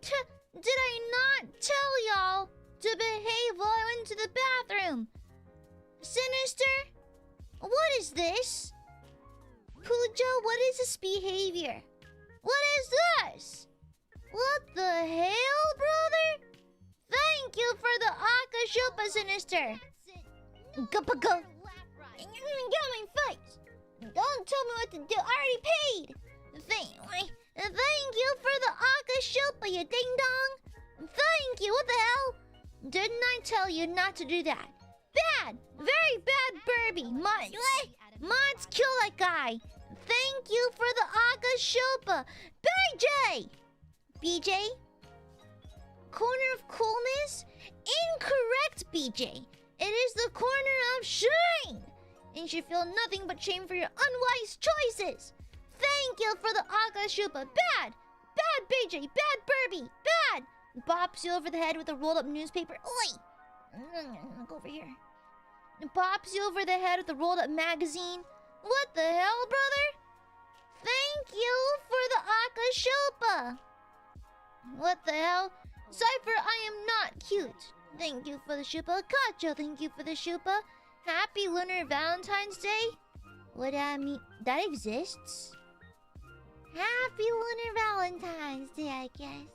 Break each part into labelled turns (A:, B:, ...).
A: Did I not tell y'all to behave while I went to the bathroom? Sinister? What is this? Pujo, what is this behavior? What is this? What the hell, brother? Thank you for the Akashopa, Sinister. Go. Get on my face. Don't tell me what to do. I already paid. Thank you for the Akashopa, you ding dong. Thank you. What the hell? Didn't I tell you not to do that? Bad. Very bad, Burby. Mods, kill that guy. Thank you for the Akashopa. BJ! BJ? Corner of coolness? Incorrect, BJ. It is the corner of shame. And you should feel nothing but shame for your unwise choices. Thank you for the Akashopa. Bad! Bad, BJ. Bad, Burby. Bad! Bops you over the head with a rolled up newspaper. Oi! Go over here. Bops you over the head with a rolled up magazine. What the hell, brother? Thank you for the Akashopa. What the hell? Cypher, I am not cute. Thank you for the Shupa. Kacho, thank you for the Shupa. Happy Lunar Valentine's Day? What I mean, that exists? Happy Lunar Valentine's Day, I guess.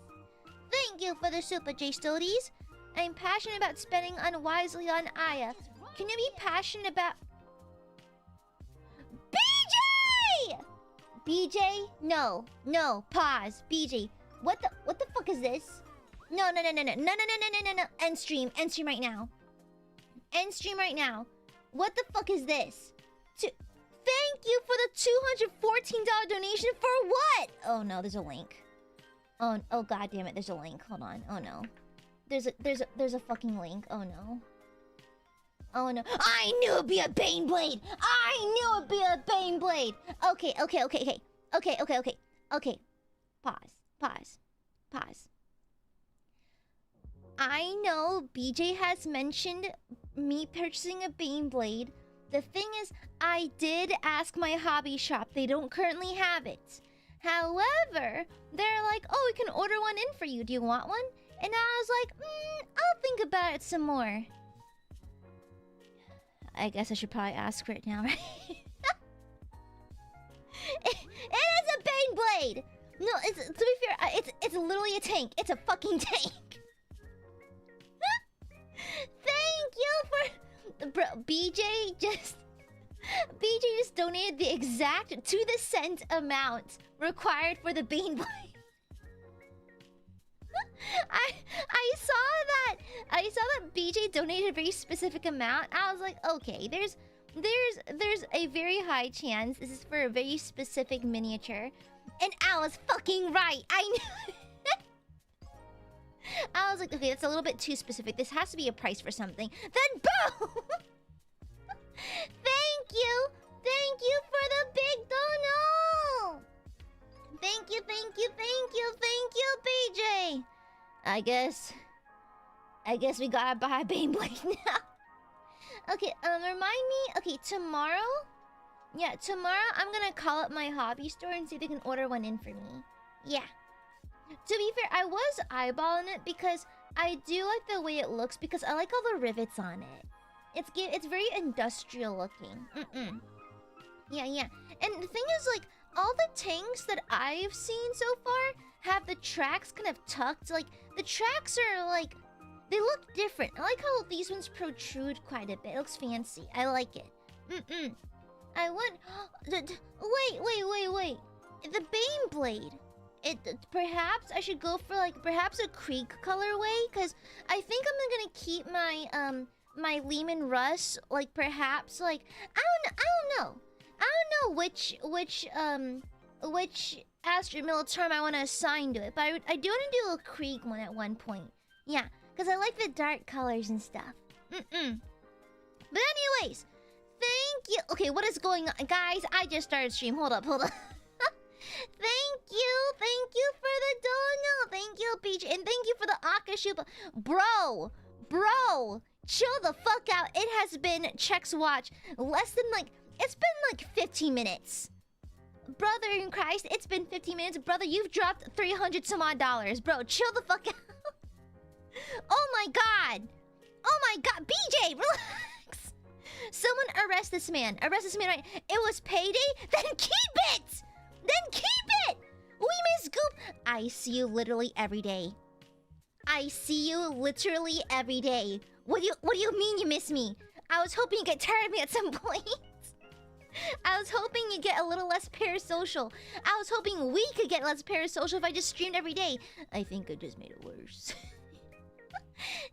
A: Thank you for the Super J Stoties. I'm passionate about spending unwisely on Aya. Can you be passionate about... BJ! BJ? No. Pause. BJ. What the fuck is this? No. End stream right now. End stream right now. What the fuck is this? Thank you for the $214 donation for what? Oh no, there's a link. Oh god damn it, there's a link. Hold on. Oh no. There's a fucking link. Oh no. Oh no. I knew it'd be a Baneblade! Okay. Pause. I know BJ has mentioned me purchasing a Baneblade. The thing is, I did ask my hobby shop. They don't currently have it. However, they're like, oh, we can order one in for you. Do you want one? And I was like, I'll think about it some more. I guess I should probably ask for it now, right? It is a Baneblade! No, to be fair, it's literally a tank. It's a fucking tank. Thank you for... Bro, BJ just donated the exact, to the cent amount required for the Baneblade. I saw that BJ donated a very specific amount. I was like, okay, there's a very high chance this is for a very specific miniature. And I was fucking right. I knew. I was like, okay, that's a little bit too specific. This has to be a price for something. Then boom! Thank you for the big dono. Thank you, BJ. I guess we gotta buy a Baneblade now. Okay, remind me. Okay, tomorrow. Yeah, tomorrow I'm gonna call up my hobby store and see if they can order one in for me. Yeah. To be fair, I was eyeballing it because I do like the way it looks because I like all the rivets on it. It's very industrial looking. Yeah. And the thing is, like, all the tanks that I've seen so far have the tracks kind of tucked. Like, the tracks are like, they look different. I like how these ones protrude quite a bit. It looks fancy. I like it. I want... Wait. The Baneblade. Perhaps I should go for, like, perhaps a Krieg colorway? Because I think I'm gonna keep my, my Lehman Russ, like, perhaps, like... I don't know which Astro Militarm I want to assign to it. But I do want to do a Krieg one at one point. Yeah, because I like the dark colors and stuff. But anyways, thank you. Okay, what is going on? Guys, I just started stream. Hold up. Thank you for the dono. Thank you, Peach. And thank you for the Akashupa. Bro, chill the fuck out. It has been, Check's watch, less than like, it's been like 15 minutes. brother in Christ, it's been 15 minutes. Brother, you've dropped $300 some odd. Bro, chill the fuck out. Oh my god. Oh my god. BJ, relax. Someone arrest this man. Arrest this man right. It was payday? Then keep it! Then keep it! We miss Goop. I see you literally every day. I see you literally every day. What do you mean you miss me? I was hoping you get tired of me at some point. I was hoping you get a little less parasocial. I was hoping we could get less parasocial if I just streamed every day. I think I just made it worse.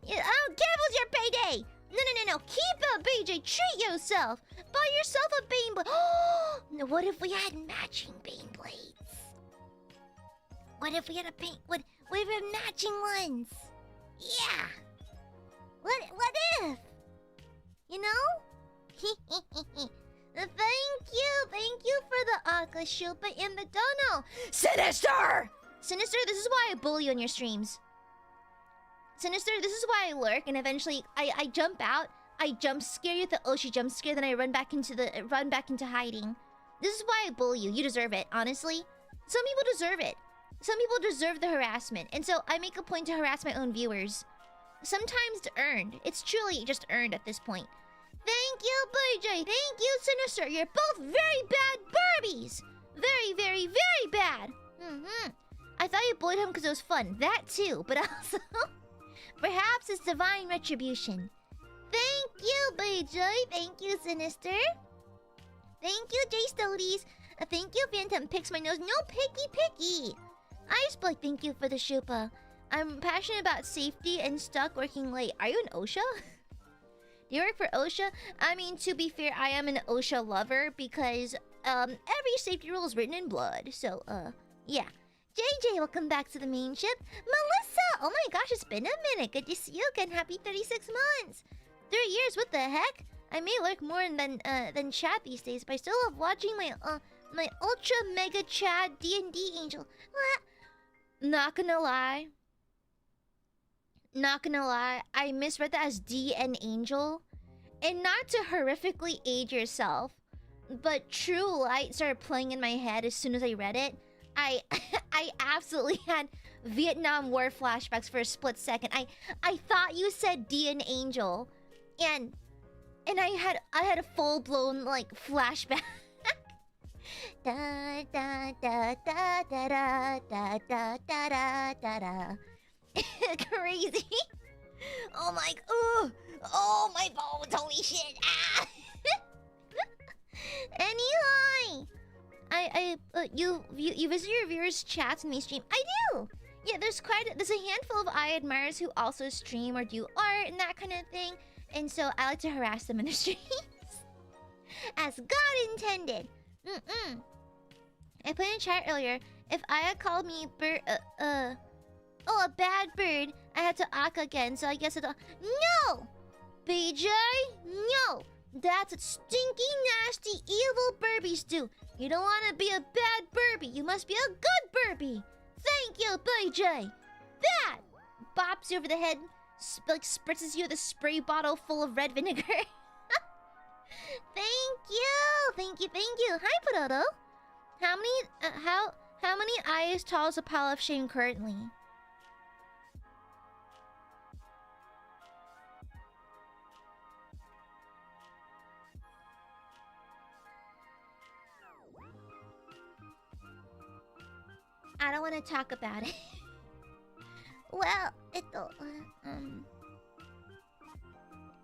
A: Yeah, I don't care if it was your payday. No. Keep up, BJ. Treat yourself. Buy yourself a Bane Blade. What if we had matching Bane Blades? What if we had what if we had matching ones? Yeah. What if? You know? Thank you for the Aqua Shupa in the dono. Sinister! Sinister, this is why I bully you on your streams. Sinister, this is why I lurk and eventually I jump out. I jump scare you with the Oshi jump scare, then I run back into hiding. This is why I bully you. You deserve it, honestly. Some people deserve it. Some people deserve the harassment, and so I make a point to harass my own viewers. Sometimes it's earned. It's truly just earned at this point. Thank you, BJ. Thank you, Sinister. You're both very bad Barbies. Very bad. I thought you bullied him because it was fun. That too, but also perhaps it's divine retribution. Thank you, BJ. Thank you, Sinister. Thank you, J Stodies. Thank you, Phantom Picks My Nose. No picky. I just like thank you for the Shupa. I'm passionate about safety and stuck working late. Are you an OSHA? Do you work for OSHA? I mean, to be fair, I am an OSHA lover because every safety rule is written in blood. So, yeah. JJ, welcome back to the main ship. Melissa! Oh my gosh, it's been a minute. Good to see you again. Happy 36 months. 3 years, what the heck? I may lurk more than chat these days, but I still love watching my ultra mega Chad D&D angel. What? Not gonna lie, I misread that as D and Angel. And not to horrifically age yourself, but True Light started playing in my head as soon as I read it. I absolutely had Vietnam War flashbacks for a split second. I thought you said D and Angel. And I had a full-blown like flashback. Da da da da da da da da da da da. Crazy. Oh my bones, holy shit. Ah. Anyhow, you visit your viewers' chats in the stream. I do. Yeah, there's a handful of Aiadmirers who also stream or do art and that kind of thing, and so I like to harass them in the streams, as God intended. I put in chat earlier. If Aya called me a bad bird, I had to act again. So I guess it. No, BJ, no. That's what stinky, nasty, evil Burbies do. You don't want to be a bad Burbie. You must be a good Burbie. Thank you, BJ. That bops you over the head, like spritzes you with a spray bottle full of red vinegar. Thank you. Hi, Potato. How many eyes tall is a pile of shame currently? I don't want to talk about it. Well,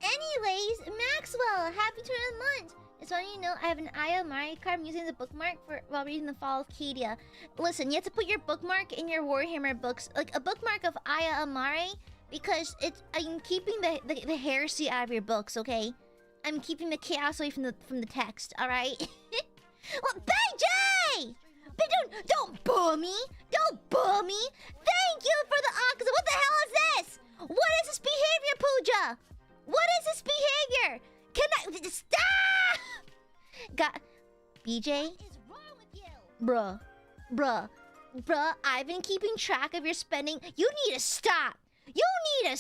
A: anyways, Maxwell, happy 20th month. It's funny you know I have an AiaAmare card. I'm using the bookmark while reading the Fall of Cadia. Listen, you have to put your bookmark in your Warhammer books, like a bookmark of AiaAmare, because I'm keeping the heresy out of your books, okay? I'm keeping the chaos away from the text, all right? Well, BJ! But don't boo me! Don't boo me! Thank you for the opposite. What the hell is this? What is this behavior, Pooja? What is this behavior? Can I stop? Got BJ? What is wrong with you? Bruh. I've been keeping track of your spending. You need to stop. What do you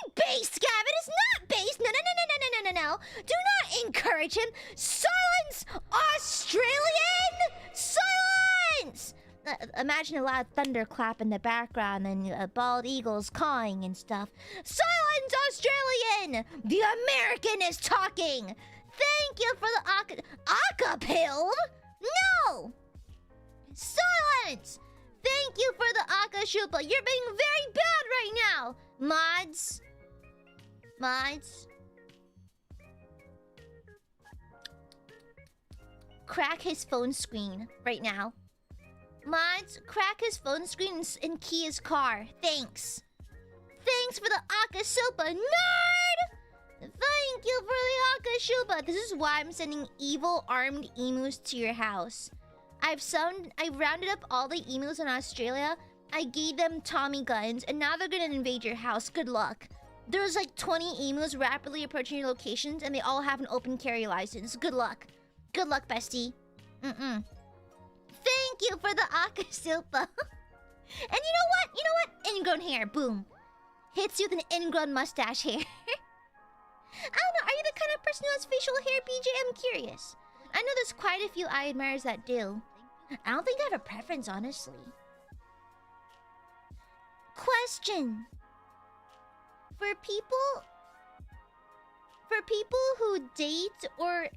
A: ain't based, Gavin. It's not based. No, no, no, no, no, no, no, no. Do not encourage him. Silence, Australian! Silence! Imagine a loud thunderclap in the background and bald eagles cawing and stuff. Silence, Australian! The American is talking! Thank you for the acapella? No! Silence! Thank you for the akashupa. You're being very bad right now. Mods. Mods. Crack his phone screen right now. Mods, crack his phone screen and key his car. Thanks. Thanks for the akashupa, nerd! Thank you for the akashupa. This is why I'm sending evil armed emus to your house. I've rounded up all the emus in Australia. I gave them Tommy guns, and now they're gonna invade your house. Good luck. There's like 20 emus rapidly approaching your locations, and they all have an open carry license. Good luck. Good luck, bestie. Thank you for the akashupa. And you know what? You know what? Ingrown hair. Boom. Hits you with an ingrown mustache hair. I don't know. Are you the kind of person who has facial hair, BJ? I'm curious. I know there's quite a few Aiadmirers that do. I don't think I have a preference, honestly. Question. For people who date or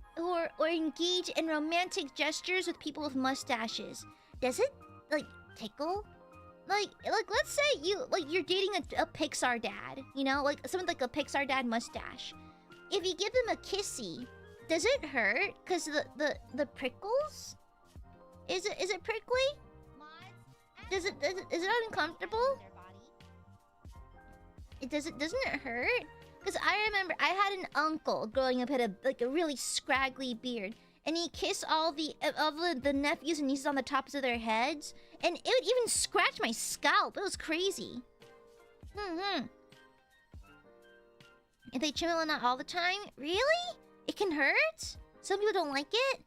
A: engage in romantic gestures with people with mustaches, does it like tickle? Like let's say you're dating a Pixar dad, you know, like someone like a Pixar dad mustache. If you give them a kissy, does it hurt? Cause the prickles? Is it prickly? Is it uncomfortable? Doesn't it hurt? Cause I remember I had an uncle growing up had a really scraggly beard, and he kissed all the nephews and nieces on the tops of their heads, and it would even scratch my scalp. It was crazy. If they trim it not all the time, really? It can hurt? Some people don't like it?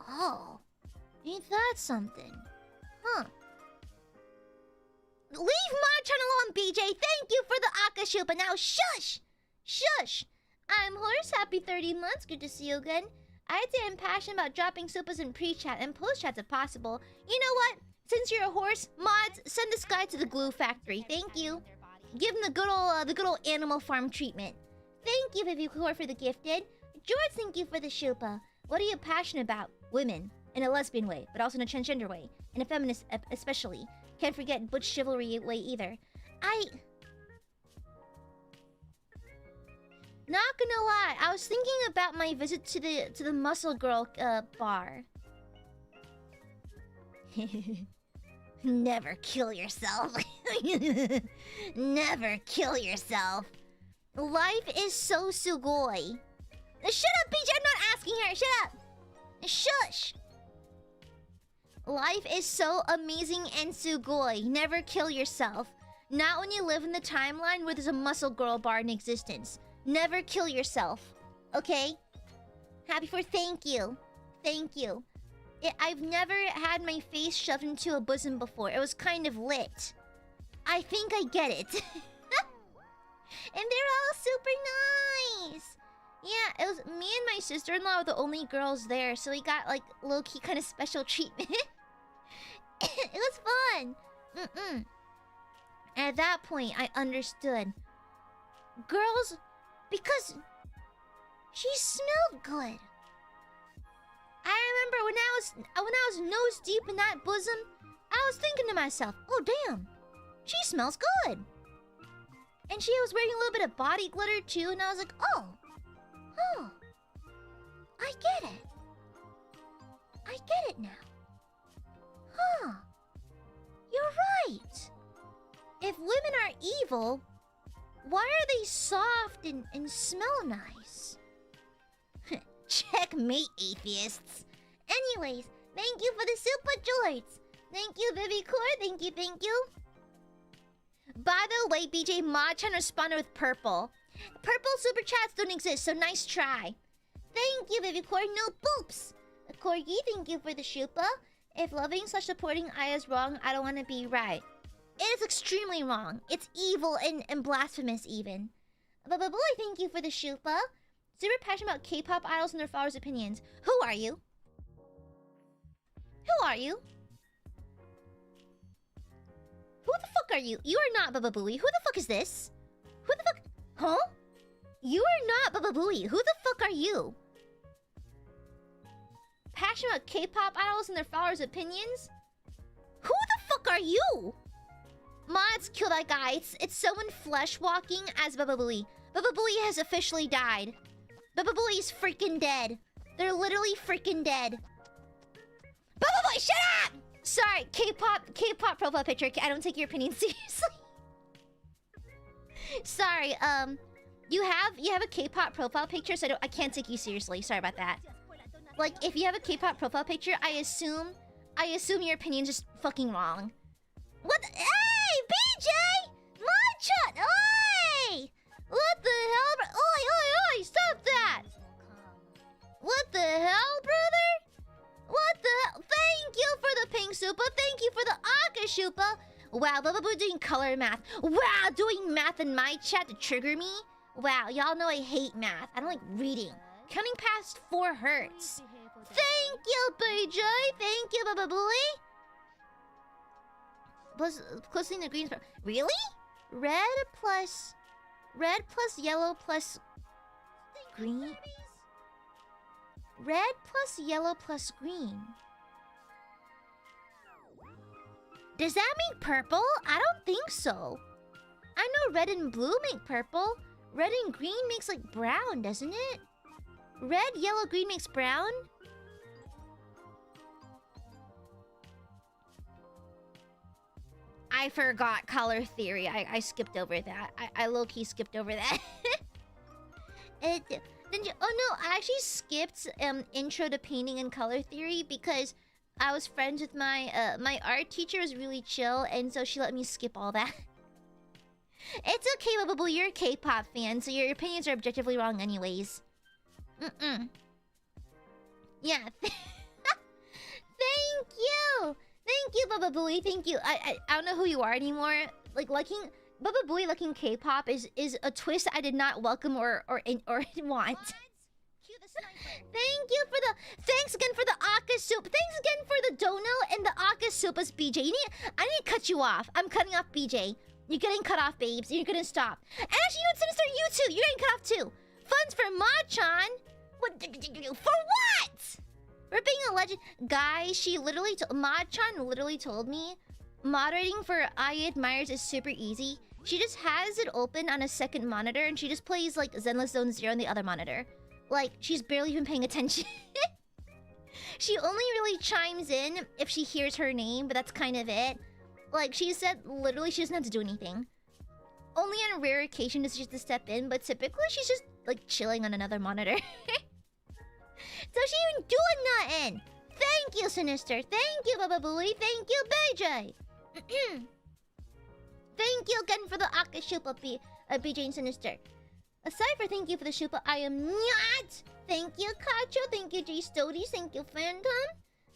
A: Oh. Ain't that something? Huh. Leave my channel alone, BJ! Thank you for the akashupa! Now shush! Shush! I'm Horse, happy 30 months, good to see you again. I'd say I'm passionate about dropping supas in pre-chat and post-chats if possible. You know what? Since you're a horse, mods, send this guy to the glue factory. Thank you. Give him the good old animal farm treatment. Thank you, Vivicore, for the gifted. George, thank you for the shupa. What are you passionate about? Women. In a lesbian way, but also in a transgender way. In a feminist especially. Can't forget butch chivalry way either. Not gonna lie, I was thinking about my visit to the Muscle Girl bar. Never kill yourself. Never kill yourself. Life is so sugoi. Shut up, BJ, I'm not asking her. Shut up. Shush. Life is so amazing and sugoi. Never kill yourself. Not when you live in the timeline where there's a Muscle Girl bar in existence. Never kill yourself. Okay? Happy for thank you. Thank you. I've never had my face shoved into a bosom before. It was kind of lit. I think I get it. And they're all super nice. Yeah, it was me and my sister-in-law were the only girls there, so we got like low-key kind of special treatment. It was fun. At that point, I understood. Girls, because she smelled good. I remember when I was nose deep in that bosom, I was thinking to myself, "Oh damn, she smells good." And she was wearing a little bit of body glitter too, and I was like, "Oh, I get it. I get it now. Huh? You're right. If women are evil, why are they soft and smell nice?" Checkmate, atheists. Anyways, thank you for the super jorts. Thank you, Vivicore. Thank you. By the way, BJ Mod-chan responded with purple. Purple super chats don't exist, so nice try. Thank you, Vivicore. No boops. Corgi, thank you for the shupa. If loving/supporting Aya's wrong, I don't want to be right. It is extremely wrong. It's evil and blasphemous even. But boy, thank you for the shupa. Super passionate about K-pop idols and their followers' opinions. Who are you? Who are you? Who the fuck are you? You are not Baba Booey. Who the fuck is this? Who the fuck? Huh? You are not Baba Booey. Who the fuck are you? Passionate about K-pop idols and their followers' opinions? Who the fuck are you? Mods, kill that guy. It's someone flesh walking as Baba Booey. Baba Booey has officially died. Baba Booey's freaking dead. They're literally freaking dead. Baba Booey, shut up! Sorry, K-pop profile picture. I don't take your opinion seriously. Sorry, you have a K-pop profile picture, so I can't take you seriously. Sorry about that. Like, if you have a K-pop profile picture, I assume your opinion's just fucking wrong. What? Hey, BJ! Machut! Oi! What the hell? Oi! Stop that! What the hell, brother? What the hell? Thank you for the pink super. Thank you for the Aka Shupa. Wow, Baba Boo doing color math. Wow, doing math in my chat to trigger me. Wow, y'all know I hate math. I don't like reading. Counting past 4 hurts. Thank you, BJ. Thank you, Baba Booey. Plus, closing the green. Really? Red plus yellow plus green. Red plus yellow plus green. Does that make purple? I don't think so. I know red and blue make purple. Red and green makes like brown, doesn't it? Red, yellow, green makes brown? I forgot color theory. I skipped over that. I low-key skipped over that. Oh no, I actually skipped intro to painting and color theory because I was friends with my my art teacher was really chill, and so she let me skip all that. It's okay, Bubble Boo, you're a K-pop fan, so your opinions are objectively wrong anyways. Yeah. Thank you! Thank you, Baba Booey. Thank you. I don't know who you are anymore. Like liking Baba Booey liking K-pop is a twist I did not welcome or want. Thank you for the thanks again for the Aka soup. Thanks again for the dono and the Aka soupas, BJ. I need to cut you off. I'm cutting off BJ. You're getting cut off, babes. You're gonna stop. And actually, you and Sinister, you too. You're getting cut off too. Funds for Machan. What? For what? We're being a legend. Guys, she literally Machan literally told me moderating for Aiadmirers is super easy. She just has it open on a second monitor and she just plays like Zenless Zone 0 on the other monitor. Like, she's barely even paying attention. She only really chimes in if she hears her name, but that's kind of it. Like, she said literally she doesn't have to do anything. Only on rare occasion does she have to step in, but typically she's just like chilling on another monitor. So she ain't doing nothing. Thank you, Sinister. Thank you, Baba Booey. Thank you, BJ. Thank you again for the Aka Shupa, BJ and Sinister. Aside for thank you for the Shupa, I am not. Thank you, Kacho. Thank you, J Stodies. Thank you, Phantom.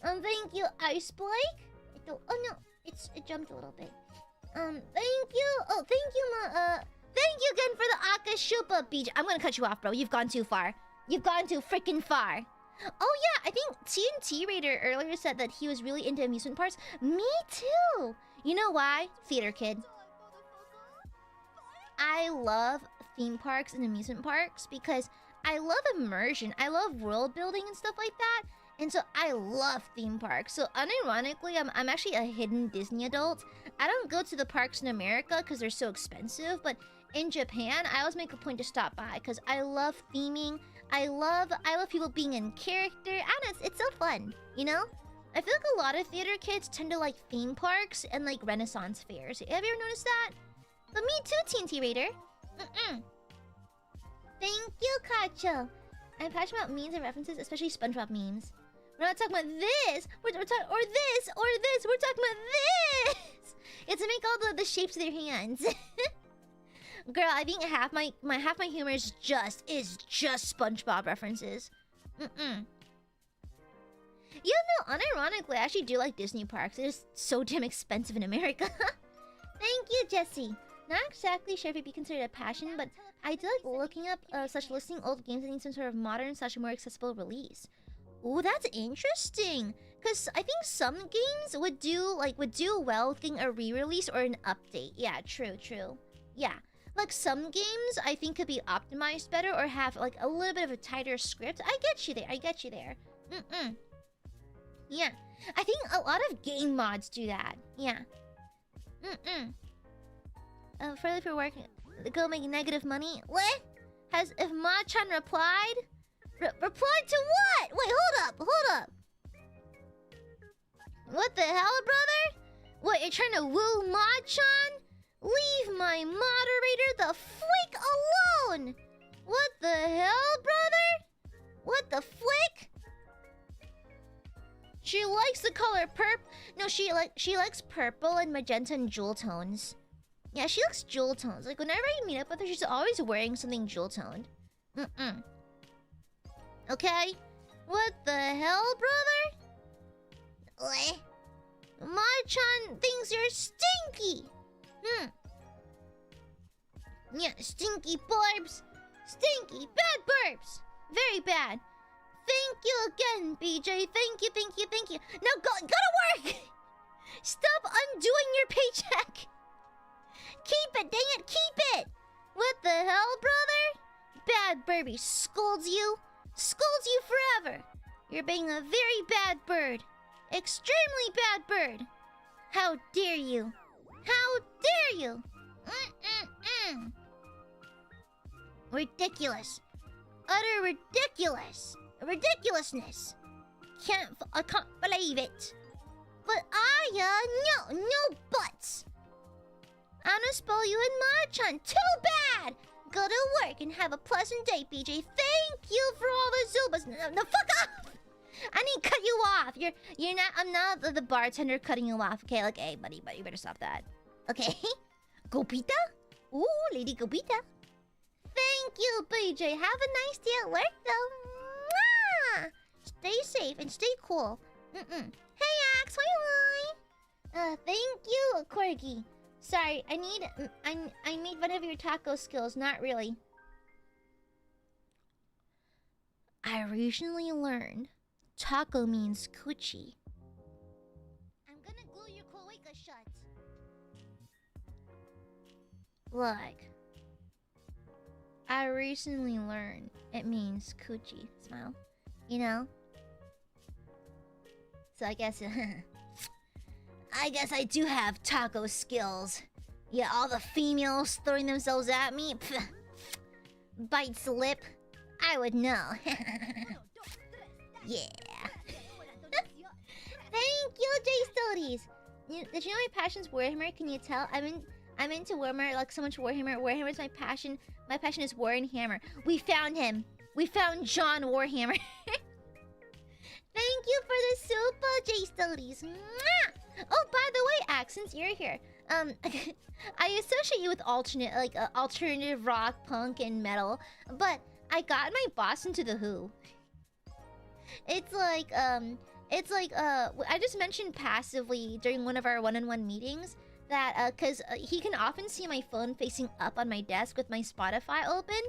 A: Thank you, Ice Blake. Oh no, it jumped a little bit. Thank you. Oh, thank you, thank you again for the Aka Shupa, BJ. I'm gonna cut you off, bro. You've gone too far. You've gone too freaking far. Oh yeah, I think TNT Raider earlier said that he was really into amusement parks. Me too. You know why? Theater kid. I love theme parks and amusement parks because I love immersion. I love world building and stuff like that. And so I love theme parks. So unironically, I'm actually a hidden Disney adult. I don't go to the parks in America because they're so expensive. But in Japan, I always make a point to stop by because I love theming. I love people being in character. And it's so fun, you know? I feel like a lot of theater kids tend to like theme parks and like Renaissance fairs. Have you ever noticed that? But me too, TNT Raider. Thank you, Kacho. I'm passionate about memes and references, especially SpongeBob memes. We're not talking about this. We're talking or this or this. We're talking about this. It's to make all the shapes of their hands. Girl, I think half my humor is just SpongeBob references. You know, unironically, I actually do like Disney parks. They're just so damn expensive in America. Thank you, Jesse. Not exactly sure if it'd be considered a passion, but I do like looking up such listing old games that need some sort of modern / more accessible release. Ooh, that's interesting. Cause I think some games would do well with getting a re-release or an update. Yeah, true. Yeah. Like some games I think could be optimized better or have like a little bit of a tighter script. I get you there. Yeah. I think a lot of game mods do that. Yeah. Further for work, go make negative money. What? If Ma-chan replied? Replied to what? Wait, hold up. What the hell, brother? What, you're trying to woo Ma-chan? Leave my moderator the flick alone! What the hell, brother? What the flick? She likes the color purple. No, she likes purple and magenta and jewel tones. Yeah, she likes jewel tones. Like whenever I meet up with her, she's always wearing something jewel toned. Okay? What the hell, brother? Ma-chan thinks you're stinky. Yeah, stinky burbs. Stinky, bad burbs. Very bad. Thank you again, BJ. Thank you. Now go to work! Stop undoing your paycheck! Keep it, dang it, keep it! What the hell, brother? Bad Burby scolds you. Scolds you forever. You're being a very bad bird. Extremely bad bird. How dare you? How dare you? Ridiculous. Utter ridiculous. Ridiculousness. I can't believe it. But Aya, no buts. I'm gonna spoil you in Ma-chan. Too bad. Go to work and have a pleasant day, BJ. Thank you for all the Zubas. No, fuck off. I need to cut you off. You're not. I'm not the bartender cutting you off. Okay, like, hey, buddy, you better stop that. Okay. Gopita? Ooh, Lady Gopita. Thank you, BJ. Have a nice day at work, though. Mwah! Stay safe and stay cool. Hey, Axe, why? Thank you, Corgi. Sorry, I made fun of your taco skills. Not really. I recently learned taco means coochie. I'm gonna glue your cloaca shut. Look. I recently learned it means coochie. Smile. You know? So I guess I do have taco skills. Yeah, all the females throwing themselves at me. Pff, bites lip. I would know. Yeah. Thank you, J Studies. Did you know my passion's Warhammer? Can you tell? I'm into Warhammer, like so much Warhammer. Warhammer is my passion. My passion is War and Hammer. We found him. We found John Warhammer. Thank you for the super, J Studies. Oh, by the way, Axe, since you're here, I associate you with alternative rock, punk, and metal, but I got my boss into the Who. It's like I just mentioned passively during one of our one-on-one meetings that cause he can often see my phone facing up on my desk with my Spotify open,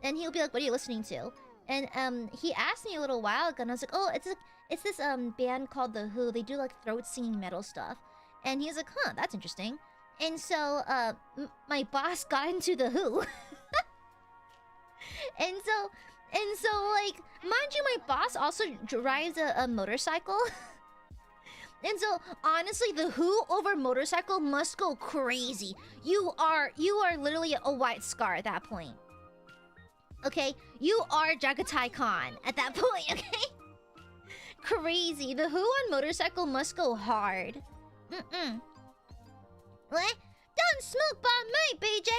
A: and he'll be like, "What are you listening to?" And he asked me a little while ago, and I was like, "Oh, it's this band called The Who. They do like throat singing metal stuff." And he was like, "Huh, that's interesting." And so my boss got into The Who. and so like, mind you, my boss also drives a motorcycle. And so honestly, The Who over motorcycle must go crazy. You are literally a white scar at that point. Okay, you are Jagatai Khan at that point, okay? Crazy. The Who on motorcycle must go hard. What? Don't smoke by me, BJ.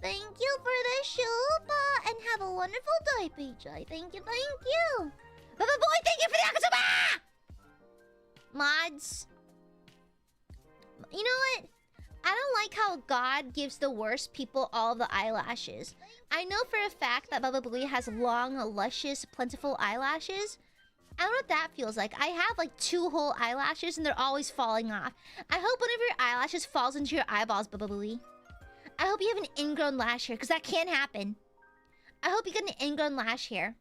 A: Thank you for the shuba and have a wonderful day, BJ. Thank you. Baba boy, thank you for the akatsuba! Mods. You know what? I don't like how God gives the worst people all the eyelashes. I know for a fact that Baba Booey has long, luscious, plentiful eyelashes. I don't know what that feels like. I have like 2 whole eyelashes and they're always falling off. I hope one of your eyelashes falls into your eyeballs, Bubba. I hope you have an ingrown lash hair, because that can't happen. I hope you get an ingrown lash hair.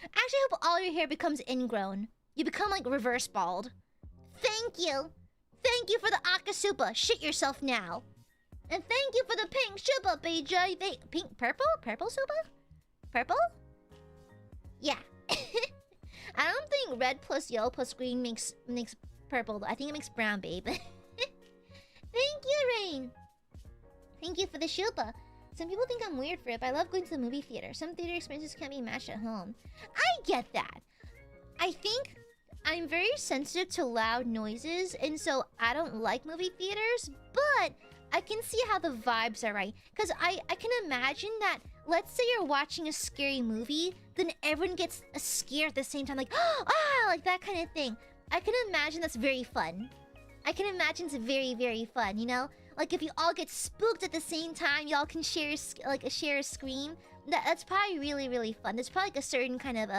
A: Actually, I hope all your hair becomes ingrown. You become like reverse bald. Thank you. Thank you for the Akasupa. Shit yourself now. And thank you for the pink Shupa, BJ. Pink, purple? Purple Supa? Purple? Yeah. I don't think red plus yellow plus green makes purple. I think it makes brown, babe. Thank you, Rain. Thank you for the Shupa. Some people think I'm weird for it, but I love going to the movie theater. Some theater experiences can't be matched at home. I get that. I think I'm very sensitive to loud noises, and so I don't like movie theaters, but I can see how the vibes are right. Because I can imagine that, let's say you're watching a scary movie, then everyone gets scared at the same time, like, ah, like that kind of thing. I can imagine that's very fun. I can imagine it's very, very fun, you know? Like, if you all get spooked at the same time, y'all can share a scream. That's probably really, really fun. There's probably like a certain kind of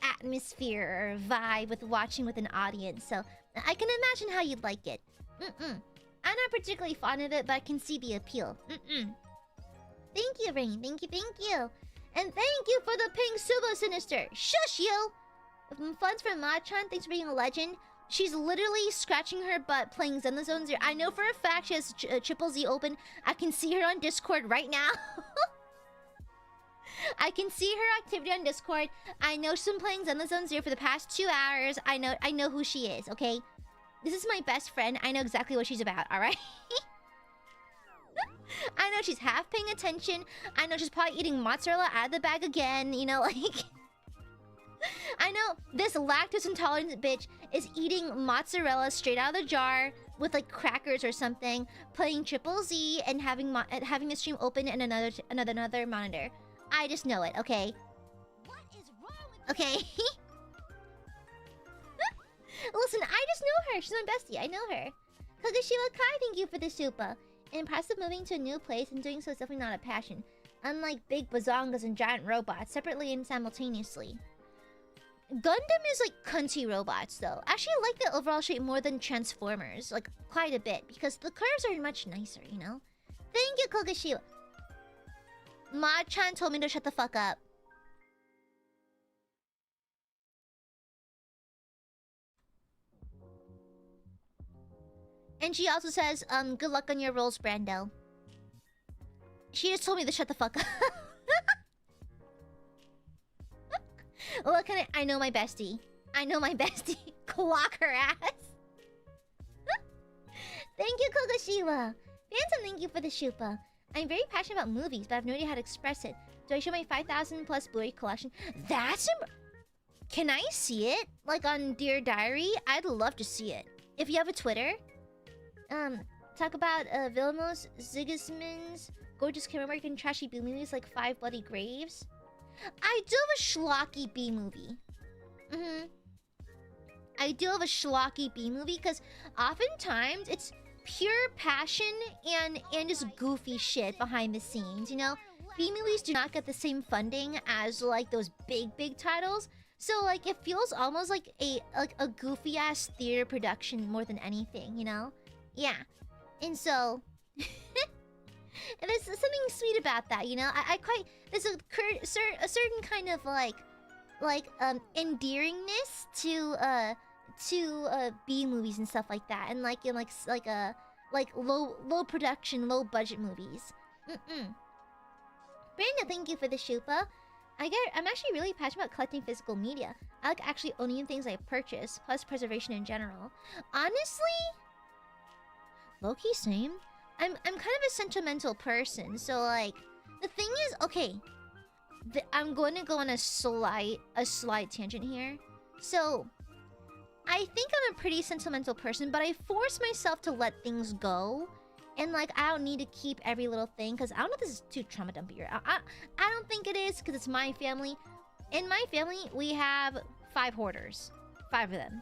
A: atmosphere or vibe with watching with an audience. So, I can imagine how you'd like it. I'm not particularly fond of it, but I can see the appeal. Thank you, Rain. Thank you. And thank you for the pink Suba Sinister. Shush you! Funds from Machan, thanks for being a legend. She's literally scratching her butt playing Zenless Zone Zero. I know for a fact she has Triple Z open. I can see her on Discord right now. I can see her activity on Discord. I know she's been playing Zenless Zone Zero for the past 2 hours. I know who she is, okay? This is my best friend. I know exactly what she's about, alright? I know she's half paying attention. I know she's probably eating mozzarella out of the bag again, you know, like... I know this lactose intolerant bitch is eating mozzarella straight out of the jar with like crackers or something, playing Triple Z and having the stream open and another monitor. I just know it, okay? What is wrong with okay? Listen, I just know her. She's my bestie. I know her. Kagashiwa Kai, thank you for the supa. Impressive moving to a new place and doing so is definitely not a passion. Unlike big bazongas and giant robots, separately and simultaneously. Gundam is like cunty robots though. Actually, I like the overall shape more than Transformers, like quite a bit, because the curves are much nicer, you know? Thank you, Kogashiwa. Ma-chan told me to shut the fuck up. And she also says, good luck on your roles, Brando. She just told me to shut the fuck up. What can I know my bestie. I know my bestie. Clock her ass. Thank you, Kogashiwa. Phantom, thank you for the shupa. I'm very passionate about movies, but I have no idea how to express it. Do I show my 5,000 plus Blu-ray collection? That's... Can I see it? Like on Dear Diary? I'd love to see it. If you have a Twitter. Talk about Vilmos Sigismund's gorgeous camera work and trashy B movies like 5 Bloody Graves. I do have a schlocky B movie. I do have a schlocky B movie because oftentimes it's pure passion and just goofy shit behind the scenes, you know? B movies do not get the same funding as like those big titles. So like it feels almost like a goofy ass theater production more than anything, you know? Yeah. And so and there's something sweet about that, you know? I quite... There's a certain kind of, like endearingness to B movies and stuff like that. And, like, in, like low production, low budget movies. Brenda, thank you for the shupa. I'm actually really passionate about collecting physical media. I like actually owning things I purchase, plus preservation in general. Honestly... Low-key same. I'm kind of a sentimental person, so like the thing is, okay, I'm going to go on a slight tangent here. So I think I'm a pretty sentimental person, but I force myself to let things go, and like I don't need to keep every little thing because I don't know if this is too trauma dumpy. I don't think it is because it's my family. In my family, we have 5 hoarders, 5 of them,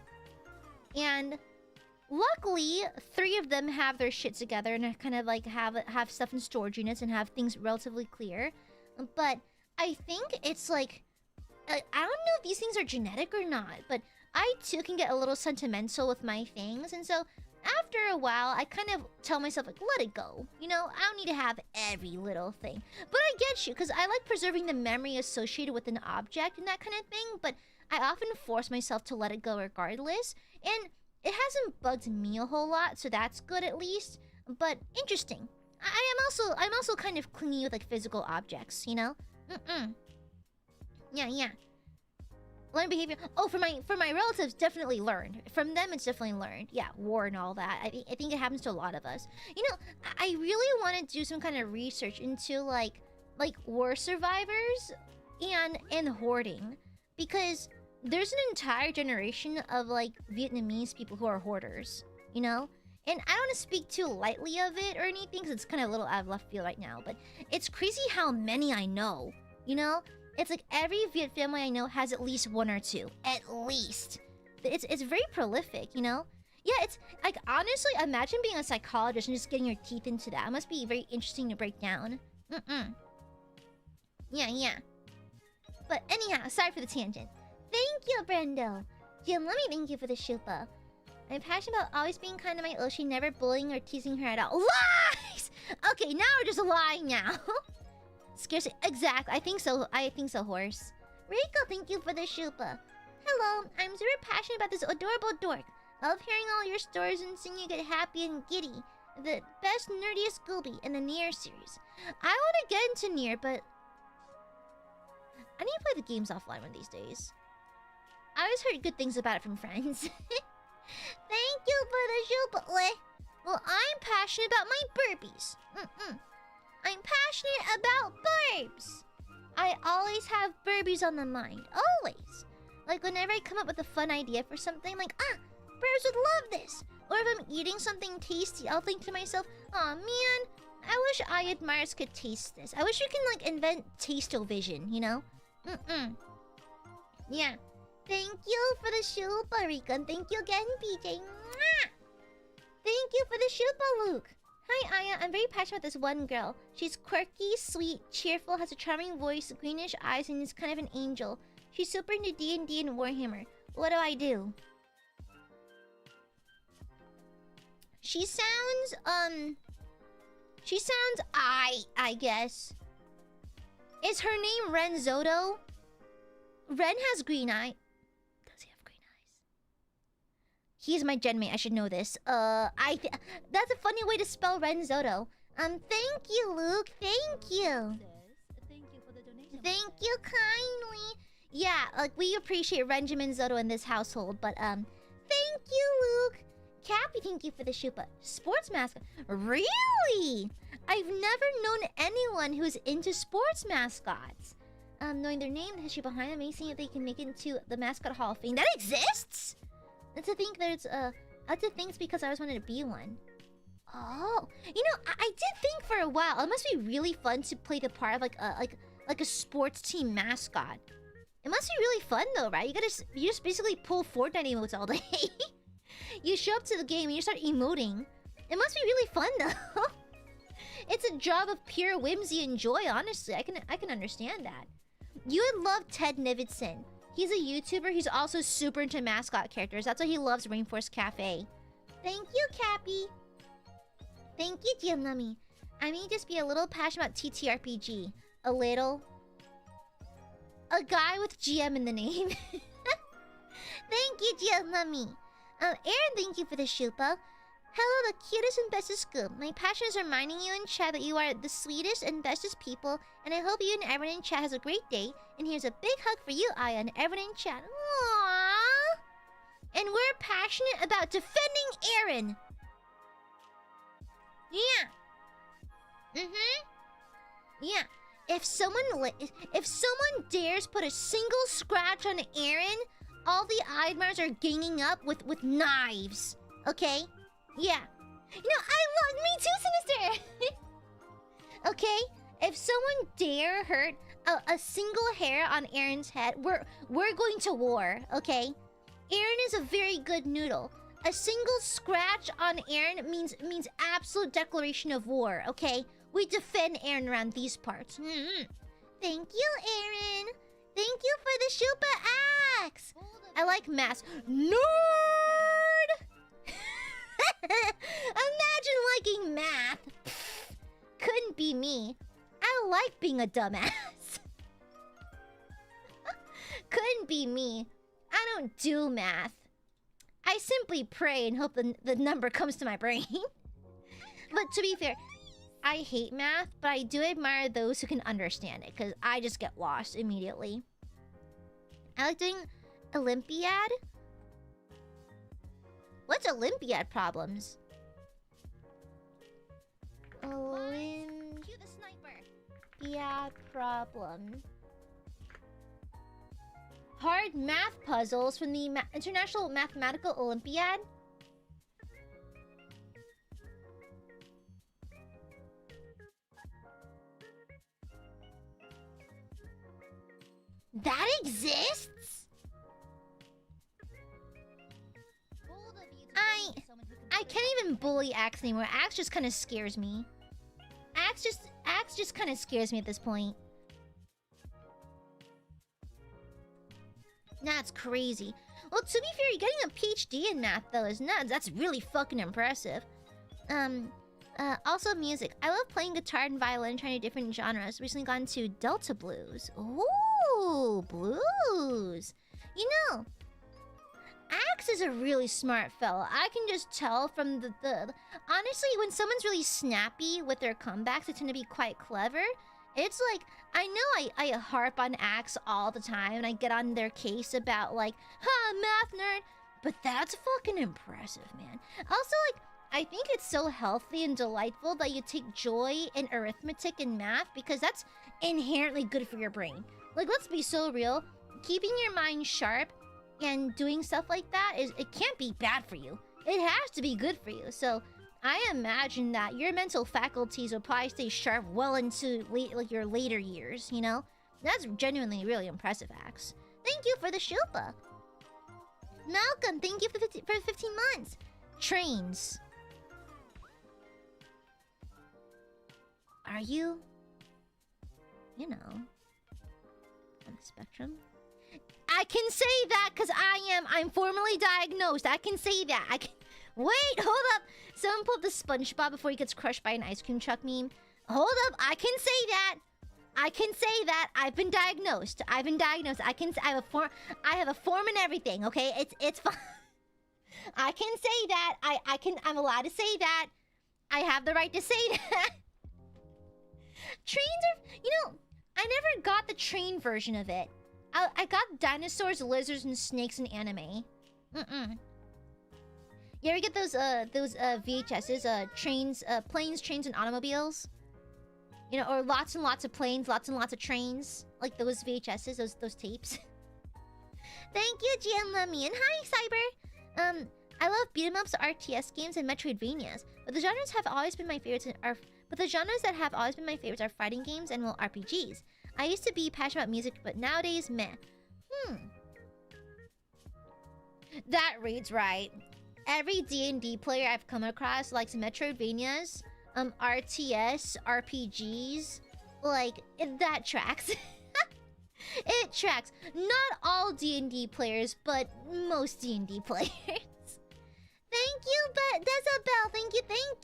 A: and luckily, 3 of them have their shit together and kind of like have stuff in storage units and have things relatively clear. But I think it's like... I don't know if these things are genetic or not, but I too can get a little sentimental with my things, and so after a while, I kind of tell myself, like, let it go. You know, I don't need to have every little thing. But I get you, because I like preserving the memory associated with an object and that kind of thing, but I often force myself to let it go regardless. And it hasn't bugged me a whole lot, so that's good at least. But interesting. I'm also kind of clingy with, like, physical objects, you know? Yeah. Learned behavior. Oh, for my relatives, definitely learned. From them, it's definitely learned. Yeah, war and all that. I think it happens to a lot of us. You know, I really want to do some kind of research into like war survivors and hoarding, because there's an entire generation of like Vietnamese people who are hoarders. You know, and I don't want to speak too lightly of it or anything, because it's kind of a little out of left field right now. But it's crazy how many I know. You know. It's like every Viet family I know has at least one or two. At least. It's very prolific, you know? Yeah, it's like, honestly, imagine being a psychologist and just getting your teeth into that. It must be very interesting to break down. Yeah. But anyhow, sorry for the tangent. Thank you, Brendo. Jim, let me thank you for the shupa. I'm passionate about always being kind to my Oshi, never bullying or teasing her at all. Lies! Okay, now we're just lying now. Scarcely. Exactly. I think so, horse. Reiko, thank you for the shupa. Hello, I'm super passionate about this adorable dork. I love hearing all your stories and seeing you get happy and giddy. The best, nerdiest Gooby in the Nier series. I want to get into Nier, but I need to play the games offline one of these days. I always heard good things about it from friends. Thank you for the shupa. Well, I'm passionate about my burpees. I'm passionate about burbs. I always have burbies on the mind. Always. Like whenever I come up with a fun idea for something, like, burbs would love this. Or if I'm eating something tasty, I'll think to myself, aw man, I wish Aiadmirers could taste this. I wish you can like invent taste-o-vision, you know? Yeah. Thank you for the shupa, Rika. And thank you again, PJ. Mwah! Thank you for the shupa, Luke. Hi, Aya. I'm very passionate about this one girl. She's quirky, sweet, cheerful, has a charming voice, greenish eyes, and is kind of an angel. She's super into D&D and Warhammer. What do I do? She sounds, I guess. Is her name Ren Zoto? Ren has green eye. Does he have green eyes? He's my genmate. I should know this. That's a funny way to spell Ren Zoto. Thank you, Luke. Thank you.
B: Thank you for the donation.
A: Thank you kindly. Yeah, like we appreciate Renjamin Zoto in this household, but thank you, Luke. Cappy, thank you for the shupa. Sports mascot. Really? I've never known anyone who's into sports mascots. Knowing their name, the history behind them, maybe seeing if they can make it into the Mascot Hall of Fame. That exists? And to think there's I to think it's because I always wanted to be one. Oh, you know, I did think for a while it must be really fun to play the part of like a sports team mascot. It must be really fun though, right? You just basically pull Fortnite emotes all day. You show up to the game and you start emoting. It must be really fun though. It's a job of pure whimsy and joy, honestly. I can understand that. You would love Ted Nividson. He's a YouTuber. He's also super into mascot characters. That's why he loves Rainforest Cafe. Thank you, Cappy. Thank you, Gianlummy. I may just be a little passionate about TTRPG. A little. A guy with GM in the name. Thank you, Gianlummy. Aaron, thank you for the shupa. Hello, the cutest and bestest scoop. My passion is reminding you in chat that you are the sweetest and bestest people, and I hope you and everyone in chat has a great day. And here's a big hug for you, Aya, and everyone in chat. Aww. And we're passionate about defending Aaron. Yeah. Yeah. If someone dares put a single scratch on Aaron, all the Aiadmirers are ganging up with knives. Okay? Yeah. You know, me too, Sinister! Okay? If someone dare hurt a single hair on Aaron's head, we're going to war, okay? Aaron is a very good noodle. A single scratch on Aaron means absolute declaration of war, okay? We defend Aaron around these parts. Thank you, Aaron. Thank you for the Shupa Axe. I like math. Nerd! Imagine liking math. Pfft, couldn't be me. I like being a dumbass. Couldn't be me. I don't do math. I simply pray and hope the number comes to my brain. But to be fair, I hate math, but I do admire those who can understand it, because I just get lost immediately. I like doing Olympiad. What's Olympiad problems? Olympiad problem. Hard math puzzles from the International Mathematical Olympiad. That exists? I can't even bully Axe anymore. Axe just kind of scares me. Axe just kind of scares me at this point. That's crazy. Well, to be fair, you're getting a PhD in math though is nuts. That's really fucking impressive. Also music. I love playing guitar and violin, trying different genres. Recently gone to Delta blues. Ooh, blues. You know, Axe is a really smart fella. I can just tell from the honestly, when someone's really snappy with their comebacks, they tend to be quite clever. It's like, I know I harp on Axe all the time, and I get on their case about like, math nerd, but that's fucking impressive, man. Also, like, I think it's so healthy and delightful that you take joy in arithmetic and math, because that's inherently good for your brain. Like, let's be so real. Keeping your mind sharp and doing stuff like that it can't be bad for you. It has to be good for you. So I imagine that your mental faculties will probably stay sharp well into your later years, you know? That's genuinely really impressive, Axe. Thank you for the Shupa. Malcolm, thank you for the 15 months. Trains. Are you, you know, on the spectrum? I can say that because I'm formally diagnosed. I can say that. I can... Wait, hold up. Someone pull up the SpongeBob before he gets crushed by an ice cream truck meme. Hold up, I can say that. I can say that. I've been diagnosed. I have a form and everything, okay? It's fine. I can say that. I'm allowed to say that. I have the right to say that. Trains are, you know, I never got the train version of it. I got dinosaurs, lizards, and snakes in anime. You ever get those VHSs, trains, planes, trains, and automobiles? You know, or lots and lots of planes, lots and lots of trains, like those VHSs, those tapes. Thank you, GM Lemmy, and hi, Cyber. I love beat 'em ups, RTS games, and Metroidvanias, but the genres have always been my favorites. But the genres that have always been my favorites are fighting games and, well, RPGs. I used to be passionate about music, but nowadays, meh. That reads right. Every D&D player I've come across likes Metroidvanias, RTS, RPGs. Like, that tracks. It tracks. Not all D&D players, but most D&D players. Thank you, Desabel. Thank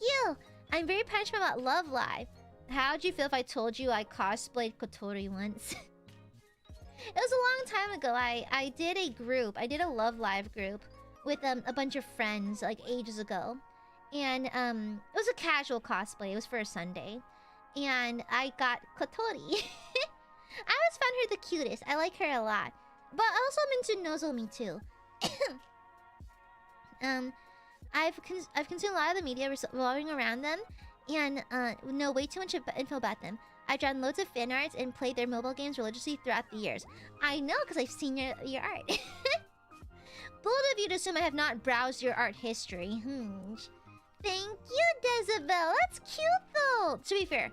A: you. I'm very passionate about Love Live. How'd you feel if I told you I cosplayed Kotori once? It was a long time ago. I did a group. I did a Love Live group with a bunch of friends like ages ago. And it was a casual cosplay. It was for a Sunday. And I got Kotori. I always found her the cutest. I like her a lot. But also I'm into Nozomi too. I've consumed a lot of the media revolving around them, and know way too much info about them. I've drawn loads of fan arts and played their mobile games religiously throughout the years. I know, because I've seen your art. Bold of you to assume I have not browsed your art history. Thank you, Desabel. That's cute, though. To be fair,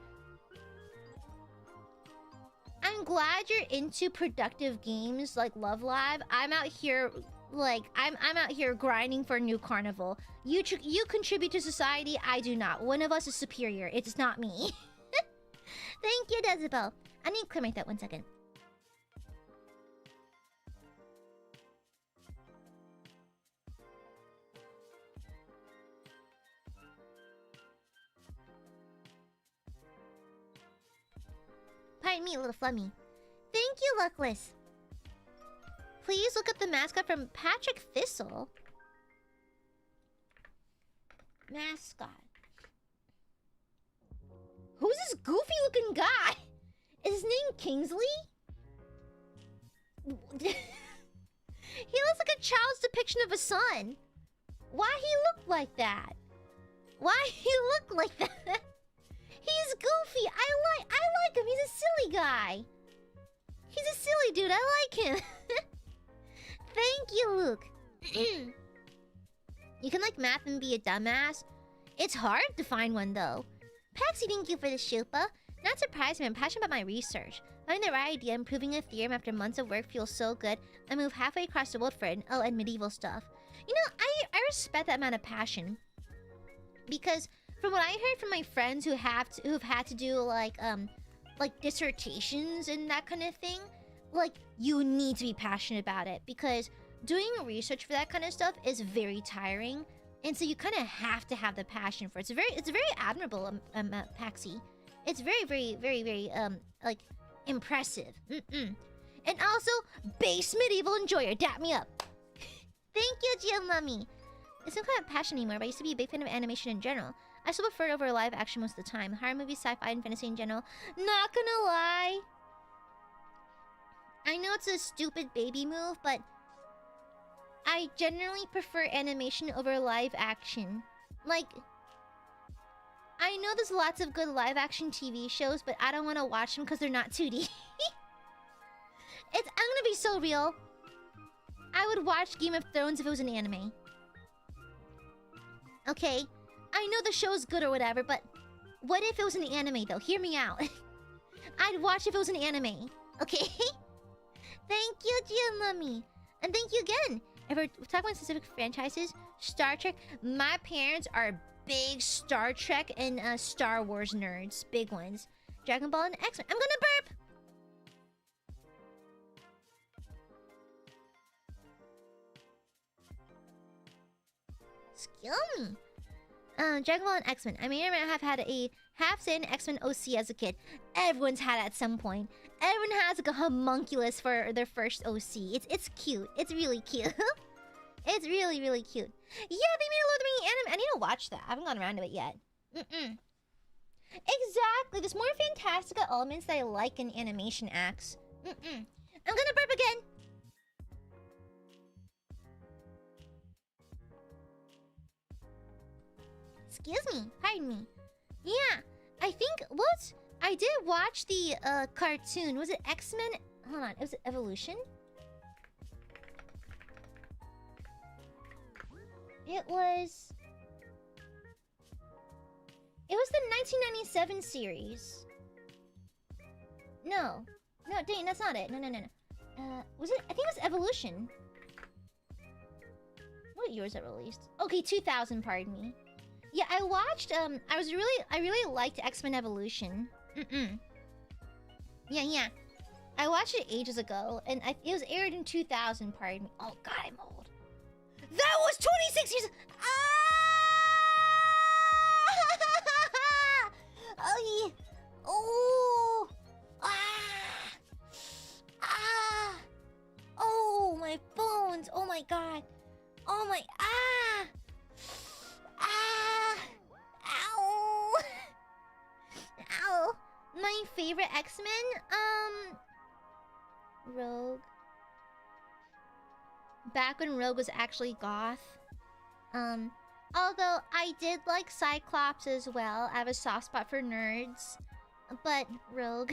A: I'm glad you're into productive games like Love Live. I'm out here... Like, I'm out here grinding for a new carnival. You contribute to society, I do not. One of us is superior. It's not me. Thank you, Desabel. I need to clear my throat 1 second. Pardon me, little flummy. Thank you, Luckless. Please look up the mascot from Patrick Thistle. Mascot. Who's this goofy-looking guy? Is his name Kingsley? He looks like a child's depiction of a son. Why he look like that? Why he look like that? He's goofy. I like him. He's a silly guy. He's a silly dude. I like him. Thank you, Luke. You can like math and be a dumbass. It's hard to find one though. Paxi, thank you for the shupa. Not surprised, I'm passionate about my research. Finding the right idea and proving a theorem after months of work feels so good. I move halfway across the world for it. Oh, and medieval stuff. You know, I respect that amount of passion. Because from what I heard from my friends who've had to do like dissertations and that kind of thing, like you need to be passionate about it because doing research for that kind of stuff is very tiring, and so you kind of have to have the passion for it. It's very admirable, Paxi. It's very like impressive. And also base medieval enjoyer. Dap me up. Thank you, Gio Mummy. It's not kind of passion anymore, but I used to be a big fan of animation in general. I still prefer it over live action most of the time. Horror movies, sci-fi, and fantasy in general. Not gonna lie. I know it's a stupid baby move, but I generally prefer animation over live action. Like, I know there's lots of good live action TV shows, but I don't want to watch them because they're not 2D. I'm gonna be so real. I would watch Game of Thrones if it was an anime. Okay? I know the show's good or whatever, but what if it was an anime though? Hear me out. I'd watch if it was an anime. Okay? Thank you, Gia Mummy. And thank you again. If we're talking about specific franchises, Star Trek, my parents are big Star Trek and Star Wars nerds. Big ones. Dragon Ball and X-Men. I'm gonna burp! Excuse me. Dragon Ball and X-Men. I may or may not have had a half-sin X-Men OC as a kid. Everyone's had it at some point. Everyone has like a homunculus for their first OC. It's cute. It's really cute. It's really cute. Yeah, they made a Lord of the Rings anime. I need to watch that. I haven't gone around to it yet. Exactly. There's more fantastical elements that I like in animation acts. I'm gonna burp again. Excuse me. Pardon me. Yeah, I think I did watch the cartoon. Was it X-Men? Hold on. It was Evolution. It was the 1997 series. No, dang, that's not it. No. Was it? I think it was Evolution. What year was it released? Okay, 2000. Pardon me. Yeah, I watched. I really liked X-Men Evolution. Yeah. I watched it ages ago, and it was aired in 2000. Pardon me. Oh God, I'm old. That was 26 years. Oh yeah. Oh. Oh my bones. Oh my God. Oh my Ow. Ow. My favorite X-Men? Rogue. Back when Rogue was actually goth. Although I did like Cyclops as well. I have a soft spot for nerds. But Rogue.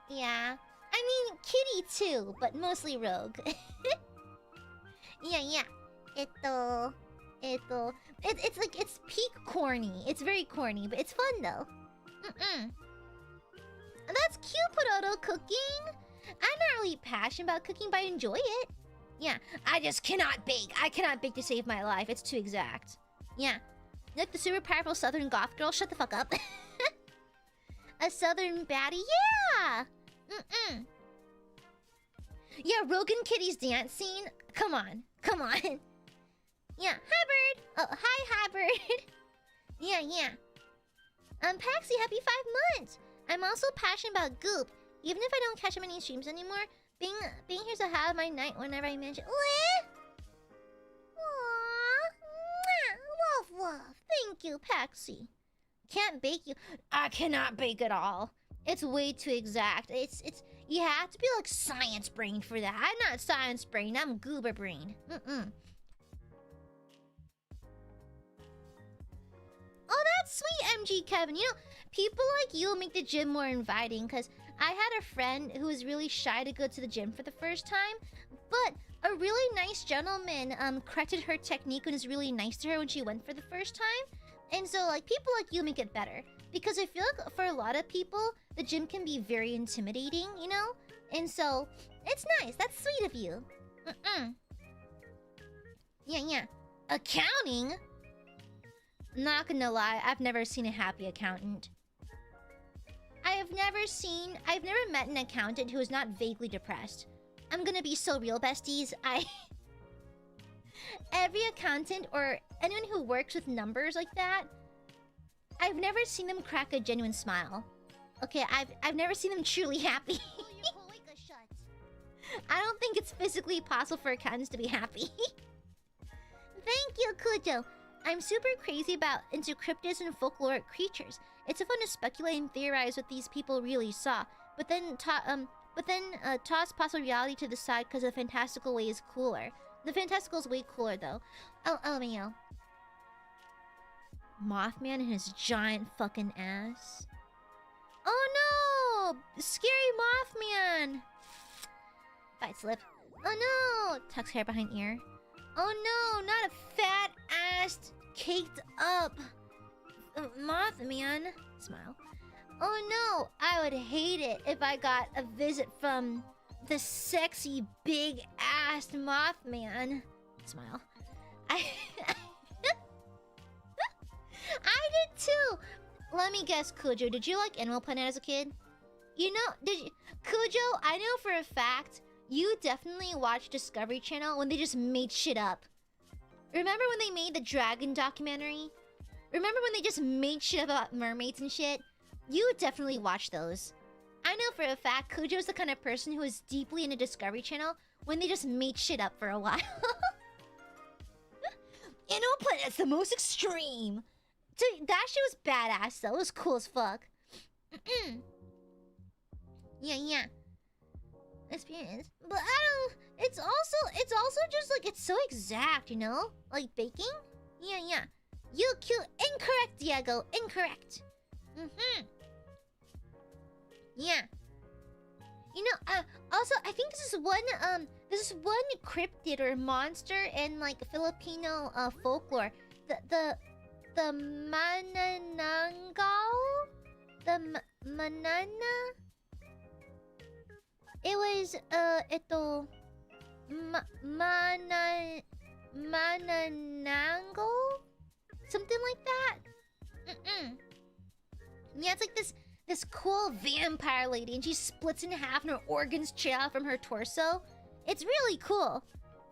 A: Yeah. I mean, Kitty too, but mostly Rogue. Yeah. It's like, it's peak corny. It's very corny, but it's fun though. That's cute, Potato Cooking. I'm not really passionate about cooking, but I enjoy it. Yeah, I just cannot bake. I cannot bake to save my life. It's too exact. Yeah. Like the super powerful southern goth girl. Shut the fuck up. A southern baddie. Yeah. Yeah, Rogue and Kitty's dance scene. Come on. Yeah, hi bird. Oh, hi bird. Yeah. Paxi, happy 5 months. I'm also passionate about goop. Even if I don't catch many streams anymore, being here to have my night whenever I mention. Aww, woof woof. Thank you, Paxi. Can't bake you. I cannot bake at all. It's way too exact. It's you have to be like science brain for that. I'm not science brain. I'm goober brain. Oh, that's sweet, MG Kevin. You know, people like you make the gym more inviting. Cause I had a friend who was really shy to go to the gym for the first time, but a really nice gentleman corrected her technique and was really nice to her when she went for the first time. And so, like, people like you make it better. Because I feel like for a lot of people, the gym can be very intimidating, you know? And so, it's nice. That's sweet of you. Yeah. Accounting? Not gonna lie, I've never seen a happy accountant. I've never met an accountant who is not vaguely depressed. I'm gonna be so real, besties. Every accountant or anyone who works with numbers like that, I've never seen them crack a genuine smile. Okay, I've never seen them truly happy. I don't think it's physically possible for accountants to be happy. Thank you, Kujo. I'm super crazy into cryptids and folkloric creatures. It's so fun to speculate and theorize what these people really saw, but then toss possible reality to the side because the fantastical way is cooler. The fantastical is way cooler though. LMAO. Mothman and his giant fucking ass. Oh no! Scary Mothman! Bite slip. Oh no! Tucks hair behind ear. Oh no! Not a fat-assed, caked up Mothman. Smile. Oh no! I would hate it if I got a visit from the sexy, big-assed Mothman. Smile. I did too! Let me guess, Kujo, did you like Animal Planet as a kid? You know, Kujo, I know for a fact, you definitely watched Discovery Channel when they just made shit up. Remember when they made the dragon documentary? Remember when they just made shit about mermaids and shit? You definitely watched those. I know for a fact Kujo's the kind of person who is deeply into Discovery Channel when they just made shit up for a while. Animal Planet's the most extreme. Dude, that shit was badass though. It was cool as fuck. Yeah. Experience. But I don't... It's also just like, it's so exact, you know? Like baking? Yeah. You cute. Incorrect, Diego. Incorrect. Yeah. You know, also, I think this is one cryptid or monster in like Filipino folklore. The manananggal? The manana? It was manananggal? Something like that? Yeah, it's like this cool vampire lady, and she splits in half and her organs trail out from her torso. It's really cool.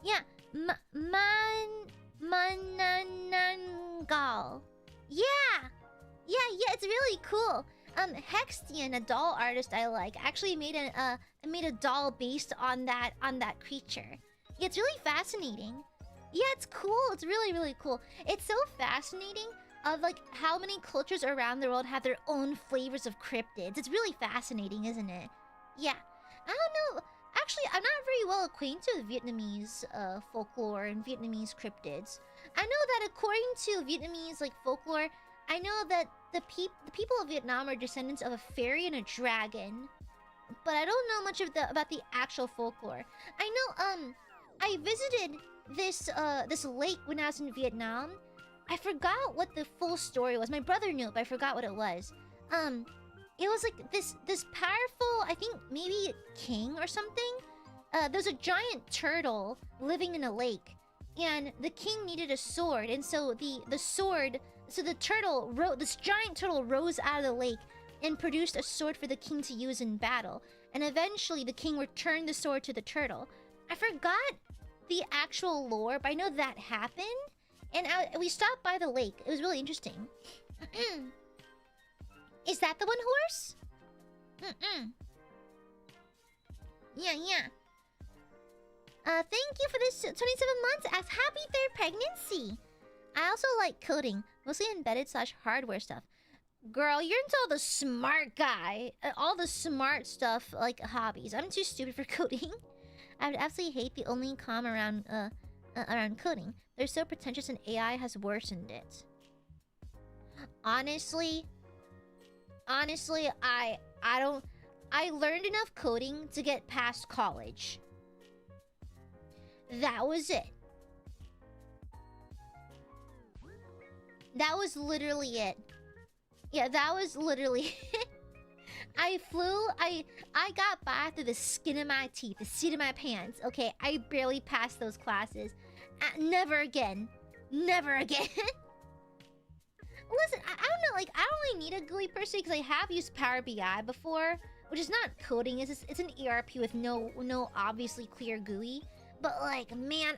A: Yeah, manananggal. Yeah, it's really cool. Hextian, a doll artist I like, actually made a doll based on that creature. Yeah, it's really fascinating. Yeah, it's cool. It's really cool. It's so fascinating of like how many cultures around the world have their own flavors of cryptids. It's really fascinating, isn't it? Yeah. I don't know. Actually, I'm not very well acquainted with Vietnamese folklore and Vietnamese cryptids. I know that according to Vietnamese like folklore, I know that the people of Vietnam are descendants of a fairy and a dragon, but I don't know much about the actual folklore. I know I visited this lake when I was in Vietnam. I forgot what the full story was. My brother knew it, but I forgot what it was. It was like this powerful, I think maybe king or something. There's a giant turtle living in a lake, and the king needed a sword, and so this giant turtle rose out of the lake and produced a sword for the king to use in battle. And eventually the king returned the sword to the turtle. I forgot the actual lore, but I know that happened. And we stopped by the lake. It was really interesting. Is that the one horse? Yeah, yeah. Thank you for this 27 months. As happy third pregnancy. I also like coding, mostly embedded / hardware stuff. Girl, you're into all the smart guy, all the smart stuff like hobbies. I'm too stupid for coding. I would absolutely hate the only com around coding. They're so pretentious and AI has worsened it. Honestly, I learned enough coding to get past college. That was it. That was literally it. Yeah, that was literally it. I got by through the skin of my teeth, the seat of my pants. Okay, I barely passed those classes. Never again. Never again. Listen, I don't know, like, I don't really need a GUI per se because I have used Power BI before, which is not coding, it's an ERP with no obviously clear GUI. But like, man,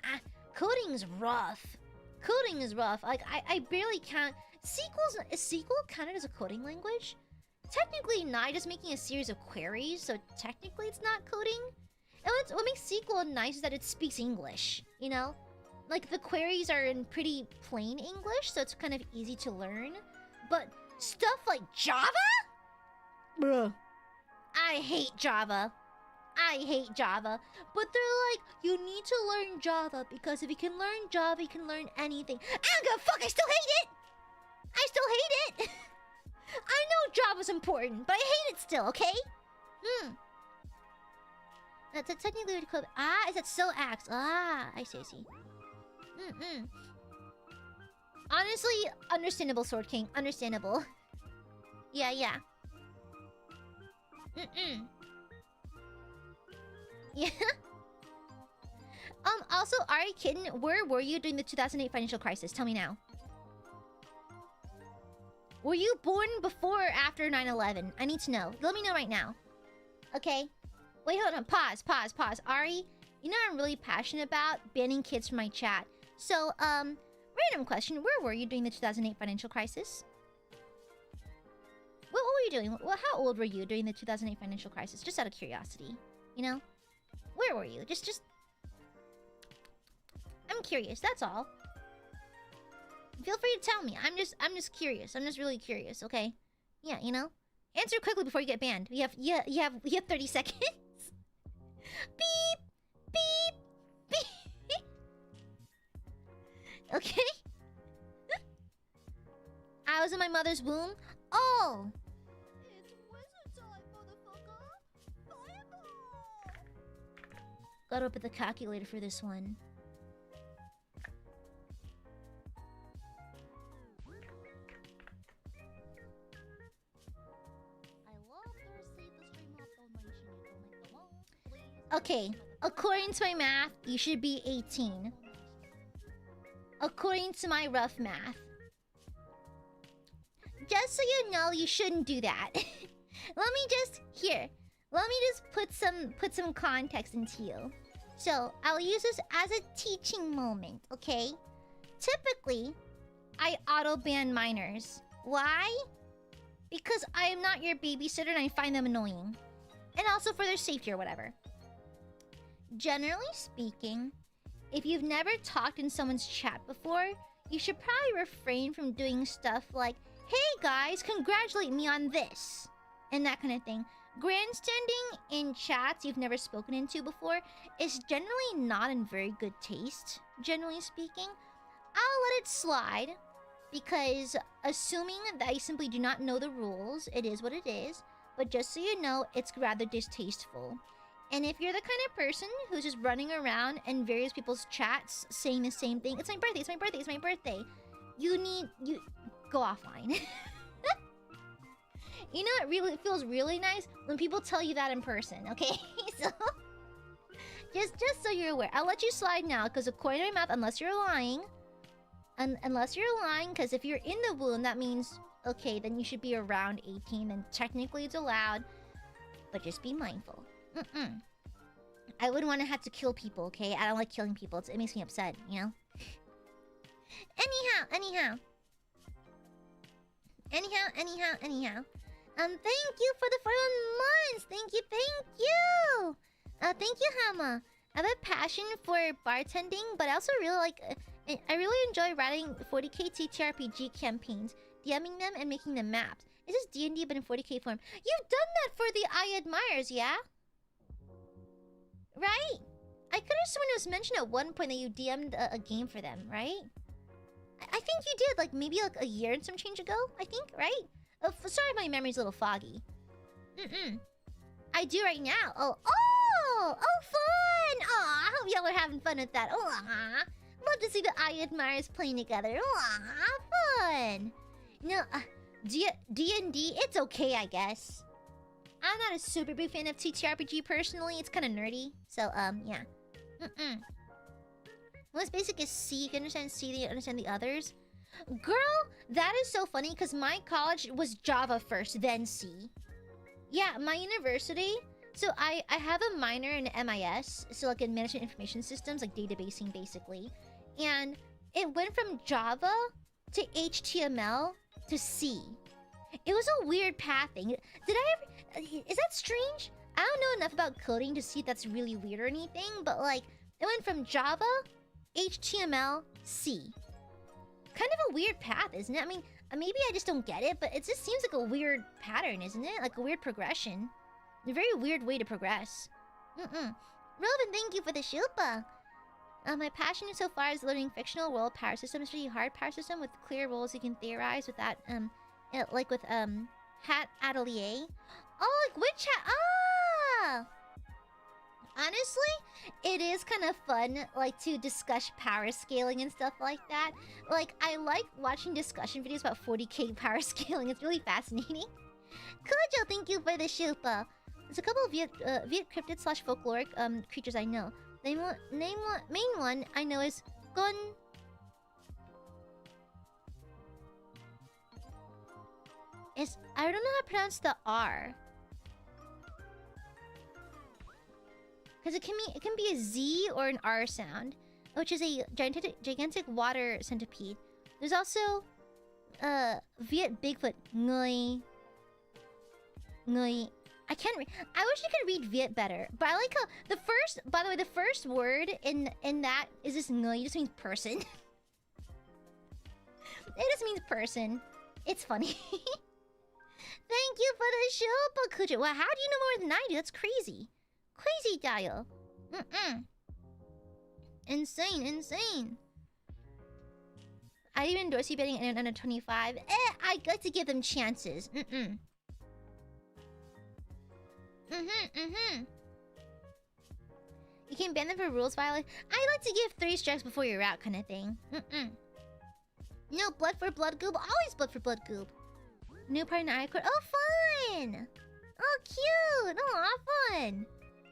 A: coding's rough. Coding is rough. Like, I barely count. Is SQL counted as a coding language? Technically not, just making a series of queries, so technically it's not coding. And what makes SQL nice is that it speaks English, you know? Like, the queries are in pretty plain English, so it's kind of easy to learn. But stuff like Java? Bruh. I hate Java. I hate Java. But they're like, you need to learn Java because if you can learn Java, you can learn anything. I don't give a fuck, I still hate it! I still hate it! I know Java's important, but I hate it still, okay? That's technically what you call it. Is that still axe? I see. Honestly, understandable, Sword King. Understandable. Yeah. Yeah. Also, Ari Kitten, where were you during the 2008 financial crisis? Tell me now. Were you born before or after 9/11? I need to know. Let me know right now. Okay. Wait, hold on. Pause. Ari, you know what I'm really passionate about? Banning kids from my chat. So, random question. Where were you during the 2008 financial crisis? What were you doing? Well, how old were you during the 2008 financial crisis? Just out of curiosity. You know? Where were you? Just... I'm curious, that's all. Feel free to tell me. I'm just curious. I'm just really curious, okay? Yeah, you know? Answer quickly before you get banned. You have 30 seconds. Beep. Okay? I was in my mother's womb. Oh!
B: It's wizard time, motherfucker! Fireball!
A: Gotta open the calculator for this one. Okay, according to my math, you should be 18. According to my rough math. Just so you know, you shouldn't do that. Let me just put some context into you. So, I'll use this as a teaching moment, okay? Typically, I auto-ban minors. Why? Because I am not your babysitter and I find them annoying. And also for their safety or whatever. Generally speaking, if you've never talked in someone's chat before, you should probably refrain from doing stuff like, hey guys, congratulate me on this, and that kind of thing. Grandstanding in chats you've never spoken into before is generally not in very good taste, generally speaking. I'll let it slide, because assuming that I simply do not know the rules, it is what it is, but just so you know, it's rather distasteful. And if you're the kind of person who's just running around in various people's chats saying the same thing, it's my birthday, you go offline. You know, it feels really nice when people tell you that in person, okay? So, just so you're aware. I'll let you slide now, because according to my math, unless you're lying, because if you're in the womb, that means, okay, then you should be around 18, and technically it's allowed, but just be mindful. I wouldn't want to have to kill people, okay? I don't like killing people. It makes me upset, you know? Anyhow. Thank you for the 41 months. Thank you. Thank you, Hama. I have a passion for bartending, but I also really like. I really enjoy writing 40k TTRPG campaigns, DMing them, and making them maps. It's just D&D, but in 40k form. You've done that for the Aiadmirers, yeah? Right? I could have sworn it was mentioned at one point that you DM'd a game for them, right? I think you did, like, maybe like a year and some change ago, I think, right? Sorry if my memory's a little foggy. I do right now. Oh, fun! Aw, I hope y'all are having fun with that. Love to see the Aiadmirers playing together. Fun! No, D&D, it's okay, I guess. I'm not a super big fan of TTRPG personally. It's kind of nerdy. So, yeah. Most basic is C. You can understand C, then you understand the others. Girl, that is so funny because my college was Java first, then C. Yeah, my university. So I have a minor in MIS, so like in management information systems, like databasing basically. And it went from Java to HTML to C. It was a weird pathing. Did I ever... Is that strange? I don't know enough about coding to see if that's really weird or anything, but like, it went from Java, HTML, C. Kind of a weird path, isn't it? I mean, maybe I just don't get it, but it just seems like a weird pattern, isn't it? Like a weird progression. A very weird way to progress. Robin, thank you for the shilpa. My passion so far is learning fictional world power system. It's really hard power system with clear rules you can theorize without, like with, Hat Atelier. Oh, like which hat? Ah! Honestly, it is kind of fun, like, to discuss power scaling and stuff like that. Like, I like watching discussion videos about 40k power scaling. It's really fascinating. Kojo, thank you for the shilpa. There's a couple of Viet cryptid / folkloric creatures I know. Main one I know is Gon. I don't know how to pronounce the R. Because it can be a Z or an R sound, which is a gigantic water centipede. There's also Viet Bigfoot. Ngui. I can't read. I wish I could read Viet better, but I like how the first. By the way, the first word in that is this ngui. It just means person. It just means person. It's funny. Thank you for the show, Bakuja. Wow, how do you know more than I do? That's crazy. Crazy dial. Insane. I'd even endorse you betting anyone under 25. I like to give them chances. You can ban them for rules violation. I like to give 3 strikes before you're out kind of thing. No blood for blood goob. Always blood for blood goob. New part in iCore. Oh, fun! Oh, cute! Oh, fun!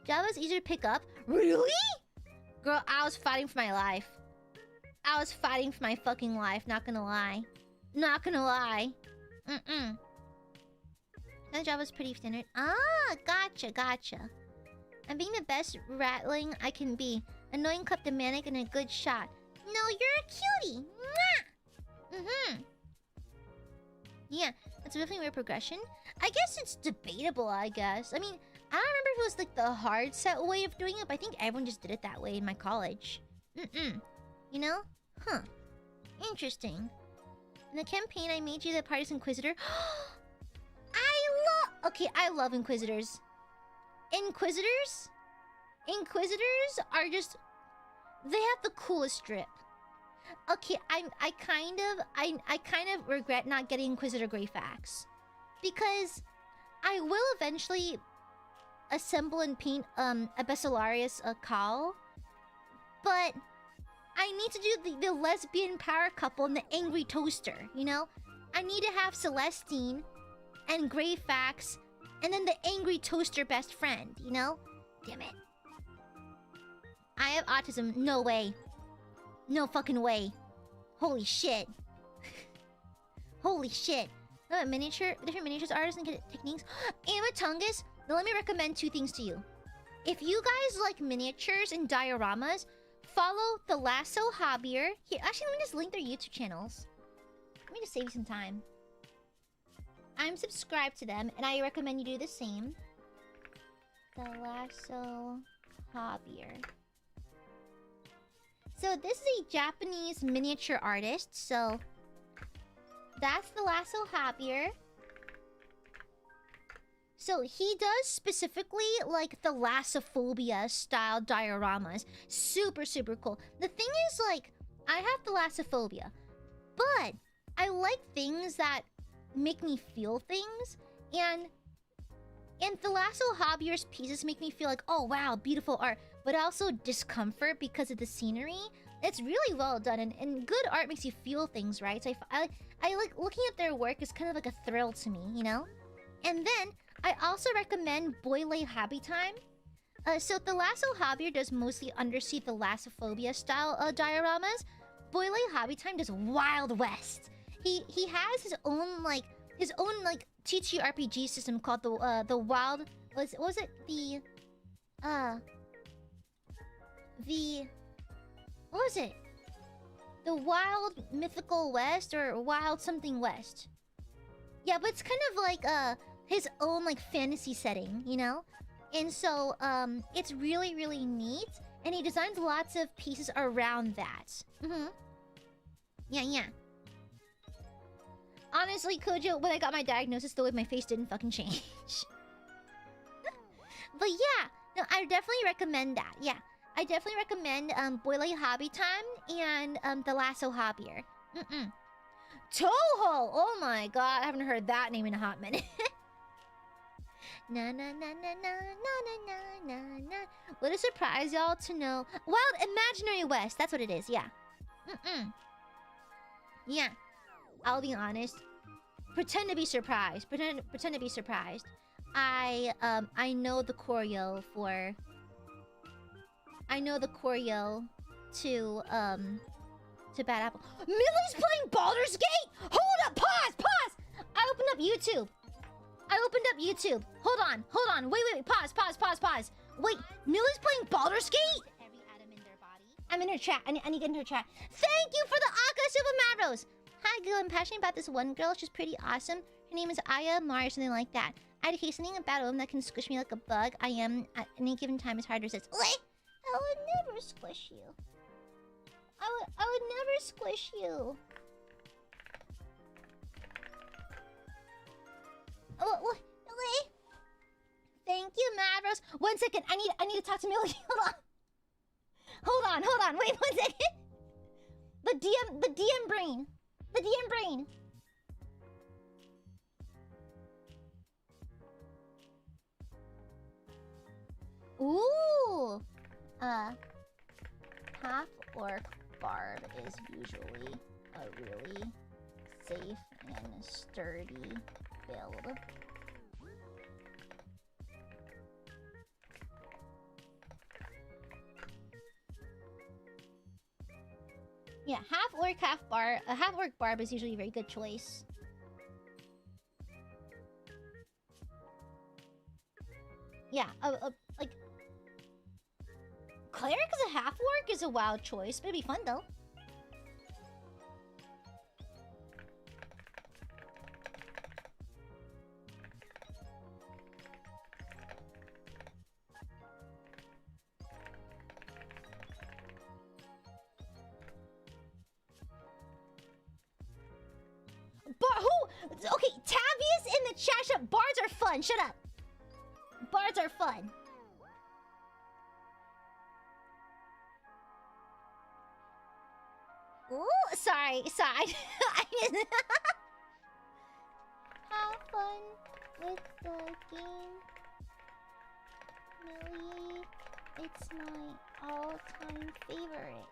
A: Java's easier to pick up. Really? Girl, I was fighting for my life. I was fighting for my fucking life. Not gonna lie. That Java's pretty standard. Ah, gotcha. I'm being the best rattling I can be. Annoying kleptomanic and a good shot. No, you're a cutie! Mwah! Yeah, that's definitely a weird progression. I guess it's debatable, I guess. I mean, I don't remember if it was like the hard set way of doing it, but I think everyone just did it that way in my college. You know? Huh. Interesting. In the campaign, I made you the party's inquisitor. I love Inquisitors. Inquisitors are just... They have the coolest drip. Okay, I kind of regret not getting Inquisitor Greyfax. Because I will eventually assemble and paint a Bessalarius Cal. But I need to do the lesbian power couple and the angry toaster, you know? I need to have Celestine and Greyfax and then the angry toaster best friend, you know? Damn it. I have autism. No way. No fucking way. Holy shit. Holy shit. Different miniatures artists and techniques. Amatungus, now let me recommend 2 things to you. If you guys like miniatures and dioramas, follow the Lasso Hobbyer. Here, actually, let me just link their YouTube channels. Let me just save you some time. I'm subscribed to them, and I recommend you do the same. The Lasso Hobbier. So this is a Japanese miniature artist, so that's the Lasso Hobbier. So he does specifically like the Lassophobia style dioramas. Super, super cool. The thing is, like, I have thalassophobia, but I like things that make me feel things, and Thalasso Hobbier's pieces make me feel like, oh wow, beautiful art, but also discomfort because of the scenery. It's really well done, and good art makes you feel things, right? So I like looking at their work is kind of like a thrill to me, you know? And then I also recommend Boile Hobby Time. So Thalasso Hobbier does mostly undersea thalassophobia style dioramas. Boile Hobby Time does Wild West. He has his own like TTRPG system called the Wild, was it the what was it? The Wild Mythical West or Wild something West. Yeah, but it's kind of like his own like fantasy setting, you know? And so it's really, really neat, and he designs lots of pieces around that. Yeah. Honestly, Kojo, when I got my diagnosis, the way my face didn't fucking change. But yeah, no, I definitely recommend that. Yeah, I definitely recommend Boile Hobby Time and the Lasso Hobbier. Toho! Oh my god, I haven't heard that name in a hot minute. Na na na na na na na na na. What a surprise, y'all, to know. Wild Imaginary West, that's what it is, yeah. Yeah. I'll be honest. Pretend to be surprised. Pretend to be surprised. I know the choreo for... I know the choreo to Bad Apple. Millie's playing Baldur's Gate? Hold up! Pause! I opened up YouTube. Hold on. Wait. Pause. Wait, Millie's playing Baldur's Gate? I'm in her chat. I need to get in her chat. Thank you for the Aka Super Mavros! Hi, girl. I'm passionate about this one girl. She's pretty awesome. Her name is AiaAmareLIVE or something like that. I'd hate something about a woman that can squish me like a bug. I am, at any given time, is hard to resist. I would never squish you. I would never squish you. What? Thank you, Mavros. 1 second. I need to talk to Millie. Hold on. Wait 1 second. The DM brain. Ooh. Half-orc barb is usually a really safe and sturdy build. Yeah, half-orc, half-barb. A half-orc barb is usually a very good choice. Yeah, like... Cleric as a half-orc is a wild choice, but it'd be fun, though. Okay, Tavius in the chat shop. Bards are fun. Shut up. Bards are fun. Ooh, sorry. Have fun with the game, Millie. It's my all-time favorite.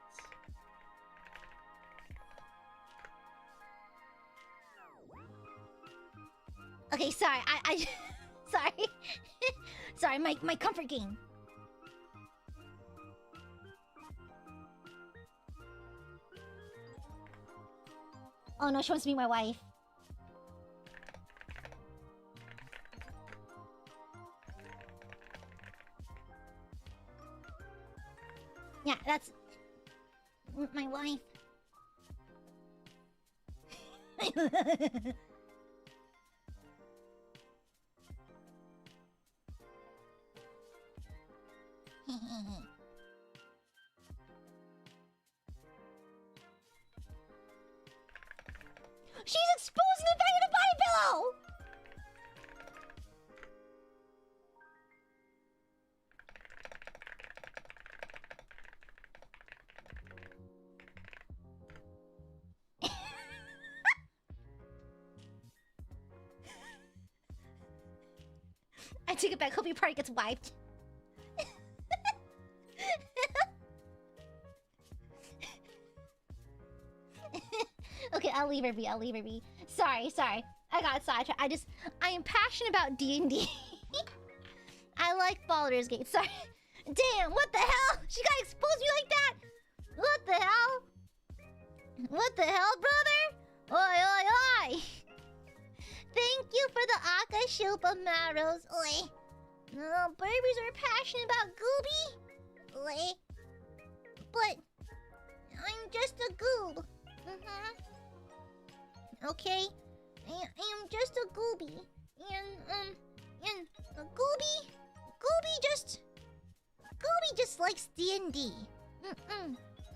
A: Okay, sorry. Sorry. Sorry, my comfort game. Oh no, she wants to be my wife. Yeah, that's my wife. She's exposing the back of the body pillow! I take it back. Hope your party gets wiped. Okay, I'll leave her be. I'll leave her be. Sorry. I got sidetracked. I am passionate about D&D. I like Baldur's Gate. Sorry. Damn, what the hell? She got exposed me like that? What the hell? What the hell, brother? Oi, oi, oi! Thank you for the Akashupa Maros. Oi. Oh, babies are passionate about Gooby. Oi. But I'm just a goob. Okay. I am just a gooby. And a Gooby just likes D&D.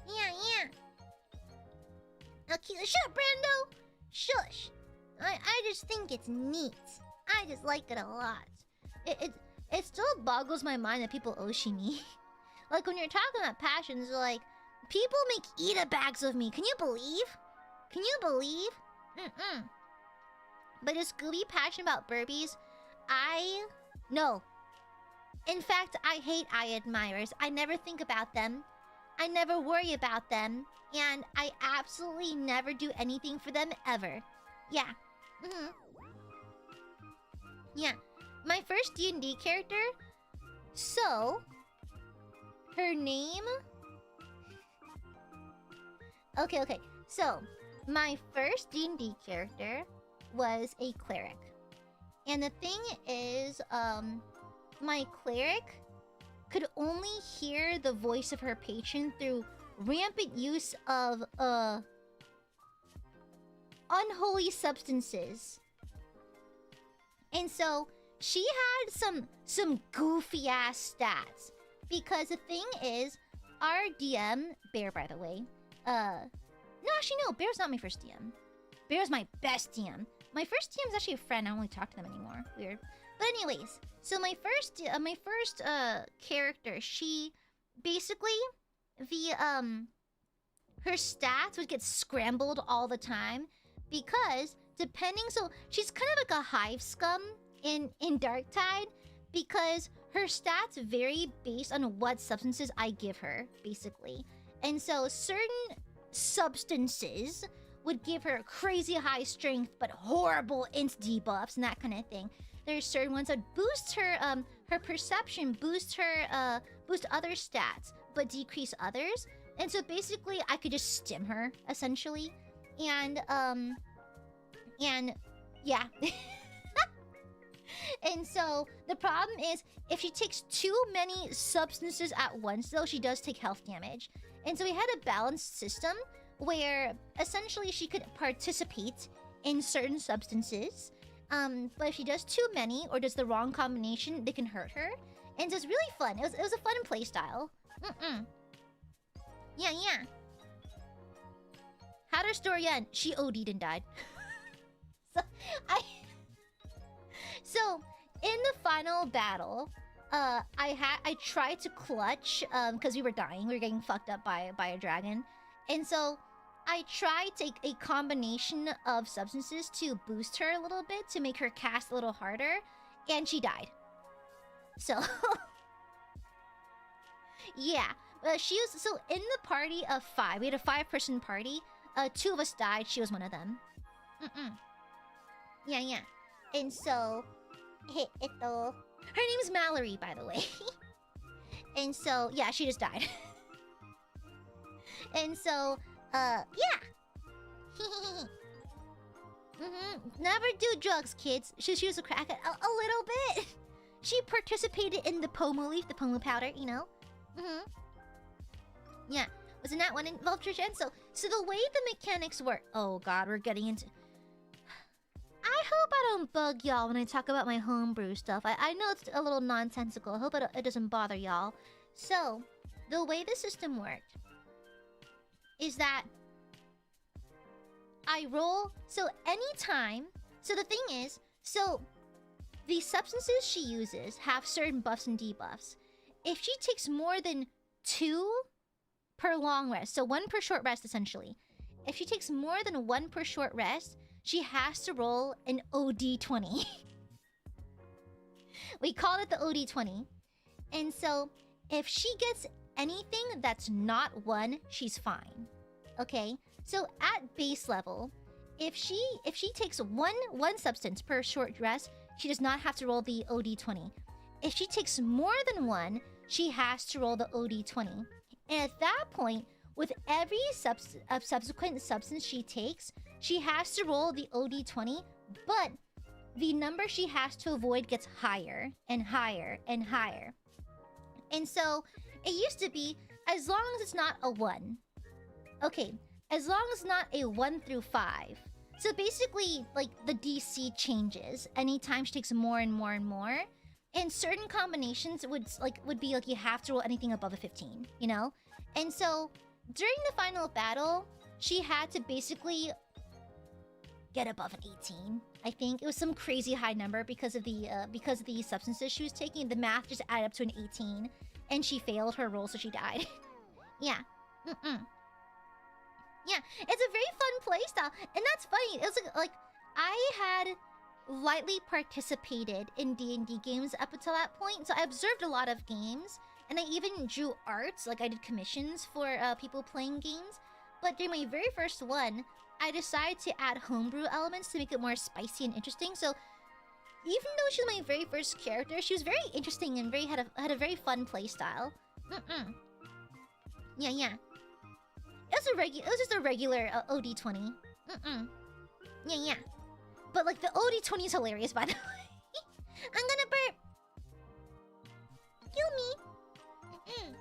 A: Yeah. Okay, shut up, Brando. Shush. I just think it's neat. I just like it a lot. It still boggles my mind that people oshi me. Like when you're talking about passions, like people make Ida bags of me. Can you believe? But is Scooby passionate about burpees? No. In fact, I hate Aiadmirers. I never think about them. I never worry about them. And I absolutely never do anything for them ever. Yeah. Yeah. My first D&D character. So, her name... Okay. So, my first D&D character was a cleric. And the thing is, my cleric could only hear the voice of her patron through rampant use of, unholy substances. And so, she had some goofy-ass stats. Because the thing is, our DM, Bear, by the way, no, actually, no, Bear's not my first DM. Bear's my best DM. My first DM is actually a friend. I don't really talk to them anymore. Weird. But anyways, so my first character, she basically her stats would get scrambled all the time because so she's kind of like a hive scum in Darktide because her stats vary based on what substances I give her, basically. And so certain substances would give her crazy high strength but horrible int debuffs and that kind of thing. There's certain ones that boost her her perception, boost other stats, but decrease others. And so basically I could just stim her essentially. And yeah. And so the problem is if she takes too many substances at once though, she does take health damage. And so we had a balanced system where essentially she could participate in certain substances. But if she does too many or does the wrong combination, they can hurt her. And so it's really fun. It was a fun play style. Yeah. How'd her story end? She OD'd and died. So in the final battle, I tried to clutch because we were dying. We were getting fucked up by a dragon. And so I tried to take a combination of substances to boost her a little bit, to make her cast a little harder, and she died. So, yeah. So in the party of 5, we had a 5-person party, 2 of us died, she was one of them. Yeah. And so, her name is Mallory, by the way. And so, yeah, she just died. And so, yeah. Never do drugs, kids. She was a crackhead. A little bit. She participated in the pomu leaf, the pomu powder, you know? Yeah. Wasn't that one involved Trishan? So the way the mechanics work... Oh god, we're getting into... I hope I don't bug y'all when I talk about my homebrew stuff. I know it's a little nonsensical. I hope it doesn't bother y'all. So, the way the system worked is that I roll. So, anytime. So, the thing is, the substances she uses have certain buffs and debuffs. If she takes more than 2 per long rest, so 1 per short rest essentially. If she takes more than 1 per short rest, she has to roll an OD20. We call it the OD20. And so, if she gets anything that's not 1, she's fine. Okay? So at base level, if she takes one substance per short rest, she does not have to roll the OD20. If she takes more than 1, she has to roll the OD20. And at that point, with every subsequent substance she takes, she has to roll the OD20, but the number she has to avoid gets higher and higher and higher. And so, it used to be, as long as it's not a 1. Okay, as long as it's not a 1 through 5. So basically, like, the DC changes anytime she takes more and more and more. And certain combinations would be like you have to roll anything above a 15, you know? And so, during the final battle, she had to basically get above an 18. I think it was some crazy high number because of the substances she was taking. The math just added up to an 18, and she failed her roll, so she died. Yeah. Yeah, it's a very fun playstyle, and that's funny. It was like I had lightly participated in D&D games up until that point, so I observed a lot of games, and I even drew arts. Like I did commissions for people playing games. But during my very first one, I decided to add homebrew elements to make it more spicy and interesting. So even though she was my very first character, she was very interesting and had a very fun playstyle. Yeah. It was just a regular OD20. Yeah. But like the OD20 is hilarious, by the way. I'm gonna burp. Kill me.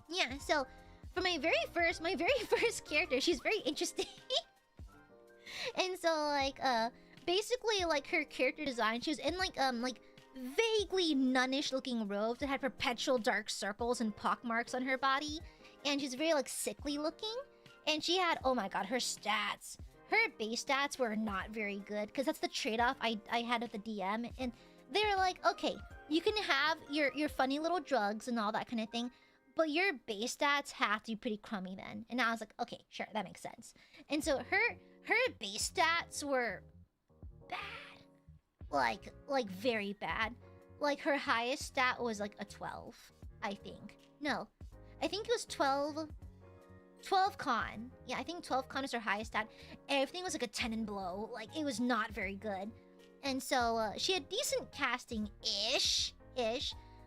A: Yeah. So for my very first character, she's very interesting. And so like basically like her character design, she was in like vaguely nunnish looking robes that had perpetual dark circles and pockmarks on her body. And she's very like sickly looking. And she had, oh my god, her stats. Her base stats were not very good, because that's the trade-off I had with the DM. And they were like, okay, you can have your funny little drugs and all that kind of thing, but your base stats have to be pretty crummy then. And I was like, okay, sure, that makes sense. And so her base stats were bad. Like very bad. Like her highest stat was like a 12, I think. No, I think it was 12 con. Yeah, I think 12 con is her highest stat. Everything was like a 10 and below. Like, it was not very good. And so, she had decent casting-ish.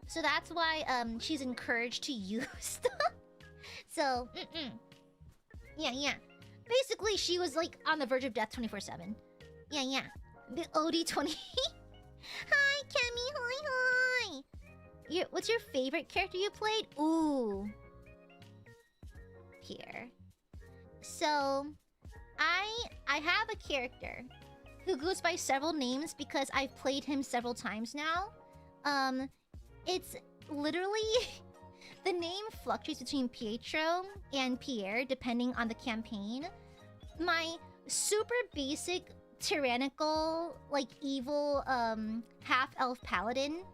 A: So that's why, she's encouraged to use stuff. So, Yeah. Basically, she was, like, on the verge of death 24/7. Yeah. The OD20. Hi, Kemi. Hi. What's your favorite character you played? Ooh. Here. So, I have a character who goes by several names because I've played him several times now. It's literally the name fluctuates between Pietro and Pierre depending on the campaign. My super basic tyrannical, like evil half-elf paladin.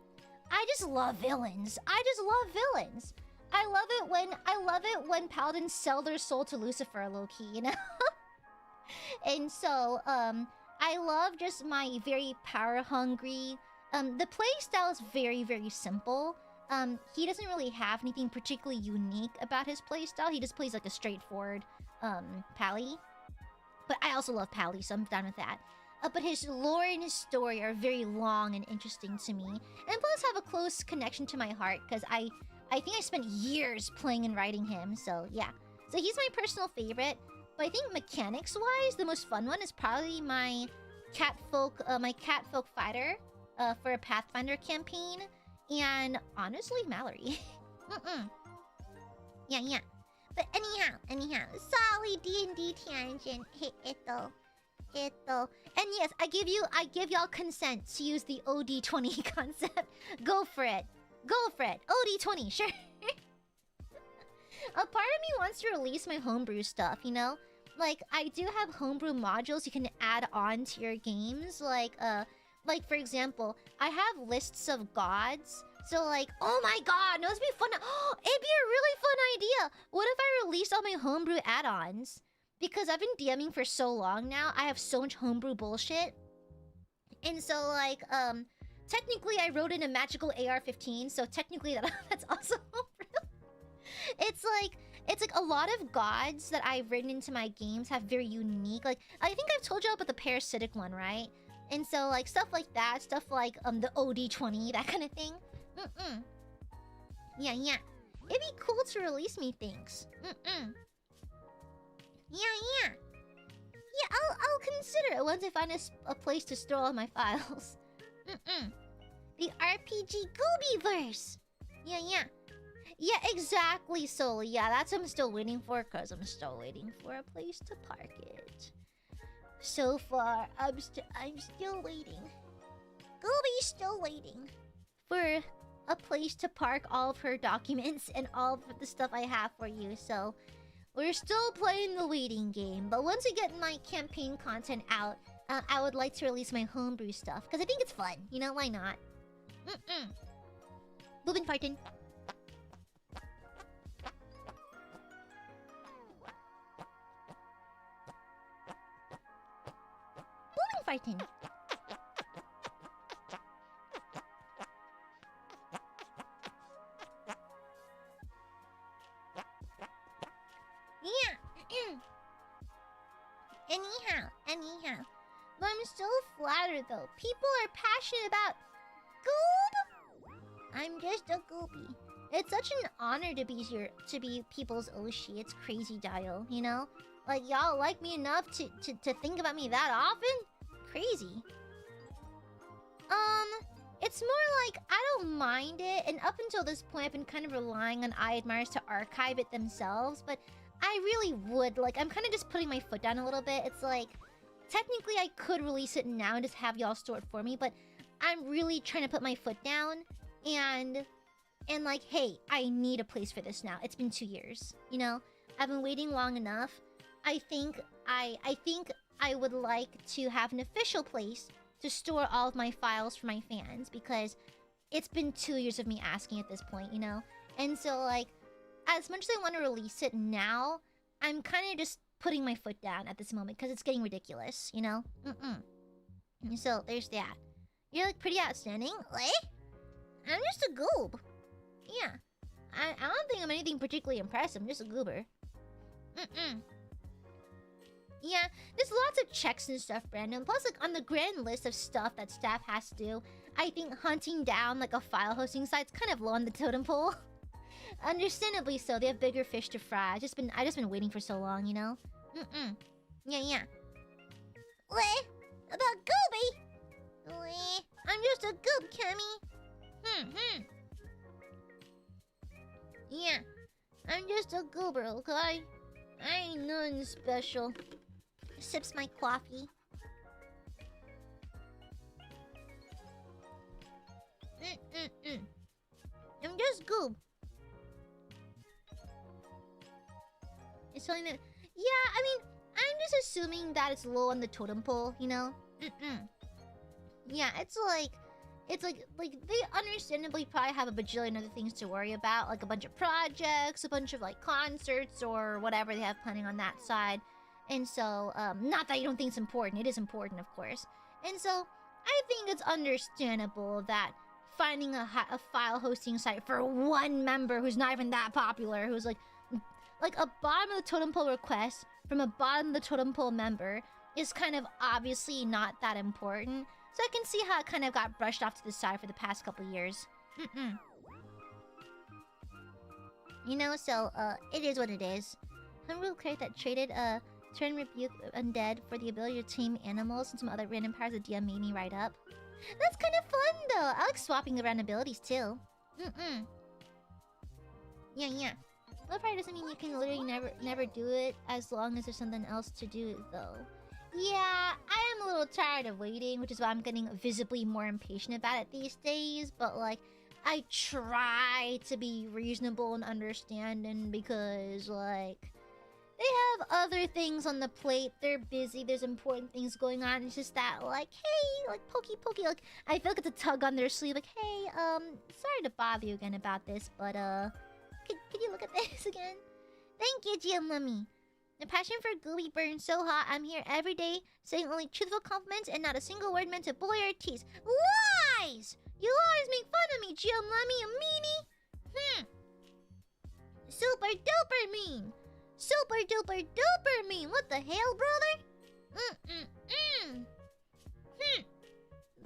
A: I just love villains. I love it when paladins sell their soul to Lucifer, low-key, you know? And so, I love just my very power-hungry... the playstyle is very, very simple. He doesn't really have anything particularly unique about his playstyle. He just plays like a straightforward, pally. But I also love pally, so I'm down with that. But his lore and his story are very long and interesting to me. And plus have a close connection to my heart, because I think I spent years playing and writing him, so yeah. So he's my personal favorite, but I think mechanics-wise, the most fun one is probably my catfolk fighter for a Pathfinder campaign, and honestly, Mallory. Yeah. But anyhow, sorry D&D tangent. Ito. And yes, I give y'all consent to use the OD20 concept. Go for it. Go, Fred. OD20, sure. A part of me wants to release my homebrew stuff, you know? Like, I do have homebrew modules you can add on to your games. Like, for example, I have lists of gods. So, like, oh my god, no, this would be fun. Oh, it'd be a really fun idea. What if I released all my homebrew add-ons? Because I've been DMing for so long now, I have so much homebrew bullshit. And so, like, technically I wrote in a magical AR-15, so technically that's also homebrew. It's like a lot of gods that I've written into my games have very unique, like, I think I've told you about the parasitic one, right? And so, like, stuff like that, stuff like, the OD20, that kind of thing. Yeah. It'd be cool to release me things. Yeah, I'll consider it once I find a place to store all my files. The RPG Goobyverse. Yeah, exactly, Soul. Yeah, that's what I'm still waiting for, because I'm still waiting for a place to park it. So far, I'm still waiting. Gooby's still waiting for a place to park all of her documents and all of the stuff I have for you, so we're still playing the waiting game. But once I get my campaign content out, I would like to release my homebrew stuff, because I think it's fun. You know, why not? Boobin fartin. Boobin fartin. Yeah. Anyhow. But I'm still flattered though. People are passionate about goob. I'm just a goopy. It's such an honor to be here, to be people's Oshi. It's crazy, Dio, you know? Like, y'all like me enough to think about me that often? Crazy. It's more like, I don't mind it, and up until this point, I've been kind of relying on Aiadmirers to archive it themselves, but I really would, like, I'm kind of just putting my foot down a little bit. It's like, technically I could release it now and just have y'all store it for me, but I'm really trying to put my foot down, and like, hey, I need a place for this now. It's been 2 years, you know? I've been waiting long enough. I think I would like to have an official place to store all of my files for my fans, because it's been 2 years of me asking at this point, you know? And so, like, as much as I want to release it now, I'm kind of just putting my foot down at this moment, because it's getting ridiculous, you know? So, there's that. You're, like, pretty outstanding. What? I'm just a goob. Yeah. I don't think I'm anything particularly impressive. I'm just a goober. Yeah, there's lots of checks and stuff, Brandon. Plus, like, on the grand list of stuff that staff has to do, I think hunting down, like, a file hosting site's kind of low on the totem pole. Understandably so, they have bigger fish to fry. I just been waiting for so long, you know? Yeah. What? About Gooby? What? I'm just a goob, Cammy. Yeah, I'm just a goober, okay? I ain't nothing special. Sips my coffee. I'm just goob. It's something that... Yeah, I mean, I'm just assuming that it's low on the totem pole, you know? Yeah, it's like they understandably probably have a bajillion other things to worry about, like a bunch of projects, a bunch of like concerts or whatever they have planning on that side. And so, not that you don't think it's important, it is important, of course. And so, I think it's understandable that finding a file hosting site for one member who's not even that popular, who's like a bottom of the totem pole request from a bottom of the totem pole member is kind of obviously not that important. So I can see how it kind of got brushed off to the side for the past couple years. You know, so, it is what it is. I'm real clear that traded, Turn Rebuke Undead for the ability to tame animals and some other random powers the DM made me write up. That's kind of fun, though. I like swapping around abilities, too. Yeah. That probably doesn't mean you can literally never do it as long as there's something else to do, though. Yeah, I am a little tired of waiting, which is why I'm getting visibly more impatient about it these days. But, like, I try to be reasonable and understanding because, like, they have other things on the plate. They're busy. There's important things going on. It's just that, like, hey, like, pokey. Like, I feel like it's a tug on their sleeve. Like, hey, sorry to bother you again about this, but, could you look at this again? Thank you, GM. The passion for Gooey burns so hot. I'm here every day saying only truthful compliments and not a single word meant to bully or tease. Lies! You always make fun of me, GM, you meanie! Super duper mean! Super duper duper mean! What the hell, brother?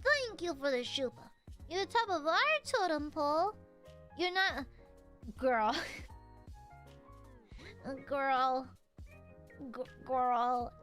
A: Thank you for the shupa. You're the top of our totem pole. You're not... Girl. Girl.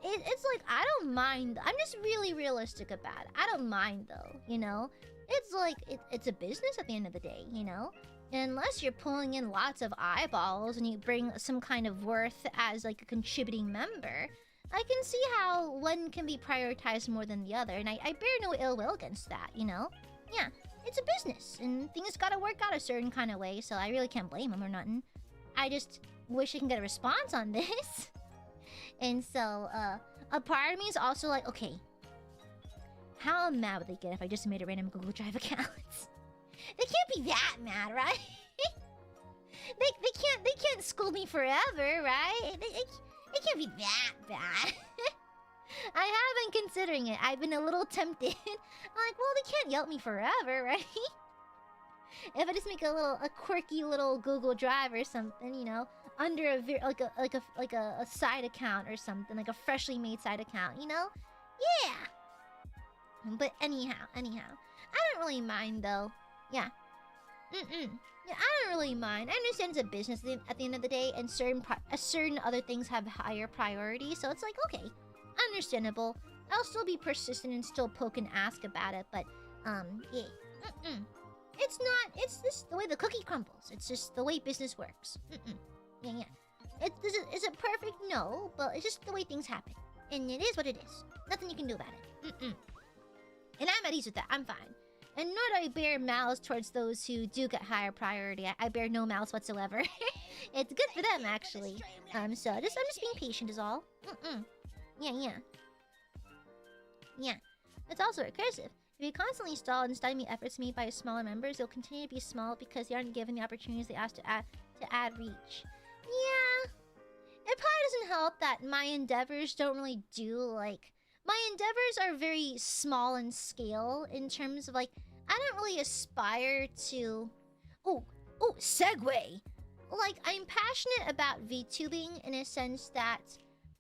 A: It's like, I don't mind. I'm just really realistic about it. I don't mind, though, you know? It's like, it's a business at the end of the day, you know? And unless you're pulling in lots of eyeballs and you bring some kind of worth as, like, a contributing member, I can see how one can be prioritized more than the other. And I bear no ill will against that, you know? Yeah, it's a business, and things gotta work out a certain kind of way, so I really can't blame them or nothing. I just wish I can get a response on this. And so, a part of me is also like, okay, how mad would they get if I just made a random Google Drive account? They can't be that mad, right? they can't scold me forever, right? They can't be that bad. I have been considering it. I've been a little tempted. I'm like, well, they can't yell at me forever, right? If I just make a quirky little Google Drive or something, you know, under a side account or something, like a freshly made side account, you know? Yeah. But anyhow, I don't really mind though. Yeah. Yeah, I don't really mind. I understand it's a business at the end of the day, and certain other things have higher priority, so it's like, okay, understandable. I'll still be persistent and still poke and ask about it, but yeah. It's just the way the cookie crumbles. It's just the way business works. Yeah. Is it perfect? No, but it's just the way things happen. And it is what it is. Nothing you can do about it. And I'm at ease with that. I'm fine. And nor do I bear malice towards those who do get higher priority. I bear no malice whatsoever. It's good for them, actually. So I'm just being patient is all. Yeah. It's also recursive. If you constantly stall and stymie efforts made by smaller members, they'll continue to be small because they aren't given the opportunities they ask to add reach. Yeah. It probably doesn't help that my endeavors don't really do, like... My endeavors are very small in scale in terms of, like... I don't really aspire to... Oh, segue! Like, I'm passionate about VTubing in a sense that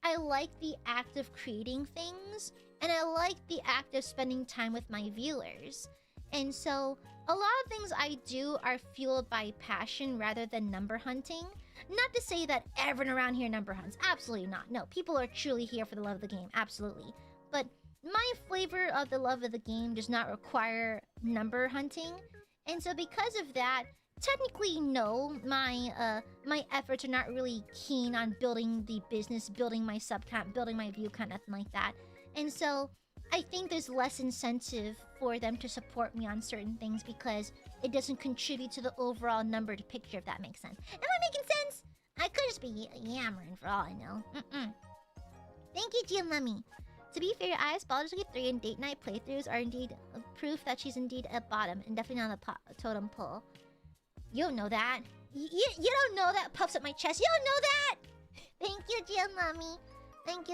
A: I like the act of creating things, and I like the act of spending time with my viewers. And so, a lot of things I do are fueled by passion rather than number hunting. Not to say that everyone around here number hunts. Absolutely not. No, people are truly here for the love of the game. Absolutely. But my flavor of the love of the game does not require number hunting. And so because of that, technically no, my efforts are not really keen on building the business, building my sub count, building my view count, nothing like that. And so I think there's less incentive for them to support me on certain things because it doesn't contribute to the overall numbered picture, if that makes sense. Am I making sense? I could just be yammering for all I know. Thank you, GM. To be fair, I Baldur's Gate 3 and date night playthroughs are indeed proof that she's indeed at bottom and definitely on the totem pole. You don't know that. You don't know that. Puffs up my chest. You don't know that. Thank you, GM. Thank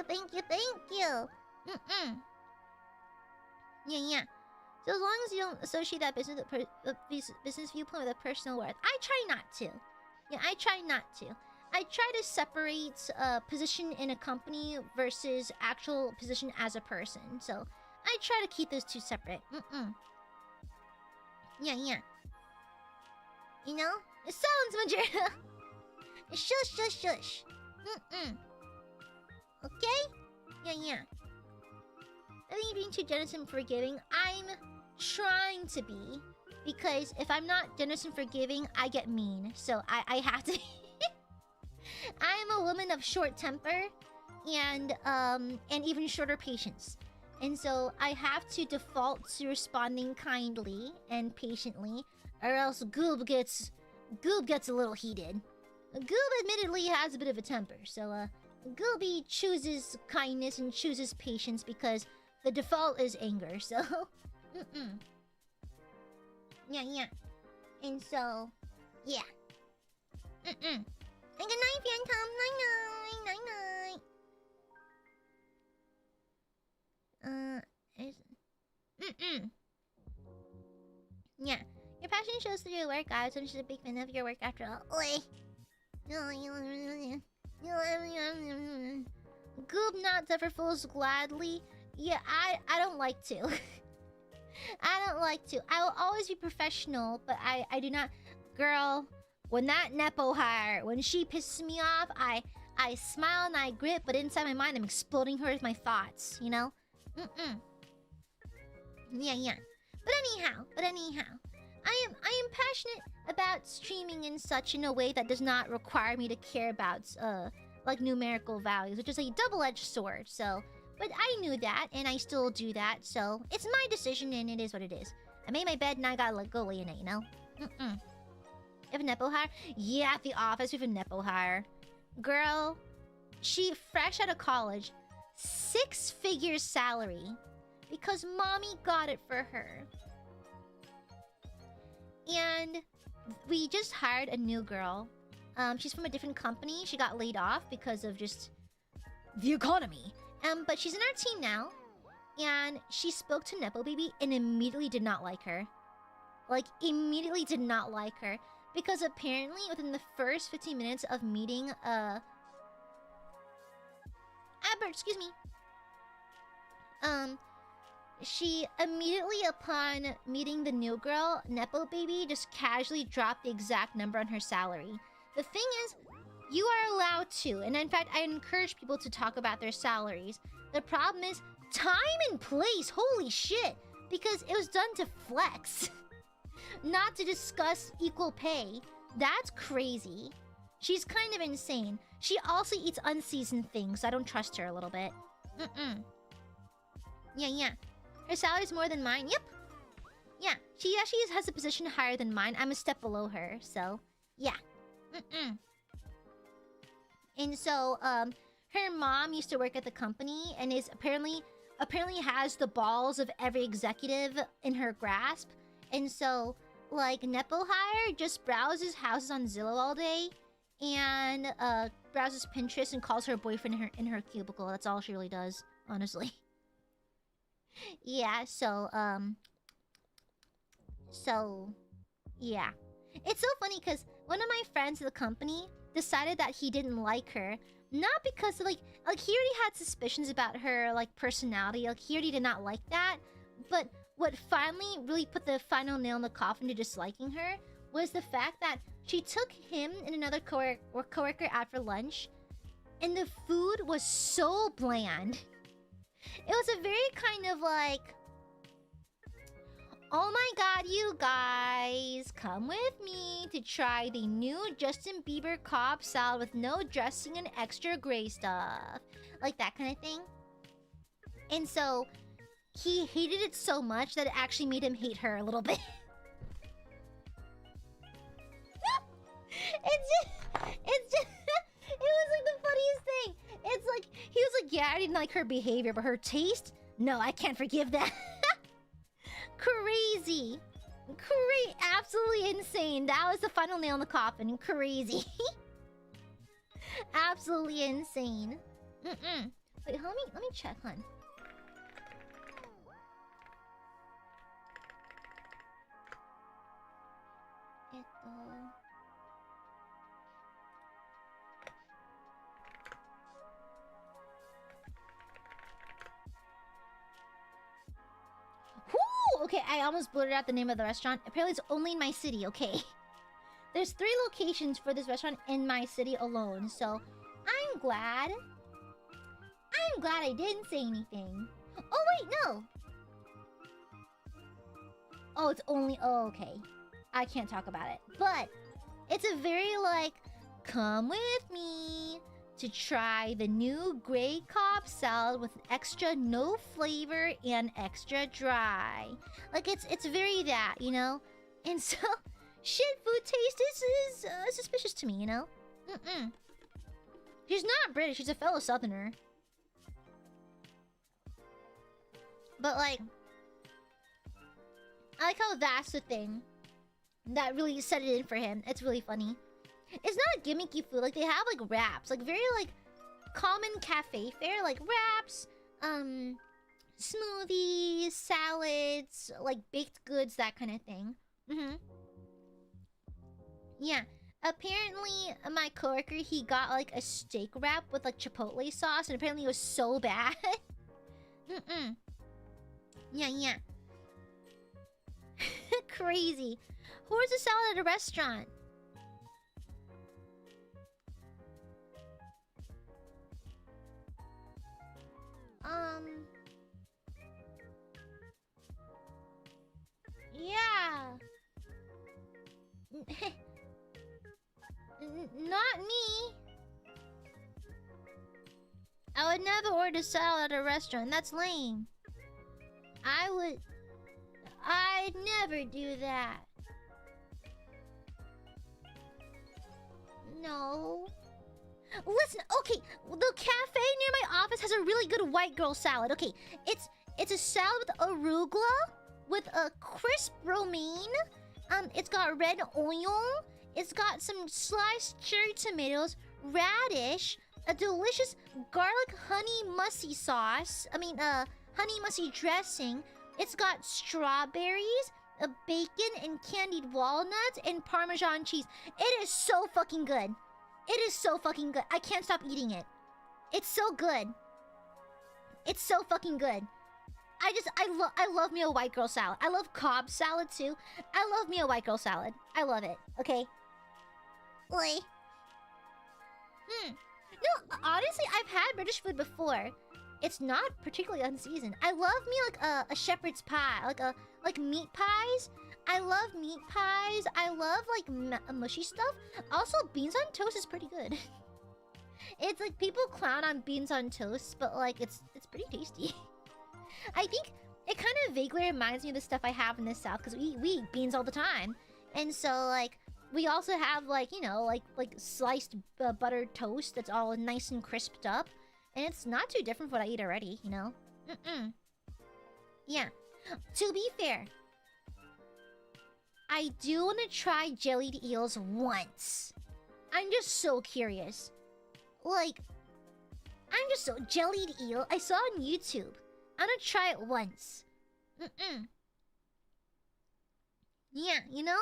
A: you. Yeah. So as long as you don't associate that business viewpoint with a personal worth, I try not to. Yeah, I try not to. I try to separate position in a company versus actual position as a person. So I try to keep those two separate. Yeah. You know? It sounds Majora. Shush. Okay? Yeah. I think you're being too generous and forgiving. I'm trying to be. Because if I'm not generous and forgiving, I get mean. So I have to... I'm a woman of short temper and even shorter patience. And so I have to default to responding kindly and patiently, or else Goob gets a little heated. Goob admittedly has a bit of a temper, so Gooby chooses kindness and chooses patience because the default is anger, so... Yeah. And so... Yeah. And good night, Phantom. Night-night. Yeah. Your passion shows through your work, guys. I'm just a big fan of your work after all. Oi! Goob not ever fools gladly. Yeah, I don't like to. I don't like to. I will always be professional, but I do not. Girl, when that Nepo hire, when she pisses me off, I smile and I grit, but inside my mind I'm exploding her with my thoughts, you know? Yeah. But anyhow, I am passionate about streaming and such in a way that does not require me to care about like numerical values, which is a double-edged sword. So, but I knew that and I still do that. So it's my decision and it is what it is. I made my bed and I gotta let go in it, you know. If a Nepo hire, yeah, at the office we have a Nepo hire. Girl, she fresh out of college, 6-figure salary, because mommy got it for her. And we just hired a new girl. She's from a different company. She got laid off because of just the economy. But she's in our team now. And she spoke to Nepo Baby and immediately did not like her. Like, immediately did not like her. Because apparently, within the first 15 minutes of meeting, excuse me. She immediately upon meeting the new girl, Nepo Baby just casually dropped the exact number on her salary. The thing is, you are allowed to, and in fact, I encourage people to talk about their salaries. The problem is time and place, holy shit, because it was done to flex. Not to discuss equal pay. That's crazy. She's kind of insane. She also eats unseasoned things, so I don't trust her a little bit. Yeah. Her salary's more than mine. Yep. Yeah, she actually has a position higher than mine. I'm a step below her, so yeah. And so, her mom used to work at the company and is apparently has the balls of every executive in her grasp. And so, like, Nepo hire just browses houses on Zillow all day and browses Pinterest and calls her boyfriend in her cubicle. That's all she really does, honestly. Yeah, so yeah. It's so funny because one of my friends at the company decided that he didn't like her. Not because, like he already had suspicions about her, like, personality. Like, he already did not like that. But what finally really put the final nail in the coffin to disliking her was the fact that she took him and another coworker out for lunch. And the food was so bland. It was a very kind of like, oh my god, you guys, come with me to try the new Justin Bieber Cobb salad with no dressing and extra gray stuff. Like that kind of thing. And so, he hated it so much that it actually made him hate her a little bit. It was like the funniest thing. It's like, he was like, yeah, I didn't like her behavior, but her taste? No, I can't forgive that. Crazy. Absolutely insane. That was the final nail in the coffin. Crazy. Absolutely insane. Wait, let me check, hon. Okay, I almost blurted out the name of the restaurant. Apparently it's only in my city, okay? There's 3 locations for this restaurant in my city alone, so I'm glad I didn't say anything. Oh wait, no! Oh, it's only... Oh, okay. I can't talk about it. But it's a very, like, come with me to try the new gray Cobb salad with extra no flavor and extra dry. Like it's very that, you know? And so shit food taste is suspicious to me, you know? She's not British, she's a fellow southerner. But like, I like how that's the thing that really set it in for him. It's really funny. It's not a gimmicky food. Like, they have, like, wraps. Like, very, like, common cafe fare. Like, wraps, smoothies, salads, like, baked goods, that kind of thing. Yeah. Apparently, my coworker, he got, like, a steak wrap with, like, chipotle sauce. And apparently it was so bad. Yeah. Crazy. Who orders a salad at a restaurant? Yeah. Not me. I would never order salad at a restaurant. That's lame. I'd never do that. No. Listen, okay, the cafe near my office has a really good white girl salad. Okay, it's a salad with arugula, with a crisp romaine. It's got red onion. It's got some sliced cherry tomatoes, radish, a delicious garlic honey mussy sauce. Honey mussy dressing. It's got strawberries, a bacon and candied walnuts, and Parmesan cheese. It is so fucking good. It is so fucking good. I can't stop eating it. It's so good. It's so fucking good. I love me a white girl salad. I love Cobb salad too. I love me a white girl salad. I love it. Okay. Oi. No, honestly, I've had British food before. It's not particularly unseasoned. I love me like a shepherd's pie, like meat pies. I love meat pies. I love like mushy stuff. Also, beans on toast is pretty good. It's like people clown on beans on toast, but like it's pretty tasty. I think it kind of vaguely reminds me of the stuff I have in the South because we eat beans all the time, and so like we also have like, you know, like sliced buttered toast that's all nice and crisped up, and it's not too different from what I eat already, you know. Yeah. To be fair, I do want to try jellied eels once. I'm just so curious. Like, I'm just so... Jellied eel? I saw on YouTube. I'm gonna try it once. Yeah, you know?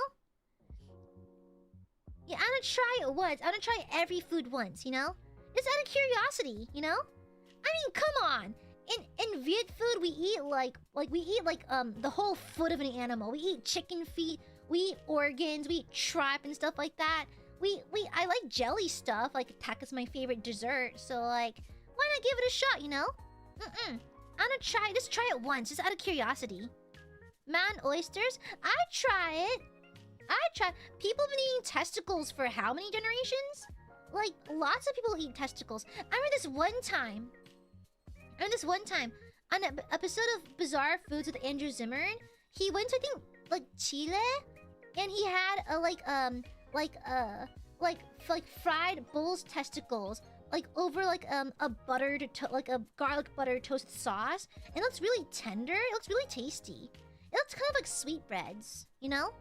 A: Yeah, I'm gonna try it once. I'm gonna try every food once, you know? Just out of curiosity, you know? I mean, come on! In Viet food, we eat the whole foot of an animal. We eat chicken feet, we eat organs, we eat tripe and stuff like that. I like jelly stuff, like attack is my favorite dessert, so like, why not give it a shot, you know? I'm gonna just try it once, just out of curiosity. Man, oysters? I'd try it. People have been eating testicles for how many generations? Like, lots of people eat testicles. I remember this one time, on an episode of Bizarre Foods with Andrew Zimmern, he went to, I think, like, Chile, and he had fried bull's testicles, like over like a garlic buttered toast sauce. It looks really tender. It looks really tasty. It looks kind of like sweetbreads, you know?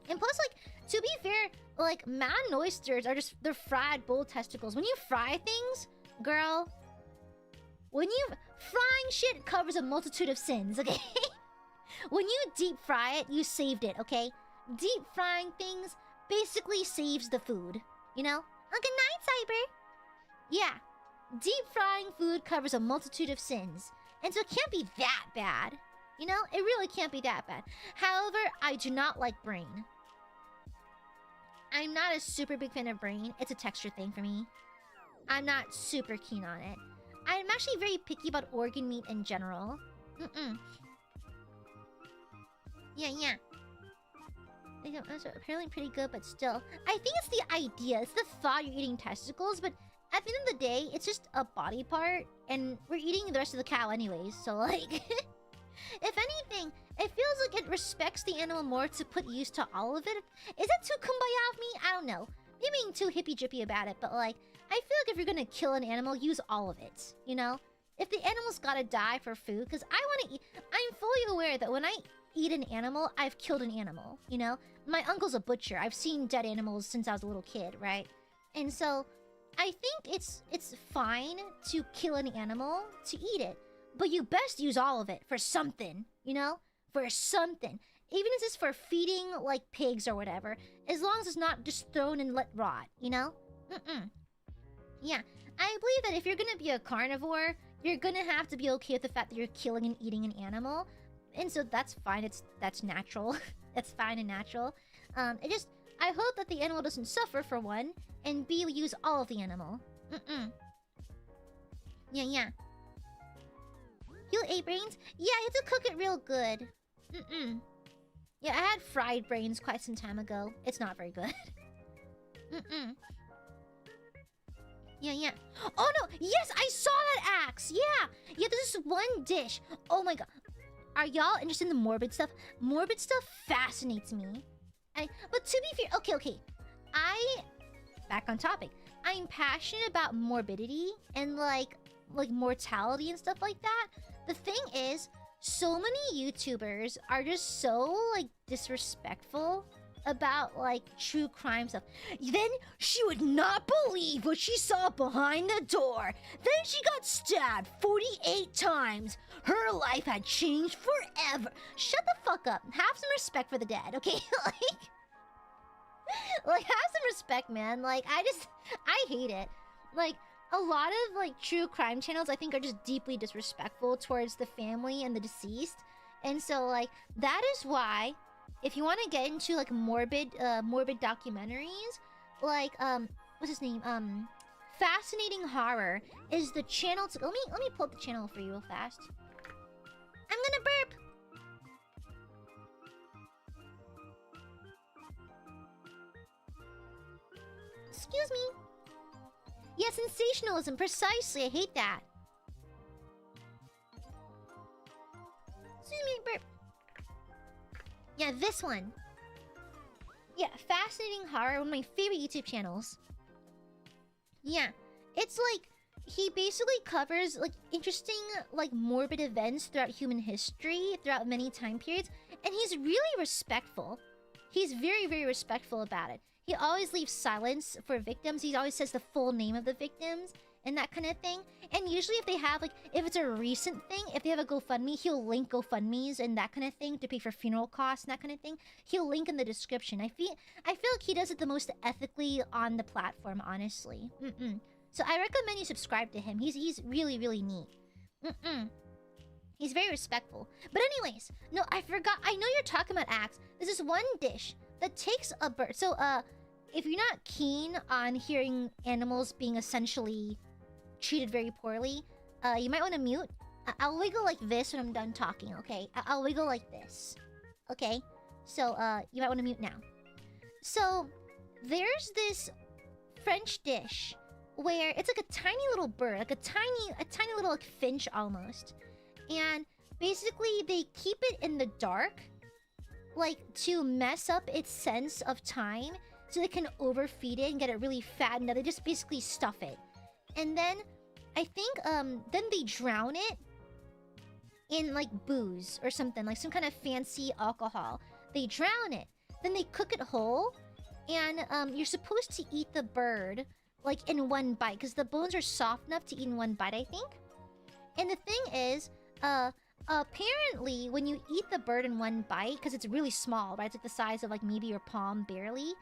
A: And plus, like, to be fair, like, man oysters are just, they're fried bull testicles. When you fry things, girl, frying shit covers a multitude of sins, okay? When you deep fry it, you saved it, okay? Deep frying things basically saves the food, you know? Good night, Cyber! Yeah, deep frying food covers a multitude of sins, and so it can't be that bad. You know, it really can't be that bad. However, I do not like brain. I'm not a super big fan of brain. It's a texture thing for me. I'm not super keen on it. I'm actually very picky about organ meat in general. Yeah. They don't, that's apparently pretty good, but still. I think it's the idea. It's the thought you're eating testicles, but at the end of the day, it's just a body part, and we're eating the rest of the cow anyways, so like... If anything, it feels like it respects the animal more to put use to all of it. Is that too kumbaya of me? I don't know. Maybe being too hippy-jippy about it, but like, I feel like if you're gonna kill an animal, use all of it, you know? If the animal's gotta die for food, because I want to eat... I'm fully aware that when I eat an animal, I've killed an animal, you know? My uncle's a butcher. I've seen dead animals since I was a little kid, right? And so, I think it's fine to kill an animal to eat it. But you best use all of it for something, you know? For something. Even if it's for feeding, like, pigs or whatever. As long as it's not just thrown and let rot, you know? Yeah, I believe that if you're gonna be a carnivore, you're gonna have to be okay with the fact that you're killing and eating an animal. And so that's fine, that's natural. That's fine and natural. I hope that the animal doesn't suffer, for one. And B, we use all of the animal. Yeah. You ate brains? Yeah, you have to cook it real good. Yeah, I had fried brains quite some time ago. It's not very good. Yeah. Oh no! Yes, I saw that axe! Yeah, there's this one dish. Oh my god. Are y'all interested in the morbid stuff? Morbid stuff fascinates me. But to be fair, okay. Back on topic. I'm passionate about morbidity and like mortality and stuff like that. The thing is, so many YouTubers are just so, like, disrespectful about, like, true crime stuff. Then she would not believe what she saw behind the door. Then she got stabbed 48 times. Her life had changed forever. Shut the fuck up. Have some respect for the dead, okay? like, have some respect, man. Like, I hate it. Like, a lot of, like, true crime channels, I think, are just deeply disrespectful towards the family and the deceased. And so, like, that is why, if you want to get into, like, morbid documentaries, like, what's his name? Fascinating Horror is the channel to... Let me pull up the channel for you real fast. I'm gonna burp! Excuse me. Yeah, sensationalism, precisely. I hate that. Excuse me, burp. Yeah, this one. Yeah, Fascinating Horror, one of my favorite YouTube channels. Yeah, it's like, he basically covers, like, interesting, like, morbid events throughout human history, throughout many time periods, and he's really respectful. He's very, very respectful about it. He always leaves silence for victims. He always says the full name of the victims and that kind of thing. And usually if they have, like, if it's a recent thing, if they have a GoFundMe, he'll link GoFundMes and that kind of thing to pay for funeral costs and that kind of thing. He'll link in the description. I feel like he does it the most ethically on the platform, honestly. So I recommend you subscribe to him. He's really, really neat. He's very respectful. But anyways, no, I forgot. I know you're talking about axe. There's this one dish that takes a bird. So, if you're not keen on hearing animals being essentially treated very poorly, you might want to mute. I'll wiggle like this when I'm done talking, okay? I'll wiggle like this. Okay? So, you might want to mute now. So, there's this French dish where it's like a tiny little bird, like a tiny little like finch almost. And basically they keep it in the dark, like to mess up its sense of time, so they can overfeed it and get it really fat. And they just basically stuff it. And then I think then they drown it in like booze or something, like some kind of fancy alcohol. They drown it, then they cook it whole, and you're supposed to eat the bird like in one bite, because the bones are soft enough to eat in one bite, I think. And the thing is, apparently when you eat the bird in one bite, because it's really small, right? It's like the size of like maybe your palm, barely.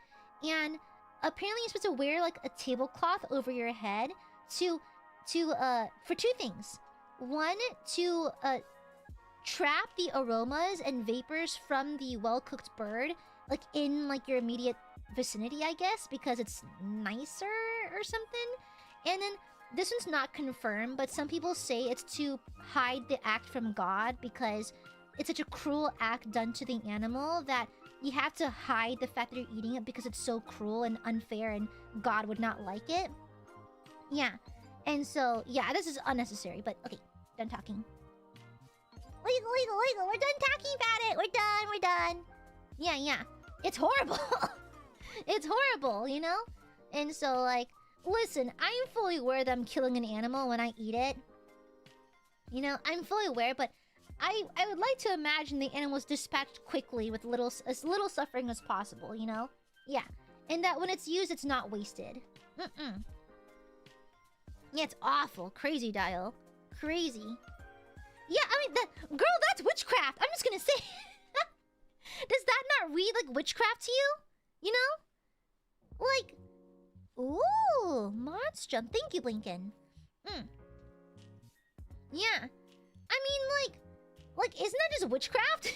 A: And apparently you're supposed to wear like a tablecloth over your head for two things. One, to trap the aromas and vapors from the well-cooked bird, like in like your immediate vicinity, I guess, because it's nicer or something. And then this one's not confirmed, but some people say it's to hide the act from God, because it's such a cruel act done to the animal that you have to hide the fact that you're eating it because it's so cruel and unfair and God would not like it. Yeah. And so, yeah, this is unnecessary, but okay, done talking. Legal. We're done talking about it. We're done. Yeah. It's horrible. It's horrible, you know? And so, like, listen, I'm fully aware that I'm killing an animal when I eat it. You know, I'm fully aware, but I would like to imagine the animal was dispatched quickly with as little suffering as possible, you know? Yeah. And that when it's used, it's not wasted. Yeah, it's awful. Crazy, Dial. Crazy. Yeah, I mean, girl, that's witchcraft. I'm just gonna say. Does that not read like witchcraft to you? You know? Like, ooh, mods jump. Thank you, Blinken. Yeah. I mean, like, isn't that just witchcraft?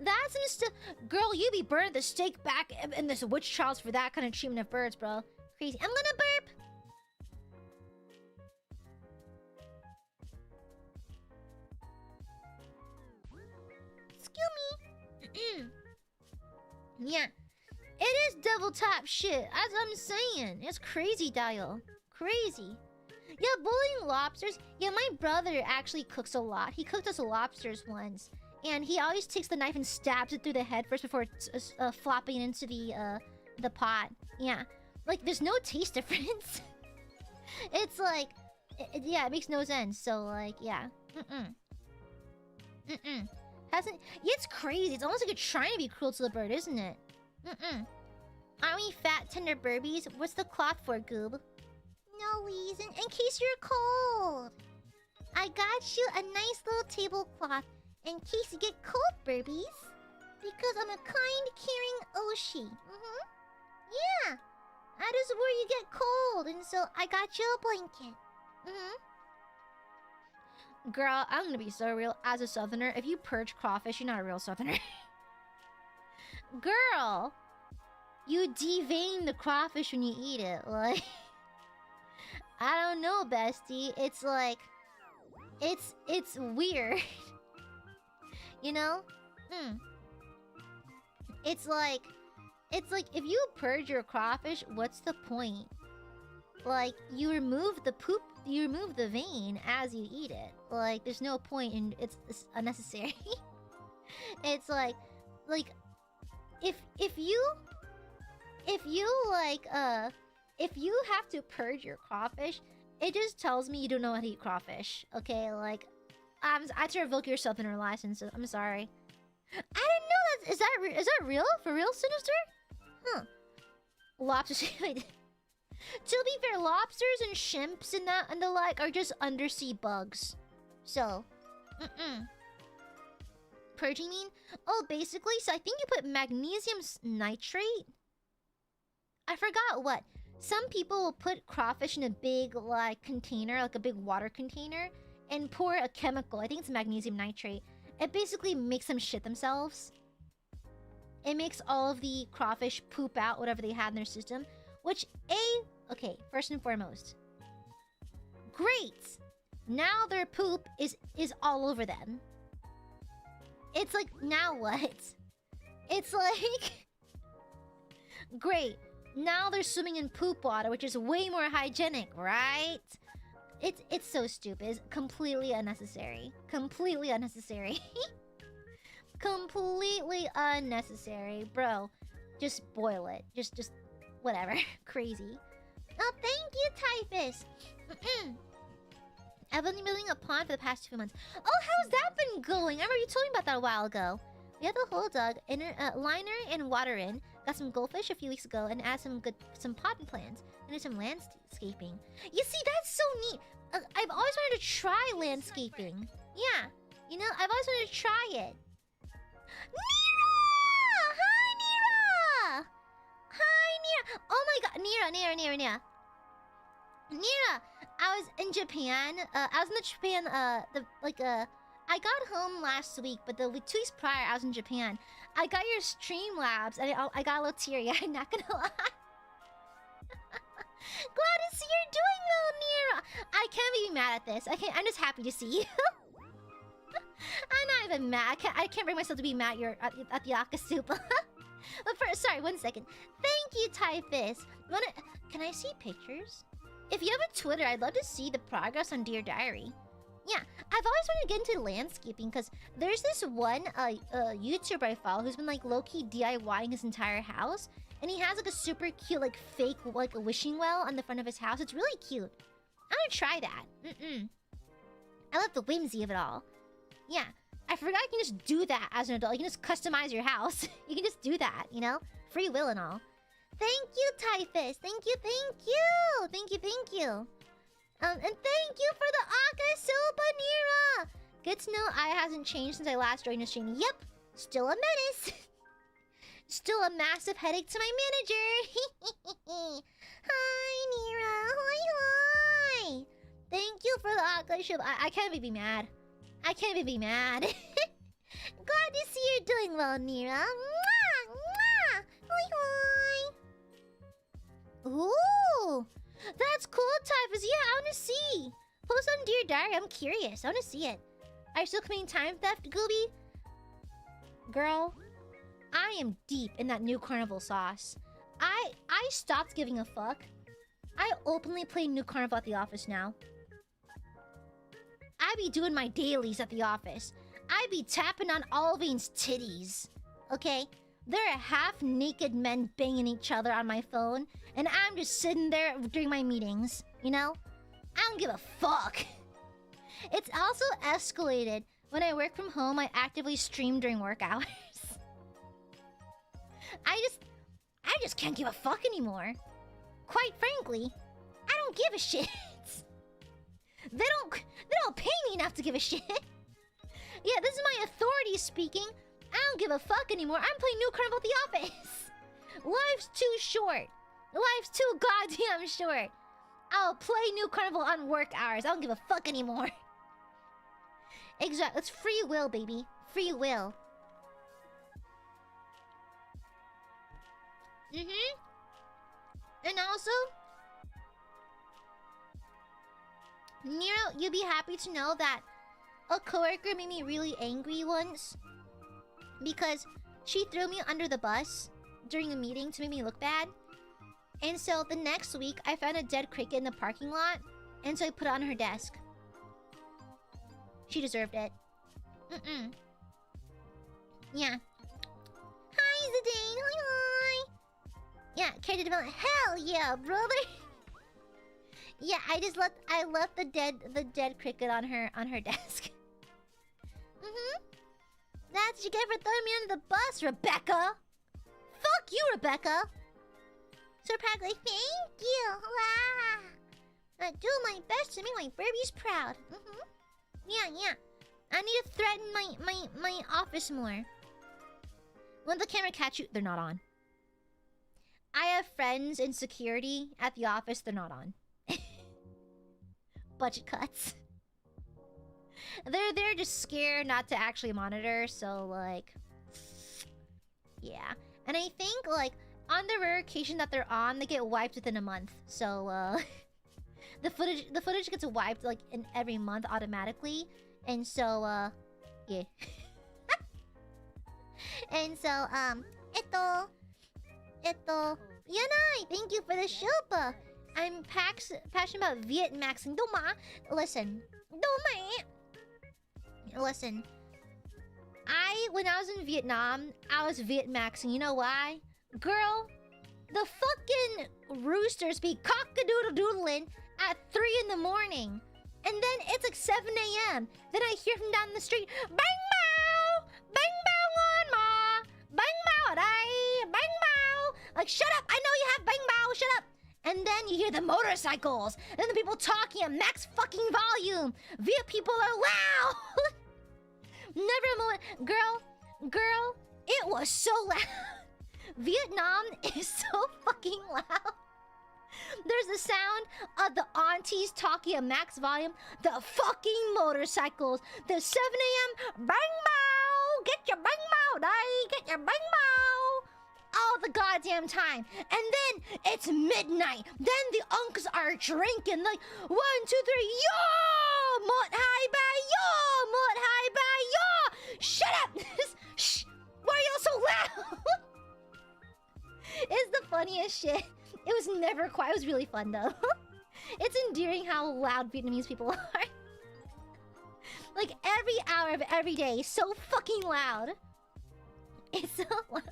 A: That's some stuff. Girl, you be burned the stake back in this witch trials for that kind of treatment of birds, bro. Crazy. I'm gonna burp. Excuse me. Yeah. It is devil top shit, as I'm saying. It's crazy, Dial. Crazy. Yeah, boiling lobsters. Yeah, my brother actually cooks a lot. He cooked us lobsters once. And he always takes the knife and stabs it through the head first before it's flopping into the pot. Yeah. Like, there's no taste difference. It's like... yeah, it makes no sense. So, like, yeah. Hasn't... yeah, it's crazy. It's almost like you're trying to be cruel to the bird, isn't it? Are we fat, tender burbies? What's the cloth for, Goob? No reason. In case you're cold. I got you a nice little tablecloth in case you get cold, burbies. Because I'm a kind, caring Oshi. Yeah. That is where you get cold, and so I got you a blanket. Girl, I'm gonna be so real. As a southerner, if you purge crawfish, you're not a real southerner. Girl, you devein the crawfish when you eat it. Like, I don't know, bestie. It's like, it's weird. You know? It's like if you purge your crawfish, what's the point? Like, you remove the poop, you remove the vein as you eat it. Like, there's no point, and it's unnecessary. It's like if you have to purge your crawfish, it just tells me you don't know how to eat crawfish. Okay, like, I had to revoke your southerner license. I'm sorry. I didn't know that. Is that real? For real, Sinister? Huh. Lobsters. To be fair, lobsters and shrimps and the like are just undersea bugs. So, purging mean? Oh, basically, so I think you put magnesium nitrate. I forgot what. Some people will put crawfish in a big, like, container, like a big water container, and pour a chemical. I think it's magnesium nitrate. It basically makes them shit themselves. It makes all of the crawfish poop out whatever they have in their system. Which, okay, first and foremost. Great! Now their poop is all over them. It's like, now what? It's like... Great. Now they're swimming in poop water, which is way more hygienic, right? It's so stupid. It's completely unnecessary. Completely unnecessary. Completely unnecessary. Bro, just boil it. Just whatever. Crazy. Oh, thank you, Typhus. I've been building a pond for the past 2 months. Oh, how's that been going? I remember you told me about that a while ago. We have the whole dug, liner and water in. Got some goldfish a few weeks ago and add some potting plants. And do some landscaping. You see, that's so neat. I've always wanted to try landscaping. Yeah, you know, I've always wanted to try it. Nira! Hi, Nira! Hi, Nira! Oh my god, Nira. Nira, I was in Japan. I got home last week, but the 2 weeks prior, I was in Japan. I got your Streamlabs, and I got a little teary. I'm not gonna lie. Glad to see you're doing well, Nira. I can't be mad at this. I'm just happy to see you. I'm not even mad. I can't bring myself to be mad. You're at the Akasupa. But first, sorry, 1 second. Thank you, Typhus. Can I see pictures? If you have a Twitter, I'd love to see the progress on Dear Diary. Yeah, I've always wanted to get into landscaping because there's this one YouTuber I follow who's been like low-key DIYing his entire house. And he has like a super cute like fake like a wishing well on the front of his house. It's really cute. I'm gonna try that. I love the whimsy of it all. Yeah, I forgot you can just do that as an adult. You can just customize your house. You can just do that, you know? Free will and all. Thank you, Typhus. Thank you, thank you. Thank you, thank you. And thank you for the Akasoba Nira. Good to know I hasn't changed since I last joined the stream. Yep, still a menace. Still a massive headache to my manager. Hi, Nira. Hi. Thank you for the Akasoba. I can't even be mad. I can't even be mad. Glad to see you're doing well, Nira. Mwah, mwah. Hi, hi. Ooh. That's cool, Typhus. Yeah, I want to see. Post on Dear Diary. I'm curious. I want to see it. Are you still committing time theft, Gooby? Girl, I am deep in that new carnival sauce. I stopped giving a fuck. I openly play new carnival at the office now. I be doing my dailies at the office. I be tapping on Alvain's titties. Okay? There are half-naked men banging each other on my phone, and I'm just sitting there during my meetings, you know? I don't give a fuck. It's also escalated. When I work from home, I actively stream during work hours. I just can't give a fuck anymore. Quite frankly, I don't give a shit. They don't pay me enough to give a shit. Yeah, this is my authority speaking. I don't give a fuck anymore. I'm playing New Carnival at the office. Life's too short. Life's too goddamn short. I'll play New Carnival on work hours. I don't give a fuck anymore. Exactly. It's free will, baby. Free will. And also, Nero, you'll be happy to know that a coworker made me really angry once because she threw me under the bus during a meeting to make me look bad. And so the next week, I found a dead cricket in the parking lot, and so I put it on her desk. She deserved it. Yeah. Hi, Zidane. Hi, hi. Yeah, character development. Hell yeah, brother. Yeah, I left the dead cricket on her desk. That's what you get for throwing me under the bus, Rebecca. Fuck you, Rebecca. So practically, thank you. Ah. I do my best to make my Burbies proud. Yeah. I need to threaten my office more. When the camera catch you, they're not on. I have friends in security at the office, they're not on. Budget cuts. They're just scared not to actually monitor, so like, yeah. And I think like on the rare occasion that they're on, they get wiped within a month. So the footage gets wiped like in every month automatically, and so yeah. And so Yanai, thank you for the shilpa. I'm passionate about Vietmaxing. Listen. When I was in Vietnam, I was Vietmaxing. You know why? Girl, the fucking roosters be cock-a-doodle-doodling at 3 in the morning. And then it's like 7 a.m. Then I hear from down the street, bang bow! Bang bow on ma! Bang bow day! Bang bow! Like, shut up! I know you have bang bow! Shut up! And then you hear the motorcycles, and the people talking at max fucking volume. Viet people are loud. Never a moment, girl, it was so loud. Vietnam is so fucking loud. There's the sound of the aunties talking at max volume, the fucking motorcycles, the 7 a.m. bang bow, get your bang bow, get your bang bow. All the goddamn time. And then it's midnight. Then the unks are drinking like 1, 2, 3, yo! Mot hai ba yo! Mot hai ba yo! Shut up! Shh! Why are y'all so loud? funniest shit. It was never quiet. It was really fun though. It's endearing how loud Vietnamese people are. Like every hour of every day, so fucking loud. It's so loud.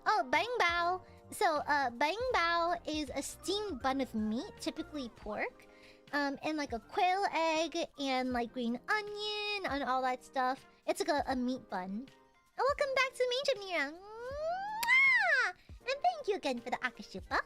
A: Oh, bang bao. So, bang bao is a steamed bun with meat, typically pork, and like a quail egg and like green onion and all that stuff. It's like a meat bun. Oh, welcome back to me, Jamira. And thank you again for the akashupa.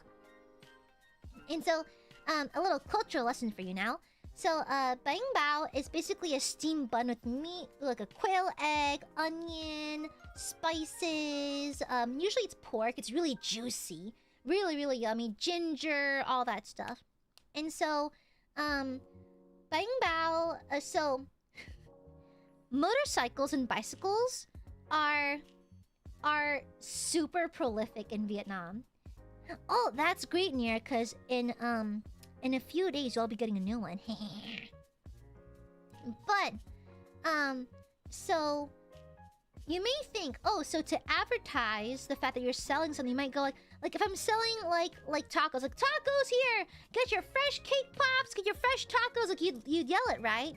A: And so, a little cultural lesson for you now. So, bang bao is basically a steamed bun with meat, like a quail egg, onion, spices. Usually it's pork. It's really juicy, really, really yummy. Ginger, all that stuff. And so, bang bao. So, motorcycles and bicycles are super prolific in Vietnam. Oh, that's great, Nia, because in a few days you'll be getting a new one. But so you may think, oh, so to advertise the fact that you're selling something, you might go like if I'm selling like tacos, like tacos here, get your fresh cake pops, get your fresh tacos, like you'd yell it, right?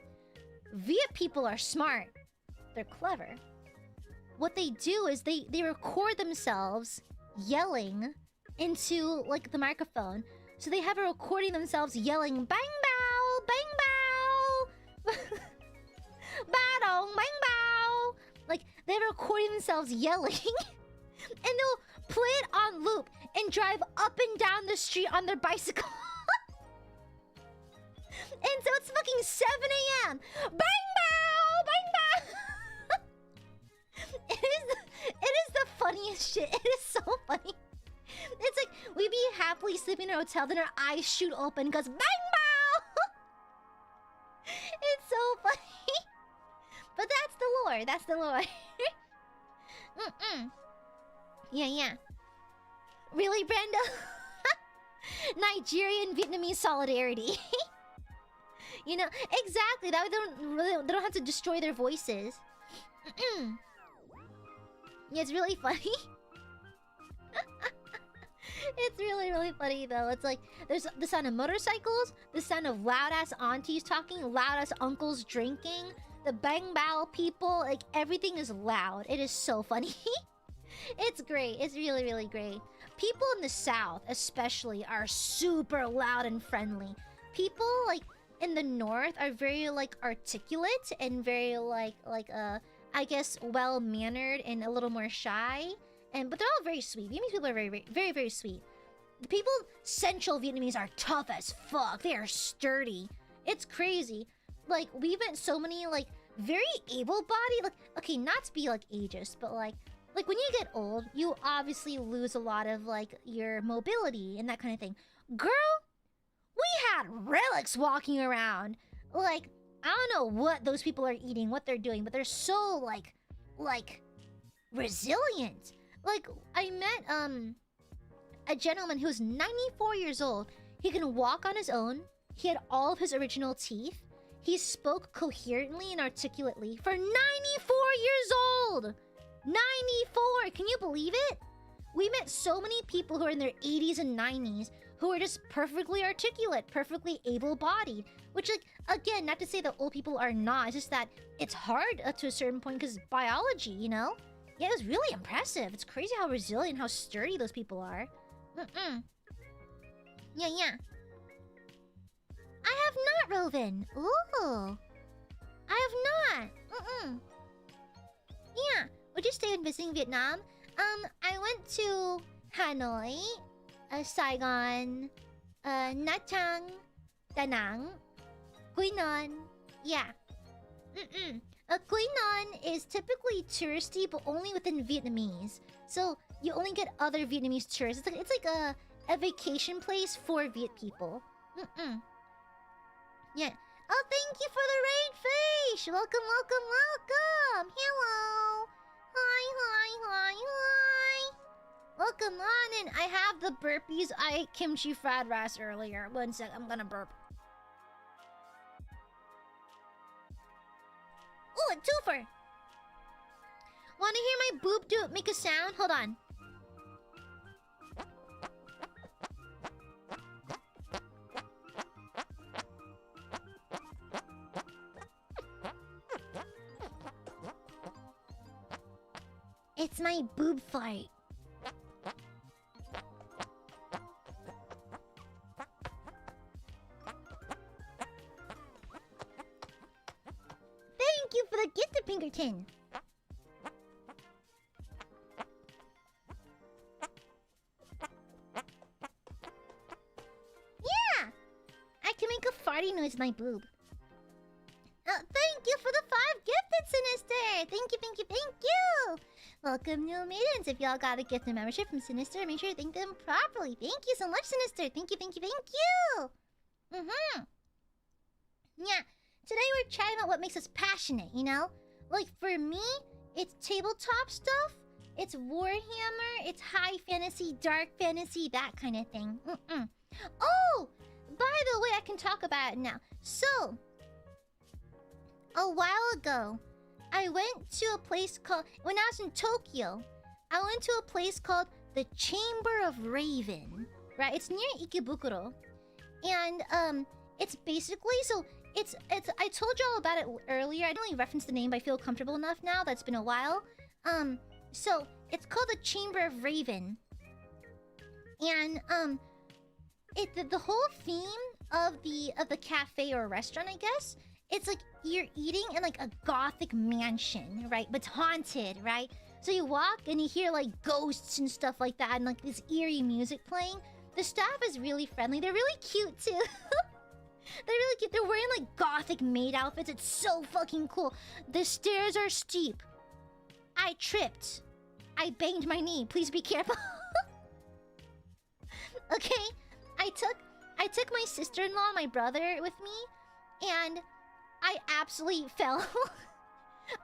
A: Viet people are smart. They're clever. What they do is they record themselves yelling into like the microphone. So they have a recording themselves yelling bang bao, bang bao, badong, bang bao. Like they're recording themselves yelling, and they'll play it on loop and drive up and down the street on their bicycle. And so it's fucking 7 a.m. Bang bao, bang bao. It is the funniest shit. It is so funny. It's like we be happily sleeping in a hotel, then our eyes shoot open because bang bao. It's so funny. But that's the lore. That's the lore. Yeah. Really, Brenda? Nigerian Vietnamese solidarity. You know, exactly. That way they don't have to destroy their voices. Yeah, it's really funny. It's really, really funny though. It's like there's the sound of motorcycles, the sound of loud ass aunties talking, loud ass uncles drinking, the bang bao people, like everything is loud. It is so funny. It's great. It's really, really great. People in the South especially are super loud and friendly. People like in the North are very like articulate and very like I guess well-mannered and a little more shy. But they're all very sweet. Vietnamese people are very, very, very, very sweet. The people Central Vietnamese are tough as fuck. They are sturdy. It's crazy. Like we've met so many like very able-bodied. Like okay, not to be like ageist, but like when you get old, you obviously lose a lot of like your mobility and that kind of thing. Girl, we had relics walking around. Like I don't know what those people are eating, what they're doing, but they're so like resilient. Like I met a gentleman who was 94 years old. He can walk on his own. He had all of his original teeth. He spoke coherently and articulately for 94 years old. 94! Can you believe it? We met so many people who are in their 80s and 90s who are just perfectly articulate, perfectly able-bodied. Which, like, again, not to say that old people are not. It's just that it's hard to a certain point because biology, you know? Yeah, it was really impressive. It's crazy how resilient, how sturdy those people are. Yeah. I have not, Roven. Ooh. I have not. Yeah. Would you stay in visiting Vietnam? I went to Hanoi, Saigon, Nha Trang, Da Nang, Quy Nhon. Yeah. Quy Nhon is typically touristy, but only within Vietnamese. So you only get other Vietnamese tourists. It's like a vacation place for Viet people. Yeah. Oh, thank you for the raid, Fish. Welcome. Hello. Hi. Welcome on in. I have the burpees. I ate kimchi fried rice earlier. One sec, I'm gonna burp. Ooh, a twofer. Wanna hear my boob make a sound? Hold on. It's my boob fart. Thank you for the gift, Pinkerton. Yeah! I can make a farty noise with my boob. Thank you for the 5 gifted, Sinister! Thank you, thank you, thank you! Welcome, new maidens. If y'all got a gift and membership from Sinister, make sure to thank them properly. Thank you so much, Sinister. Thank you, thank you, thank you! Yeah, today we're chatting about what makes us passionate, you know? Like, for me, it's tabletop stuff. It's Warhammer. It's high fantasy, dark fantasy, that kind of thing. Oh! By the way, I can talk about it now. So, a while ago, I went to a place called... When I was in Tokyo, I went to a place called the Chamber of Raven. Right? It's near Ikebukuro. And, it's basically... So, it's... I told y'all about it earlier. I didn't really reference the name, but I feel comfortable enough now. That's been a while. So, it's called the Chamber of Raven. And, the whole theme of the cafe or restaurant, I guess... It's like you're eating in like a gothic mansion, right? But it's haunted, right? So you walk and you hear like ghosts and stuff like that and like this eerie music playing. The staff is really friendly. They're really cute too. They're really cute. They're wearing like gothic maid outfits. It's so fucking cool. The stairs are steep. I tripped. I banged my knee. Please be careful. Okay? I took my sister-in-law and my brother with me and I absolutely fell.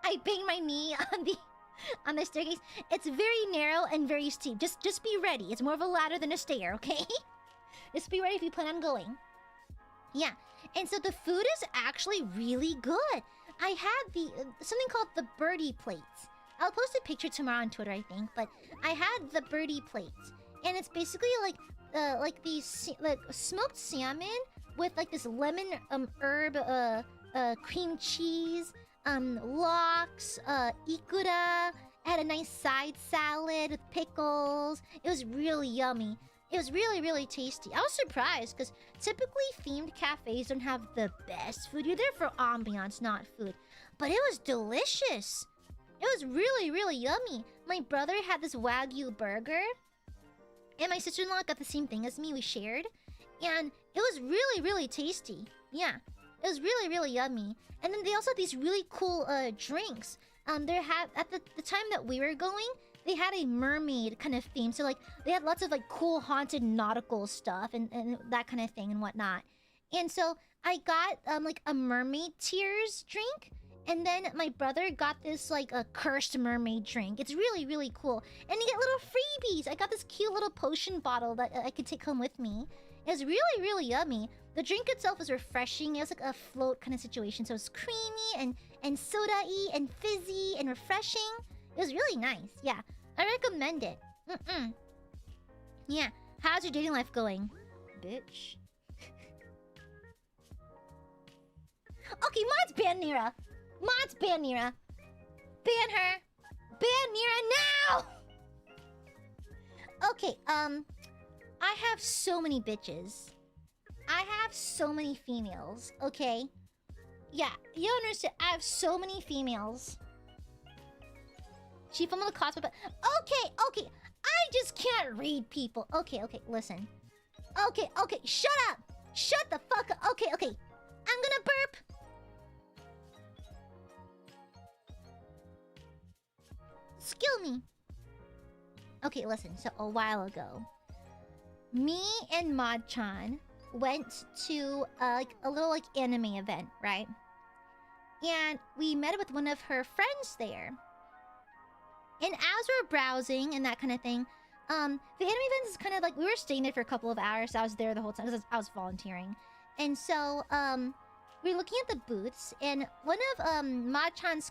A: I banged my knee on the staircase. It's very narrow and very steep. Just be ready. It's more of a ladder than a stair, okay? Just be ready if you plan on going. Yeah. And so the food is actually really good. I had the something called the birdie plates. I'll post a picture tomorrow on Twitter, I think, but I had the birdie plates. And it's basically like these like smoked salmon with like this lemon herb cream cheese, lox, ikura. Had a nice side salad with pickles. It was really yummy. It was really, really tasty. I was surprised because typically themed cafes don't have the best food. You're there for ambiance, not food. But it was delicious. It was really, really yummy. My brother had this Wagyu burger. And my sister-in-law got the same thing as me. We shared. And it was really, really tasty. Yeah. It was really, really yummy. And then they also had these really cool drinks. They had at the time that we were going, they had a mermaid kind of theme. So like they had lots of like cool haunted nautical stuff and that kind of thing and whatnot. And so I got like a mermaid tears drink. And then my brother got this like a cursed mermaid drink. It's really, really cool. And you get little freebies. I got this cute little potion bottle that I could take home with me. It was really, really yummy. The drink itself was refreshing. It was like a float kind of situation. So it was creamy and soda-y and fizzy and refreshing. It was really nice. Yeah, I recommend it. Yeah, how's your dating life going? Bitch. Okay, mods ban Nira. Mods ban Nira. Ban her. Ban Nira now! Okay, I have so many bitches. I have so many females, okay? Yeah, you don't understand. I have so many females. She filmed the cosplay, but... Okay. I just can't read people. Okay, listen. Okay, shut up. Shut the fuck up. Okay. I'm gonna burp. Skill me. Okay, listen. So, a while ago, me and Mod-chan went to like a little like anime event, right? And we met with one of her friends there. And as we were browsing and that kind of thing, the anime event is kind of like we were staying there for a couple of hours. So I was there the whole time. I was volunteering, and so we were looking at the booths. And one of Ma-chan's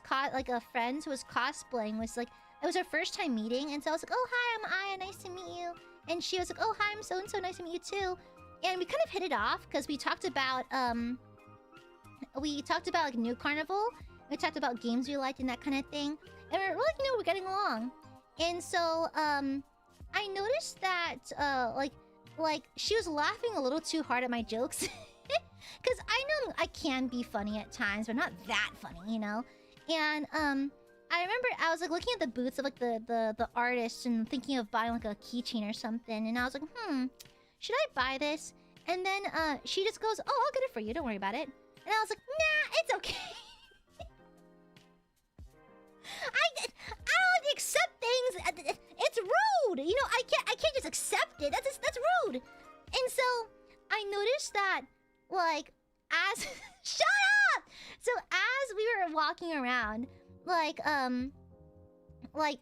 A: friends who was cosplaying was like it was her first time meeting, and so I was like, "Oh hi, I'm Aya. Nice to meet you." And she was like, "Oh hi, I'm so and so. Nice to meet you too." And we kind of hit it off because we talked about like New Carnival. We talked about games we liked and that kind of thing. And we're really, we're getting along. And so I noticed that like she was laughing a little too hard at my jokes. Cause I know I can be funny at times, but not that funny, you know? And I remember I was like looking at the boots of like the artists and thinking of buying like a keychain or something, and I was like, should I buy this? And then she just goes, oh, I'll get it for you, don't worry about it. And I was like, nah, it's okay. I don't accept things. It's rude. You know, I can't just accept it. That's rude. And so I noticed that, like, as shut up. So as we were walking around, like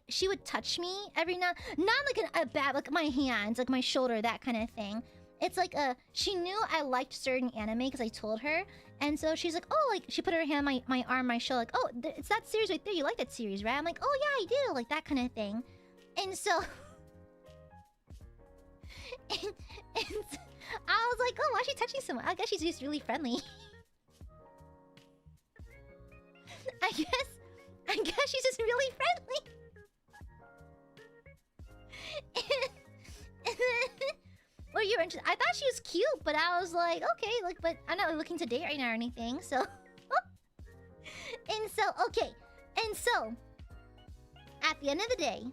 A: she would touch me every now, not like a bad, like my hands, like my shoulder, that kind of thing. It's like she knew I liked certain anime because I told her, and so she's like, oh, like she put her hand on my arm, my shoulder, like, oh, it's that series right there. You like that series, right? I'm like, oh yeah, I do, like that kind of thing. And so, and I was like, oh, why is she touching someone? I guess she's just really friendly. I guess she's just really friendly. And then, well, you're interested. I thought she was cute, but I was like, okay, like, but I'm not looking to date right now or anything, so. And so, okay, and so, at the end of the day,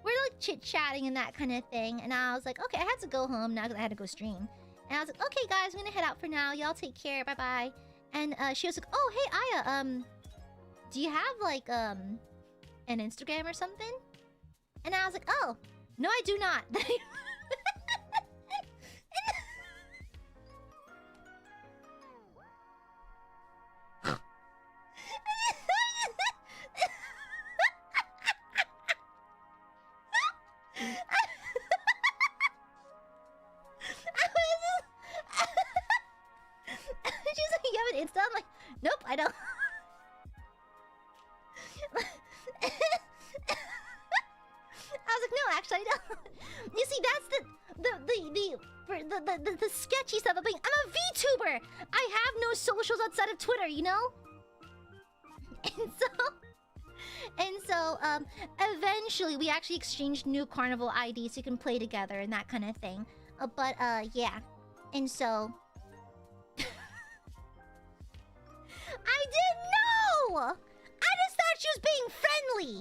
A: we're like chit-chatting and that kind of thing, and I was like, okay, I had to go home now because I had to go stream. And I was like, okay, guys, I'm gonna head out for now. Y'all take care, bye-bye. And she was like, oh, hey, Aya, do you have, like, an Instagram or something? And I was like, oh, no, I do not. She's like, you have an Insta? I'm like, nope, I don't. I was like, no, actually, I don't. You see, that's the sketchy stuff of being. I'm a VTuber. I have no socials outside of Twitter, you know. And so, eventually, we actually exchanged new carnival IDs so you can play together and that kind of thing. But yeah, and so. I didn't know! I just thought she was being friendly!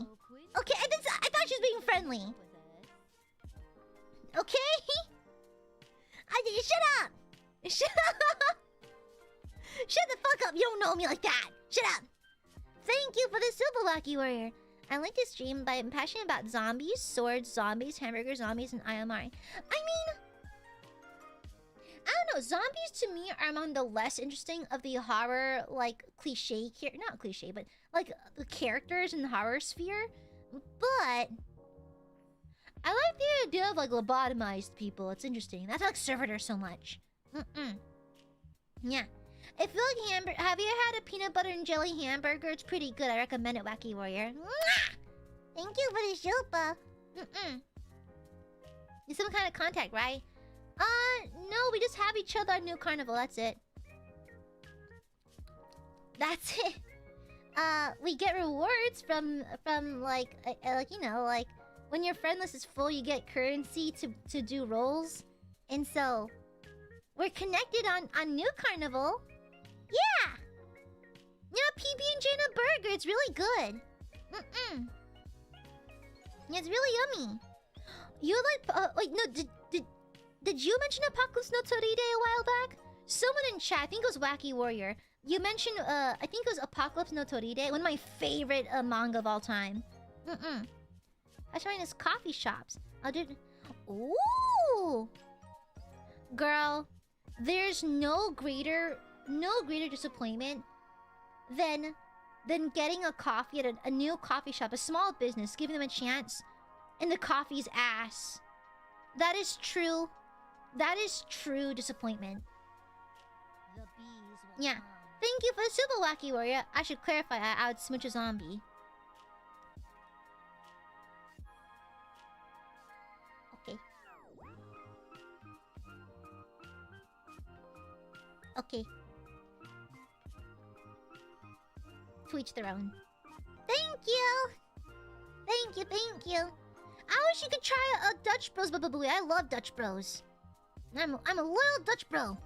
A: Okay, I thought she was being friendly. Okay? Shut up! Shut up! Shut the fuck up, you don't know me like that! Shut up! Thank you for the super wacky warrior. I like this stream, but I'm passionate about zombies, swords, zombies, hamburger zombies, and ILUNA. I mean, I don't know. Zombies to me are among the less interesting of the horror, like, cliche, not cliche, but like the characters in the horror sphere. But I like the idea of like lobotomized people. It's interesting. That's like servitor so much. Yeah. If you like hamburger, have you had a peanut butter and jelly hamburger? It's pretty good. I recommend it, Wacky Warrior. Mwah! Thank you for the super. It's some kind of contact, right? No, we just have each other on New Carnival, that's it. That's it. We get rewards from like you know, like when your friend list is full, you get currency to do rolls. And so we're connected on New Carnival. Yeah. Yeah, PB&J and a burger. It's really good. Yeah, it's really yummy. You like wait, no, did you mention Apocalypse no Toride a while back? Someone in chat, I think it was Wacky Warrior. You mentioned, I think it was Apocalypse no Toride, one of my favorite manga of all time. I was trying his coffee shops. I'll do. Ooh, girl, there's no greater disappointment than getting a coffee at a new coffee shop, a small business, giving them a chance, and the coffee's ass. That is true. That is true disappointment. Yeah. Thank you for the super wacky warrior. I should clarify, I would smooch a zombie. Okay. Okay. To each their own. Thank you! Thank you, thank you. I wish you could try a Dutch Bros Bababooey. I love Dutch Bros. I'm a loyal Dutch bro.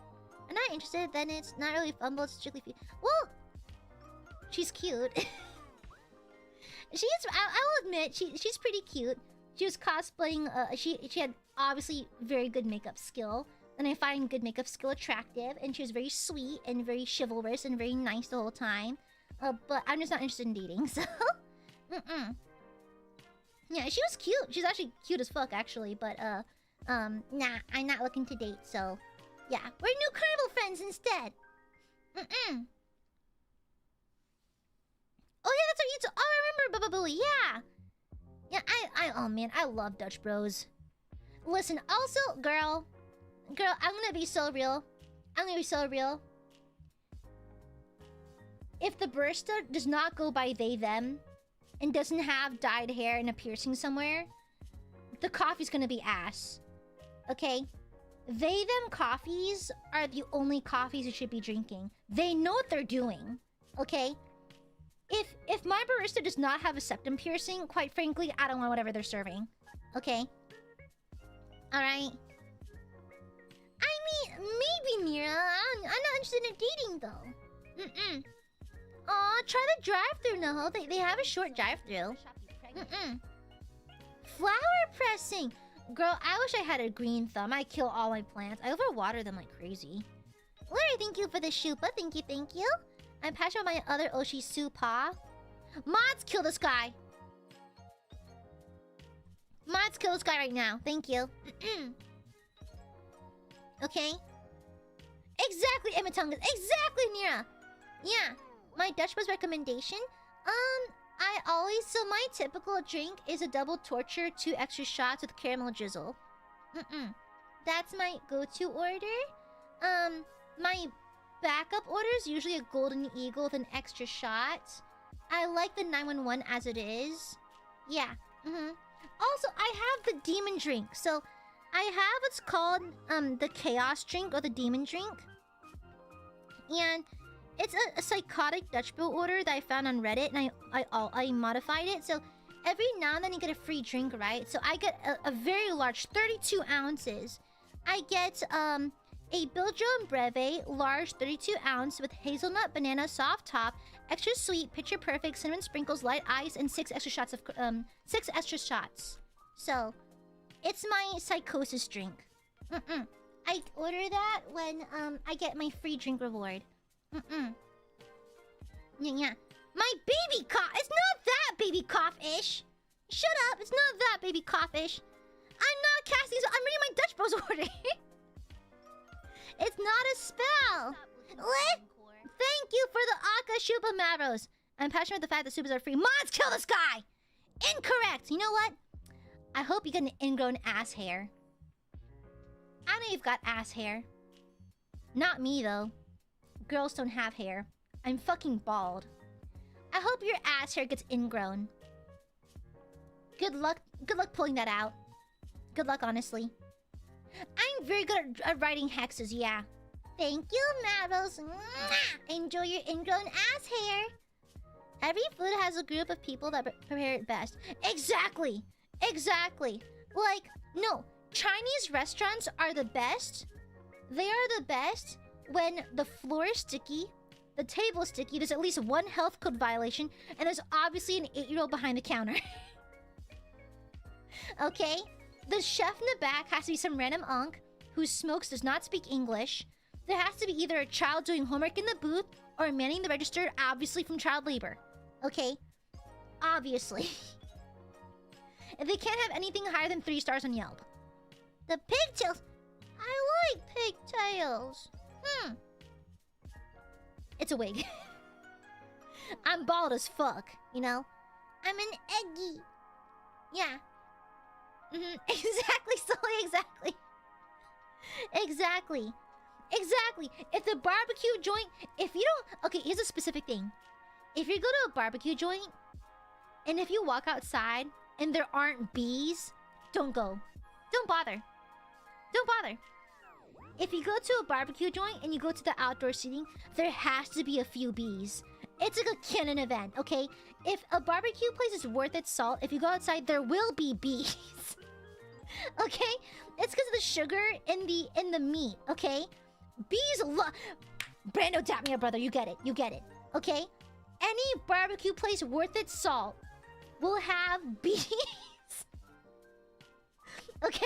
A: I'm not interested, then it's not really fun, but it's strictly well, she's cute. I will admit, she's pretty cute. She was cosplaying, she had obviously very good makeup skill. And I find good makeup skill attractive. And she was very sweet and very chivalrous and very nice the whole time. But I'm just not interested in dating, so... Yeah, she was cute. She's actually cute as fuck, actually. But, nah, I'm not looking to date, so... Yeah, we're new carnival friends instead. Oh yeah, that's our YouTube. Oh, I remember Bababooey. Yeah. Yeah, oh man, I love Dutch Bros. Listen, also, girl, I'm gonna be so real. If the barista does not go by they them, and doesn't have dyed hair and a piercing somewhere, the coffee's gonna be ass. Okay? They them coffees are the only coffees you should be drinking. They know what they're doing. Okay? If my barista does not have a septum piercing, quite frankly, I don't want whatever they're serving. Okay? Alright? I mean, maybe, Mira. I'm not interested in dating, though. Aw, try the drive-thru, no. They have a short drive-thru. Flower pressing! Girl, I wish I had a green thumb. I kill all my plants. I overwater them like crazy. Larry, thank you for the shupa. Thank you. I'm passionate about my other Oshi Supa. Mods, kill this guy. Mods, kill this guy right now. Thank you. Okay. Exactly, Emmatungus. Exactly, Nira. Yeah. My Dutch Bros recommendation. So my typical drink is a double torture, 2 extra shots with caramel drizzle. That's my go-to order. My backup order is usually a golden eagle with an extra shot. I like the 911 as it is. Yeah. Also, I have the demon drink. So, I have what's called the chaos drink or the demon drink. And it's a psychotic Dutch Bro order that I found on Reddit, and I modified it. So every now and then you get a free drink, right? So I get a very large 32 ounces. I get a Biljo and Breve large 32 ounce with hazelnut banana soft top, extra sweet, picture perfect, cinnamon sprinkles, light ice, and 6 extra shots of 6 extra shots. So it's my psychosis drink. I order that when I get my free drink reward. Yeah. My baby cough. It's not that baby cough-ish. Shut up. It's not that baby cough-ish. I'm not casting. So I'm reading my Dutch Bros order. It's not a spell. What? Thank you for the Aka Shupa Mavros. I'm passionate about the fact that supers are free. Mods, kill this guy. Incorrect. You know what? I hope you get an ingrown ass hair. I know you've got ass hair. Not me, though. Girls don't have hair. I'm fucking bald. I hope your ass hair gets ingrown. Good luck pulling that out. Good luck, honestly. I'm very good at writing hexes, yeah. Thank you, Maros. Enjoy your ingrown ass hair. Every food has a group of people that prepare it best. Exactly. Like, no. Chinese restaurants are the best. They are the best when the floor is sticky, the table is sticky, there's at least one health code violation, and there's obviously an 8-year-old behind the counter. Okay? The chef in the back has to be some random unk who smokes, does not speak English. There has to be either a child doing homework in the booth or manning the register, obviously from child labor. Okay? Obviously. And they can't have anything higher than 3 stars on Yelp. The pigtails! I like pigtails. It's a wig. I'm bald as fuck, you know? I'm an eggy. Yeah. Exactly, Sully, exactly. If the barbecue joint... If you don't... Okay, here's a specific thing. If you go to a barbecue joint, and if you walk outside, and there aren't bees, don't go. Don't bother. If you go to a barbecue joint, and you go to the outdoor seating, there has to be a few bees. It's like a canon event, okay? If a barbecue place is worth its salt, if you go outside, there will be bees. Okay? It's because of the sugar in the meat, okay? Bees love... Brando, tap me up, brother. You get it. You get it. Okay? Any barbecue place worth its salt will have bees. Okay?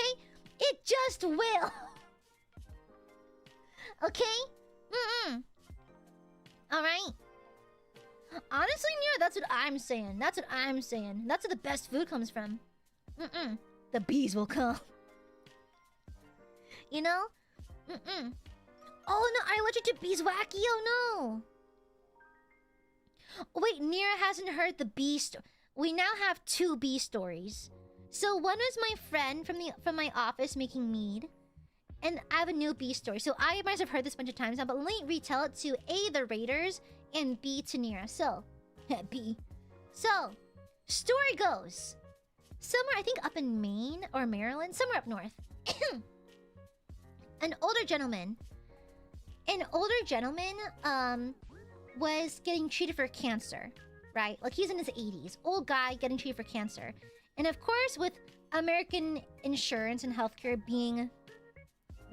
A: It just will. Okay? Alright? Honestly, Nero, that's what I'm saying. That's what I'm saying. That's where the best food comes from. The bees will come. You know? Oh no, I'm allergic to beeswax. Oh no. Wait, Nira hasn't heard the bee story. We now have 2 bee stories. So one was my friend from my office making mead. And I have a new bee story. So I might have heard this a bunch of times now, but let me retell it to A, the Raiders, and B, to Nira. So, B. So, story goes. Somewhere, I think up in Maine or Maryland, somewhere up north. An older gentleman was getting treated for cancer, right? Like, he's in his 80s. Old guy getting treated for cancer. And of course, with American insurance and healthcare being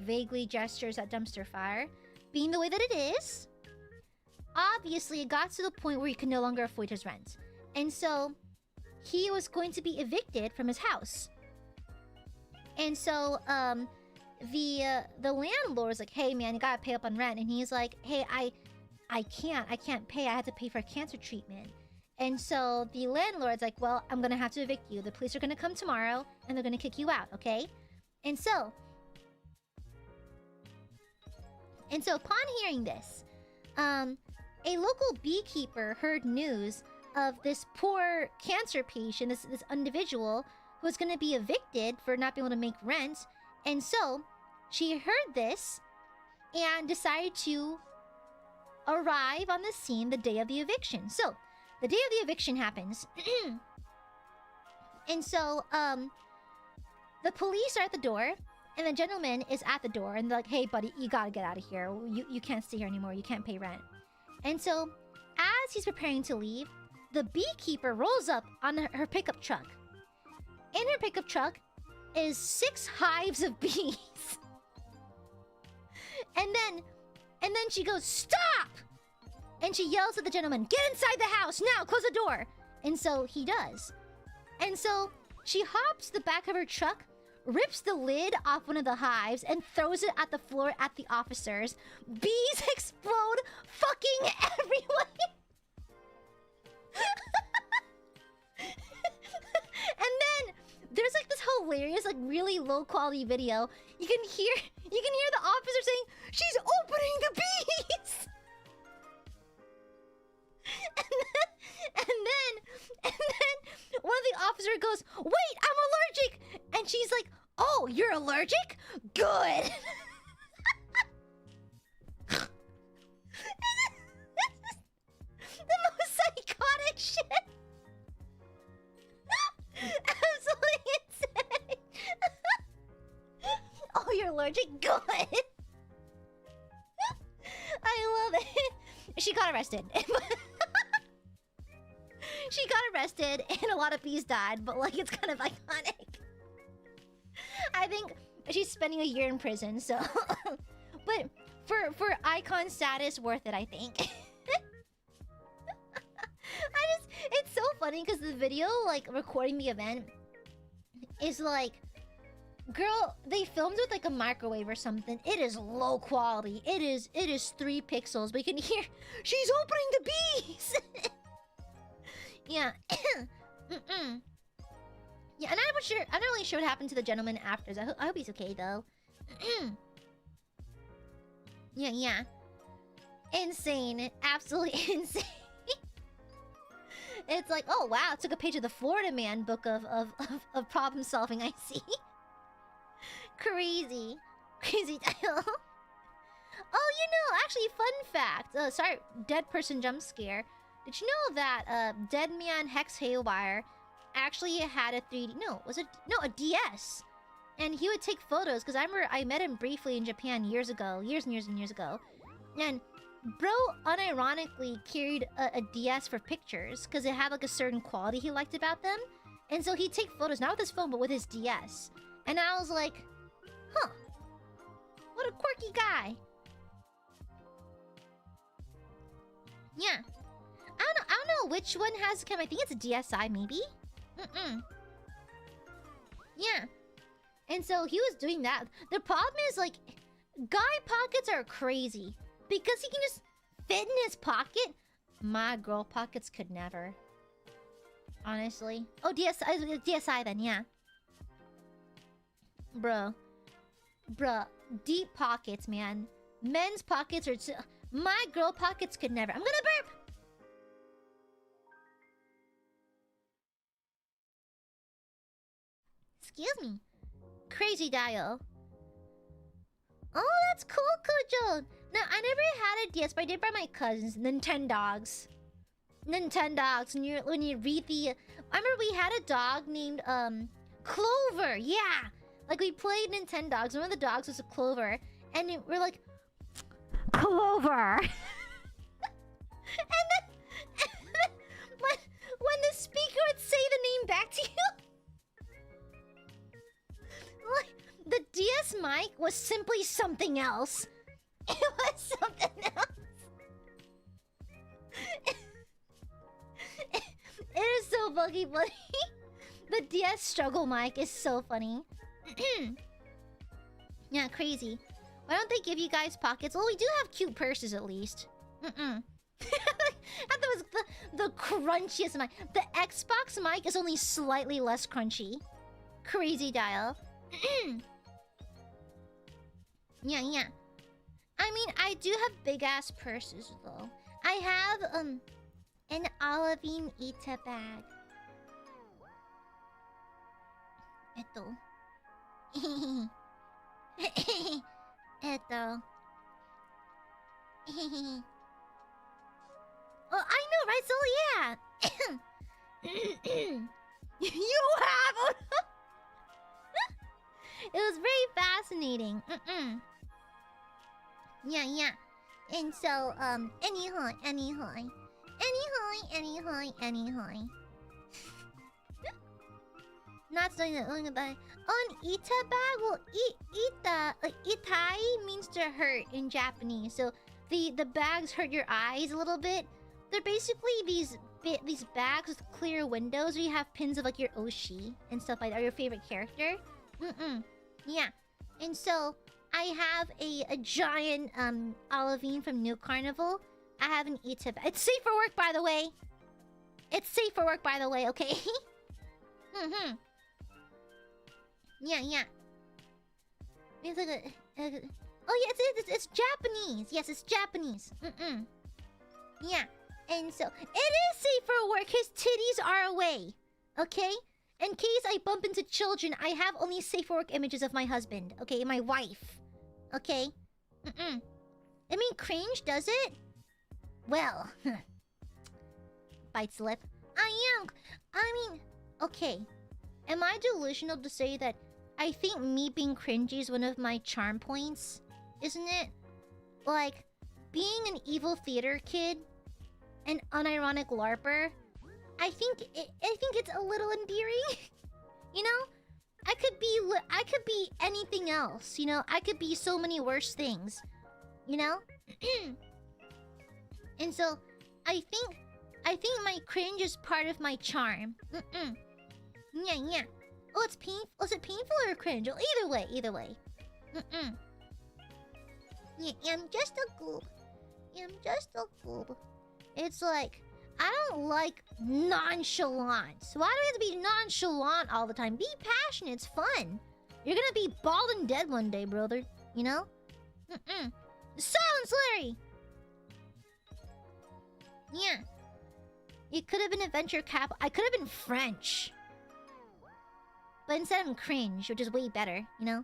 A: vaguely gestures at dumpster fire, being the way that it is, obviously it got to the point where he could no longer afford his rent. And so, he was going to be evicted from his house. And so, the landlord was like, hey man, you gotta pay up on rent. And he's like, hey, I can't pay. I had to pay for cancer treatment. And so the landlord's like, well, I'm gonna have to evict you. The police are gonna come tomorrow and they're gonna kick you out, okay? And so upon hearing this, a local beekeeper heard news of this poor cancer patient, this individual who was gonna be evicted for not being able to make rent. And so she heard this and decided to arrive on the scene the day of the eviction. So the day of the eviction happens. And so the police are at the door and the gentleman is at the door and they're like, hey buddy, you gotta get out of here. You can't stay here anymore. You can't pay rent. And so as he's preparing to leave, the beekeeper rolls up on her pickup truck. In her pickup truck is 6 hives of bees. And then she goes, stop! And she yells at the gentleman, get inside the house now, close the door. And so he does. And so she hops the back of her truck, rips the lid off one of the hives, and throws it at the floor at the officers. Bees explode fucking everywhere. And then there's like this hilarious, like really low quality video. You can hear the officer saying, she's opening the bees. And then one of the officers goes, wait, I'm allergic. And she's like, oh, you're allergic? Good. The most psychotic shit. Absolutely insane. Oh, you're allergic? Good. I love it. She got arrested. She got arrested and a lot of bees died, but like it's kind of iconic. I think she's spending a year in prison, so but for icon status, worth it, I think. It's so funny because the video, like recording the event, is like, girl, they filmed with like a microwave or something. It is low quality. It is 3 pixels, but you can hear she's opening the bees. Yeah. Yeah, and I'm not really sure what happened to the gentleman after. I hope he's okay though. Yeah. Insane. Absolutely insane. It's like, oh wow, it took a page of the Florida Man book of problem solving, I see. Crazy title. Oh, actually, fun fact. Sorry, dead person jump scare. Did you know that Dead Man Hex Haywire actually had a 3D... a DS. And he would take photos, because I remember I met him briefly in Japan years and years ago. And bro unironically carried a DS for pictures because it had like a certain quality he liked about them. And so he'd take photos, not with his phone, but with his DS. And I was like, huh, what a quirky guy. Yeah. I don't know which one has come. I think it's a DSi, maybe? Yeah. And so he was doing that. The problem is, like, guy pockets are crazy. Because he can just fit in his pocket. My girl pockets could never. Honestly. Oh, DSi then, yeah. Bruh. Deep pockets, man. Men's pockets are... My girl pockets could never. I'm gonna burp! Excuse me. Crazy dial. Oh, that's cool, Kujo. No, I never had a DS, but I did buy my cousins. Nintendogs. When you read the... I remember we had a dog named, Clover. Yeah. Like, we played Nintendogs. One of the dogs was a Clover. And we're like... Clover! and then when the speaker would say the name back to you... like, the DS mic was simply something else. It was something else. It is so buggy funny. The DS struggle mic is so funny. Yeah, crazy. Why don't they give you guys pockets? Well, we do have cute purses at least. I thought it was the crunchiest mic. The Xbox mic is only slightly less crunchy. Crazy dial. Yeah. I mean, I do have big ass purses though. I have an olivine Ita bag. Oh, I know, right? So yeah. You have. It was very fascinating. Yeah. And so, anyhow. Not saying that only about on Ita bag. Well, Ita, like Itai means to hurt in Japanese. So the bags hurt your eyes a little bit. They're basically these bags with clear windows where you have pins of like your Oshi and stuff like that, or your favorite character. Yeah. And so I have a giant olivine from New Carnival. I have an Ita bag. It's safe for work, by the way. Okay. Yeah. It's like oh yeah, it's Japanese. Yes, it's Japanese. Yeah. And so it is safe for work. His titties are away. Okay? In case I bump into children, I have only safe for work images of my husband. Okay, my wife. Okay? I mean, cringe, does it? Well, bites lip. I mean, okay. Am I delusional to say that I think me being cringy is one of my charm points? Isn't it? Like, being an evil theater kid, an unironic LARPer, I think it's a little endearing. You know? I could be anything else, you know? I could be so many worse things. You know? And so, I think my cringe is part of my charm. Yeah. Oh, it's painful. Was it painful or cringe? Oh, either way. Yeah, I'm just a goob. It's like, I don't like nonchalance. Why do we have to be nonchalant all the time? Be passionate, it's fun. You're gonna be bald and dead one day, brother. You know? Silence, Larry! Yeah. It could have been adventure cap. I could have been French. But instead I'm cringe, which is way better, you know?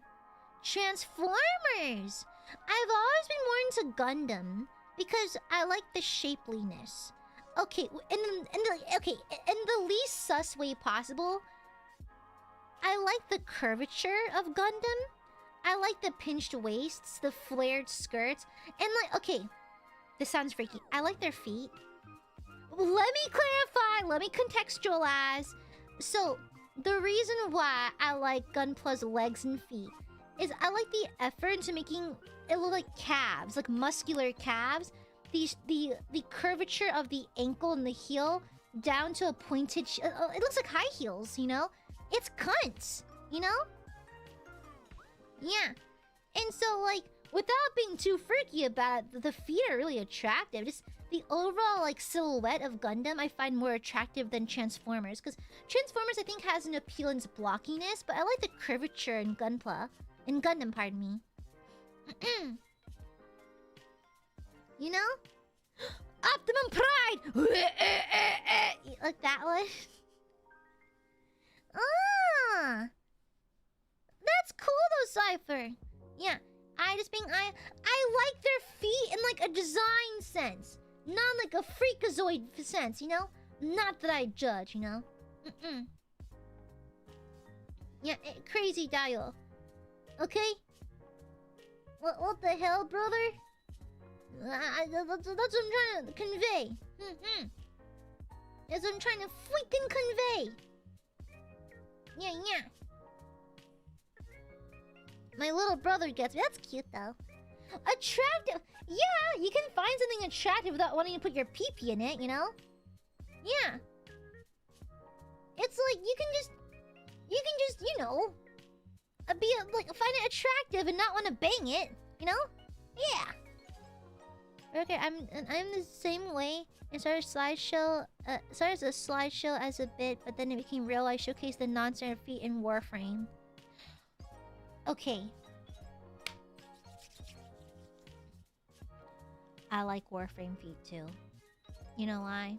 A: Transformers! I've always been more into Gundam because I like the shapeliness. Okay, in the least sus way possible, I like the curvature of Gundam. I like the pinched waists, the flared skirts, and like, okay, This sounds freaky. I like their feet. Let me clarify. Let me contextualize. So, the reason why I like Gunpla's legs and feet is I like the effort into making it look like calves, like muscular calves. The curvature of the ankle and the heel down to a pointed... it looks like high heels, you know? It's cunts, you know? Yeah. And so, like, without being too freaky about it, the feet are really attractive. Just the overall, like, silhouette of Gundam I find more attractive than Transformers. Because Transformers, I think, has an appeal in its blockiness, but I like the curvature in Gunpla. In Gundam, pardon me. You know? Optimum Pride! Like that one. Ah! That's cool though, Cypher. Yeah. I like their feet in like a design sense. Not like a freakazoid sense, you know? Not that I judge, you know? Yeah, crazy dial. Okay? What the hell, brother? That's what I'm trying to convey. That's what I'm trying to freaking convey. Yeah. My little brother gets me. That's cute, though. Attractive. Yeah, you can find something attractive without wanting to put your pee-pee in it, you know? Yeah. It's like, you can just, you know, find it attractive and not want to bang it, you know? Yeah. Okay, I'm the same way. It started slideshow, started as a slideshow as a bit, but then it became real. I showcased the non-standard feet in Warframe. Okay. I like Warframe feet too. You know why?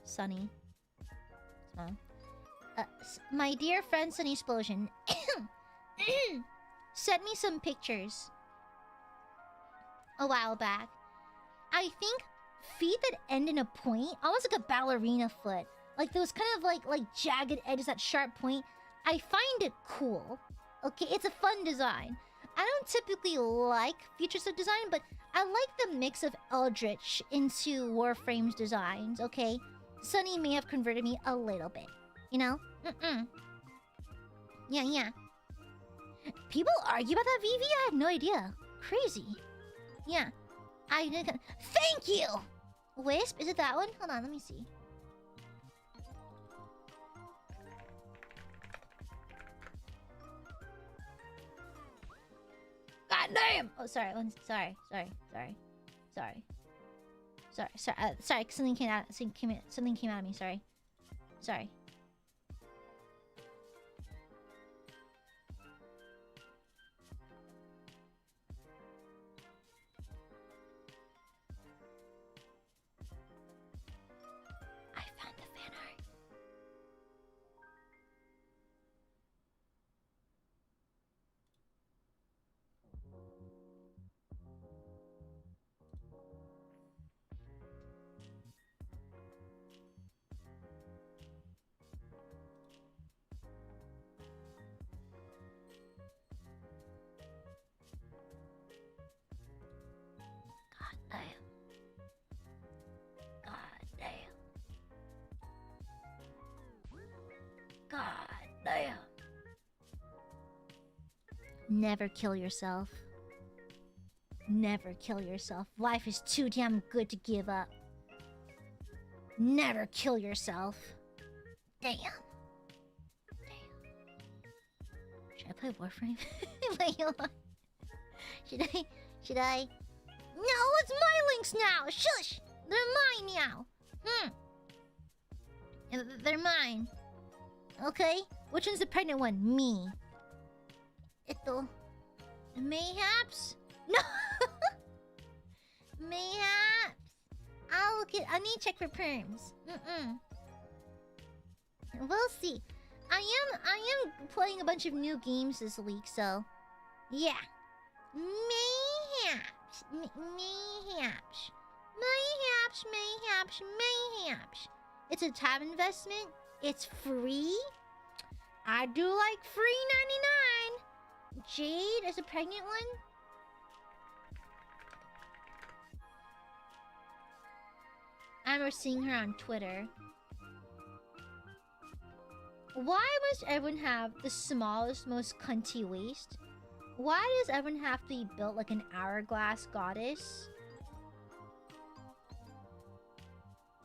A: Sunny. My dear friend Sunny Explosion sent me some pictures a while back. I think feet that end in a point, almost like a ballerina foot, like those kind of like jagged edges, that sharp point. I find it cool. Okay, it's a fun design. I don't typically like features of design, but I like the mix of Eldritch into Warframe's designs. Okay, Sunny may have converted me a little bit, you know. Yeah. People argue about that, Vivi? I had no idea. Crazy. Yeah. Thank you! Wisp? Is it that one? Hold on, let me see. God damn! Oh, sorry. Sorry. Sorry. Something came out of me. Sorry. I found the fan art. God damn. Never kill yourself. Never kill yourself. Life is too damn good to give up. Never kill yourself. Damn. Should I play Warframe? Wait, hold on. Should I? No, it's my links now! Shush! They're mine now! They're mine. Okay? Which one's the pregnant one? Me. Mayhaps? No! Mayhaps? I need to check for perms. We'll see. I am playing a bunch of new games this week, so... Yeah. Mayhaps. Mayhaps. It's a time investment. It's free. I do like free 99. Jade is a pregnant one. I remember seeing her on Twitter. Why must everyone have the smallest, most cunty waist? Why does everyone have to be built like an hourglass goddess?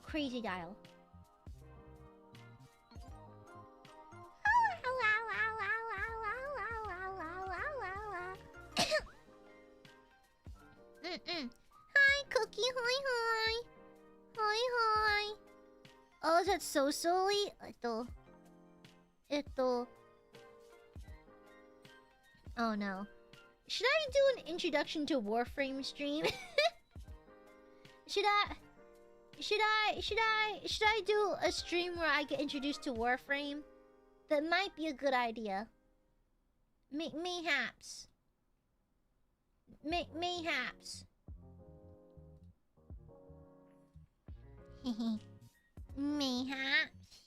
A: Crazy dial. Hi, Cookie. Hi, hi. Hi, hi. Oh, is that so silly? Oh no. Should I do an introduction to Warframe stream? Should I do a stream where I get introduced to Warframe? That might be a good idea. Mayhaps. Mayhaps. Mayhaps.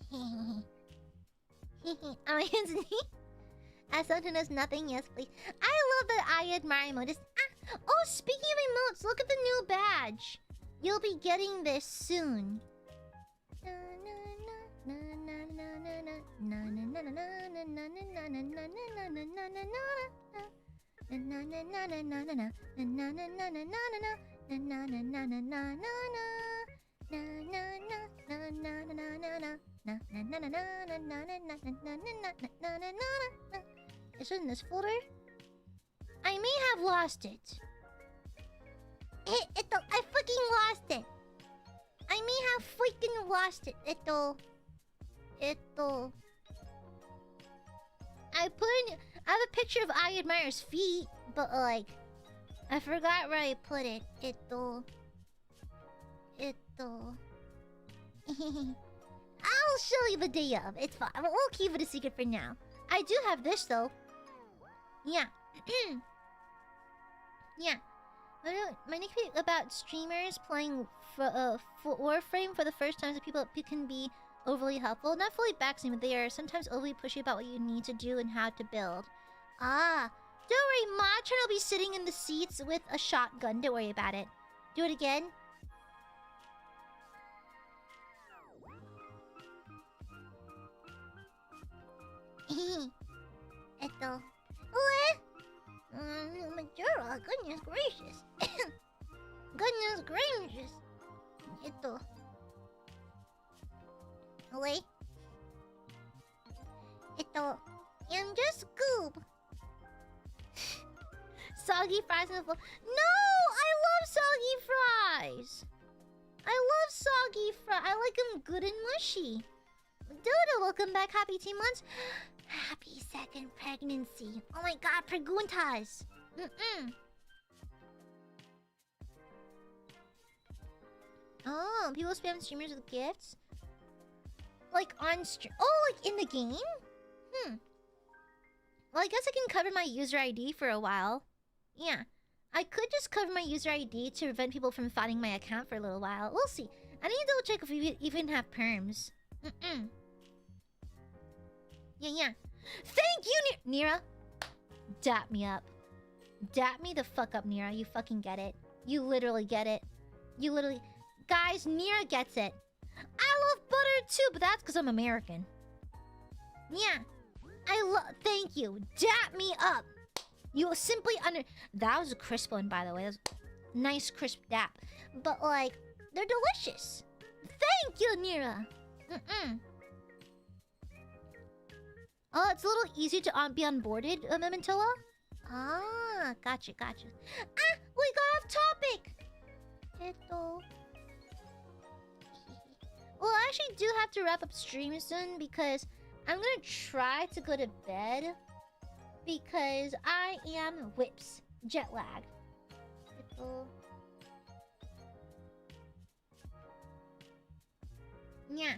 A: Oh, Anthony. As someone who knows nothing, yes, please. I love that I admire emojis. Oh, speaking of emotes, look at the new badge. You'll be getting this soon. Is it in this folder? I may have lost it. I fucking lost it. I may have freaking lost it. I have a picture of Aiadmirers' feet, but like, I forgot where I put it. I'll show you the day of. It's fine. We'll keep it a secret for now. I do have this though. Yeah. Yeah. My nick about streamers playing for Warframe for the first time, so people can be overly helpful. Not fully backseating, but they are sometimes overly pushy about what you need to do and how to build. Ah. Don't worry, Machan will be sitting in the seats with a shotgun. Don't worry about it. Do it again. What? Majora, goodness gracious. Goodness gracious. Wait. I'm just Scoob. Soggy fries in the floor. No! I love soggy fries! I love soggy fries. I like them good and mushy. Dodo, welcome back. Happy 2 months. Happy second pregnancy. Oh my god, preguntas. Oh, people spam streamers with gifts? Like on stream. Oh, like in the game? Well, I guess I can cover my user ID for a while. Yeah. I could just cover my user ID to prevent people from finding my account for a little while. We'll see. I need to double check if we even have perms. Yeah. Thank you, Nira! Dap me up. Dap me the fuck up, Nira. You fucking get it. You literally get it. You literally... Guys, Nira gets it. I love butter too, but that's because I'm American. Yeah. Thank you. Dap me up. You simply That was a crisp one, by the way. That was nice crisp dap. But, like, they're delicious. Thank you, Nira. Oh, it's a little easier to be onboarded, Memantilla? Ah, gotcha. Ah, we got off topic. Well, I actually do have to wrap up stream soon because I'm gonna try to go to bed because I am whips jet lag. Yeah.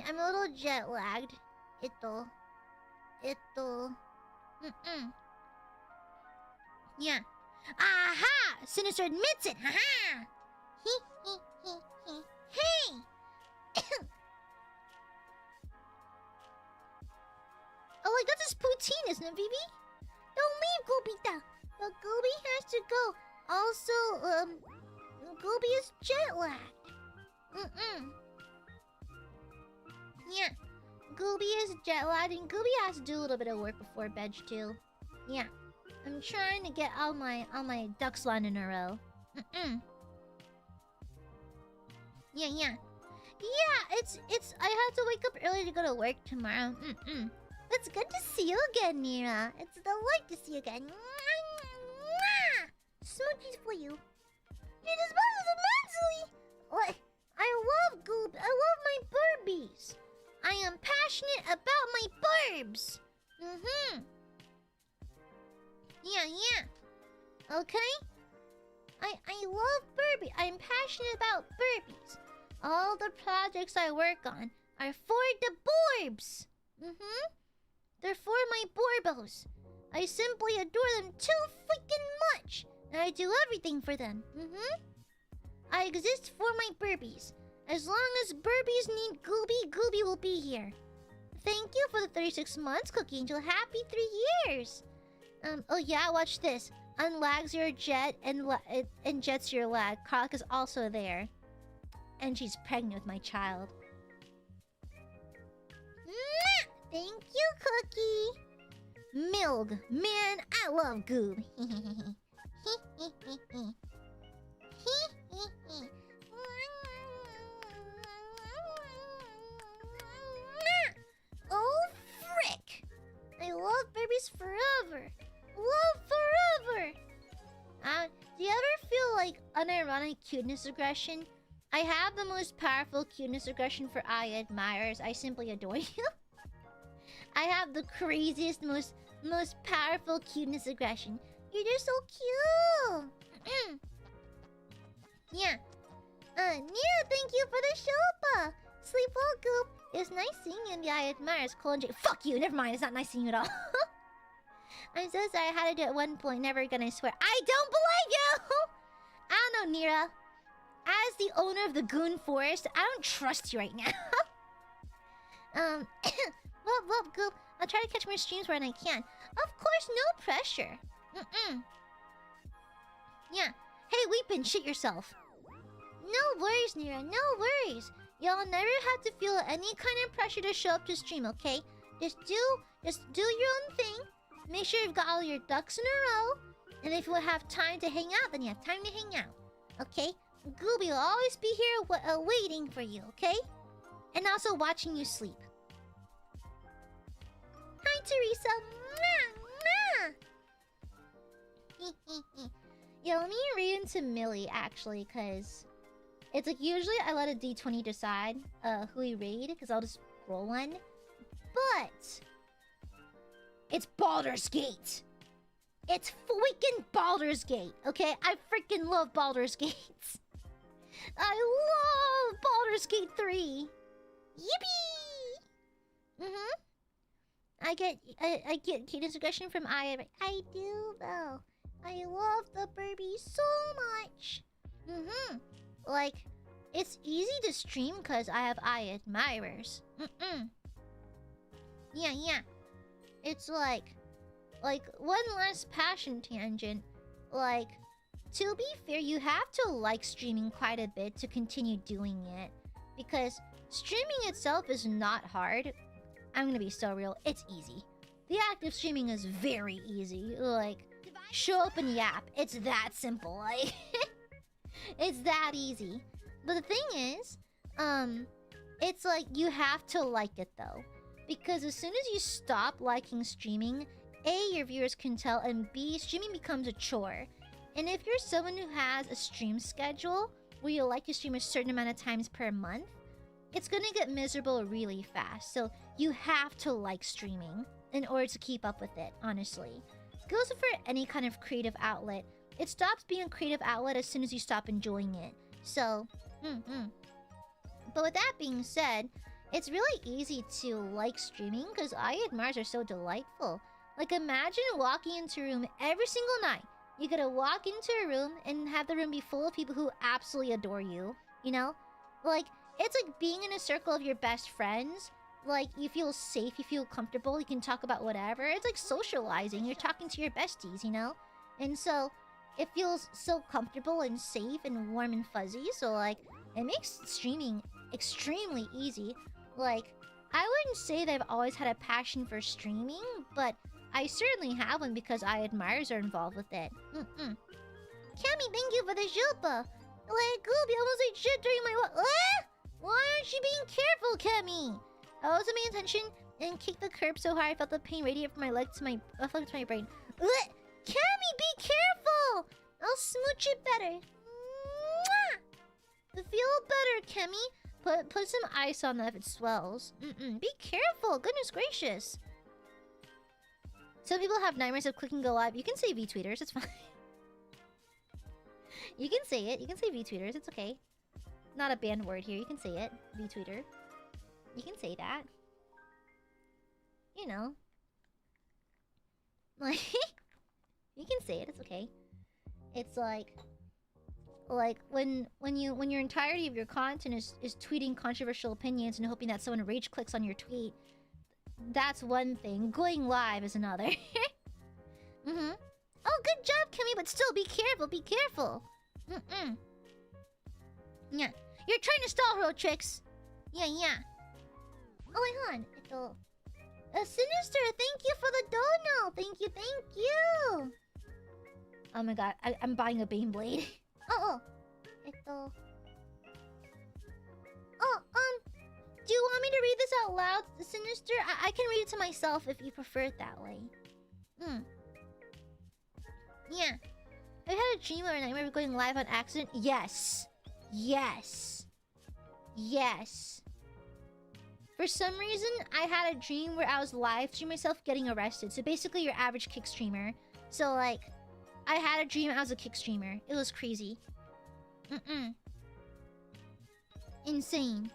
A: I'm a little jet lagged. Yeah. Aha! Sinister admits it. Haha. Hey. Oh, like that's his poutine, isn't it, BB? Don't leave, Gobita. But Gooby has to go. Also, Gooby is jet lagged. Yeah, Gooby is jet lagged, and Gooby has to do a little bit of work before bed too. Yeah, I'm trying to get all my ducks lined in a row. Yeah. It's. I have to wake up early to go to work tomorrow. It's good to see you again, Nira. It's a delight to see you again. Smoochies for you. You despise immensely. What? I love Goob. I love my burbies. I am passionate about my burbs. Yeah. Okay. I love Burby. I'm passionate about burbies. All the projects I work on are for the borbs. They're for my borbos. I simply adore them too freaking much. And I do everything for them. I exist for my burbies. As long as burbies need Gooby, Gooby will be here. Thank you for the 36 months, Cookie Angel. Happy 3 years. Oh yeah, watch this. Unlags your jet and jets your lag. Karlak is also there. And she's pregnant with my child. Thank you, Cookie. Milg. Man, I love Goob. Oh, frick. I love babies forever. Love forever. Do you ever feel like unironic cuteness aggression? I have the most powerful cuteness aggression for Aiadmirers. I simply adore you. I have the craziest, most powerful cuteness aggression. You're just so cute. Yeah. Nia, thank you for the showpa. Sleep well, Goop. It's nice seeing you in the Aiadmirers. Fuck you. Never mind. It's not nice seeing you at all. I'm so sorry. I had to do it at one point. Never again, I swear. I don't believe you! I don't know, Nira. As the owner of the Goon Forest, I don't trust you right now. Well, Goop. I'll try to catch more streams when I can. Of course, no pressure. Yeah. Hey, Weepin, shit yourself. No worries, Nira. No worries. Y'all never have to feel any kind of pressure to show up to stream, okay? Just do your own thing. Make sure you've got all your ducks in a row. And if you have time to hang out, then you have time to hang out. Okay? Gooby will always be here waiting for you, okay? And also watching you sleep. Hi, Teresa. Yeah, let me read into Millie, actually, because it's like usually I let a D20 decide who we raid, because I'll just roll one. But it's Baldur's Gate. It's freaking Baldur's Gate, okay? I freaking love Baldur's Gate. I love Baldur's Gate 3. Yippee! I get cuteness aggression from Aya. I do though. I love the Burby so much. Like, it's easy to stream because I have Aiadmirers. Yeah. It's like one last passion tangent. Like, to be fair, you have to like streaming quite a bit to continue doing it. Because streaming itself is not hard. I'm gonna be so real, it's easy. The act of streaming is very easy. Like, show up in the app. It's that simple. Like, it's that easy. But the thing is, it's like you have to like it though. Because as soon as you stop liking streaming, A, your viewers can tell, and B, streaming becomes a chore. And if you're someone who has a stream schedule where you like to stream a certain amount of times per month, it's gonna get miserable really fast. So you have to like streaming in order to keep up with it, honestly. It goes for any kind of creative outlet. It stops being a creative outlet as soon as you stop enjoying it. So, But with that being said, it's really easy to like streaming because Aiadmirers are so delightful. Like, imagine walking into a room every single night. You gotta walk into a room and have the room be full of people who absolutely adore you. You know? Like, it's like being in a circle of your best friends. Like, you feel safe, you feel comfortable, you can talk about whatever. It's like socializing. You're talking to your besties, you know? And so it feels so comfortable and safe and warm and fuzzy. So like it makes streaming extremely easy. Like I wouldn't say that I've always had a passion for streaming, but I certainly have one because Aiadmirers are involved with it. Cammy, thank you for the shilpa. Like Gooby almost ate shit during my Why aren't you being careful, Cammy? I wasn't paying attention and kicked the curb so hard I felt the pain radiate from my leg to my brain. Cammy, be careful! I'll smooch it better. Mwah! Feel better, Cammy. Put some ice on that if it swells. Be careful. Goodness gracious. Some people have nightmares of clicking go live. You can say VTweeters. It's fine. You can say it. You can say VTweeters. It's okay. Not a banned word here. You can say it. VTweeter. You can say that. You know. Like... You can say it, it's okay. It's like when your entirety of your content is tweeting controversial opinions and hoping that someone rage clicks on your tweet. That's one thing. Going live is another. Oh, good job, Kimmy, but still be careful, be careful. Yeah. You're trying to stall her tricks. Yeah. Oh wait, hold on. Sinister, thank you for the dono. Thank you. Oh my god, I'm buying a Bane Blade. Do you want me to read this out loud, Sinister? I can read it to myself if you prefer it that way. Yeah. Have you had a dream or a nightmare of going live on accident? Yes. For some reason, I had a dream where I was live streaming myself getting arrested. So basically your average kick streamer. So like, I had a dream I was a kick streamer. It was crazy. Insane.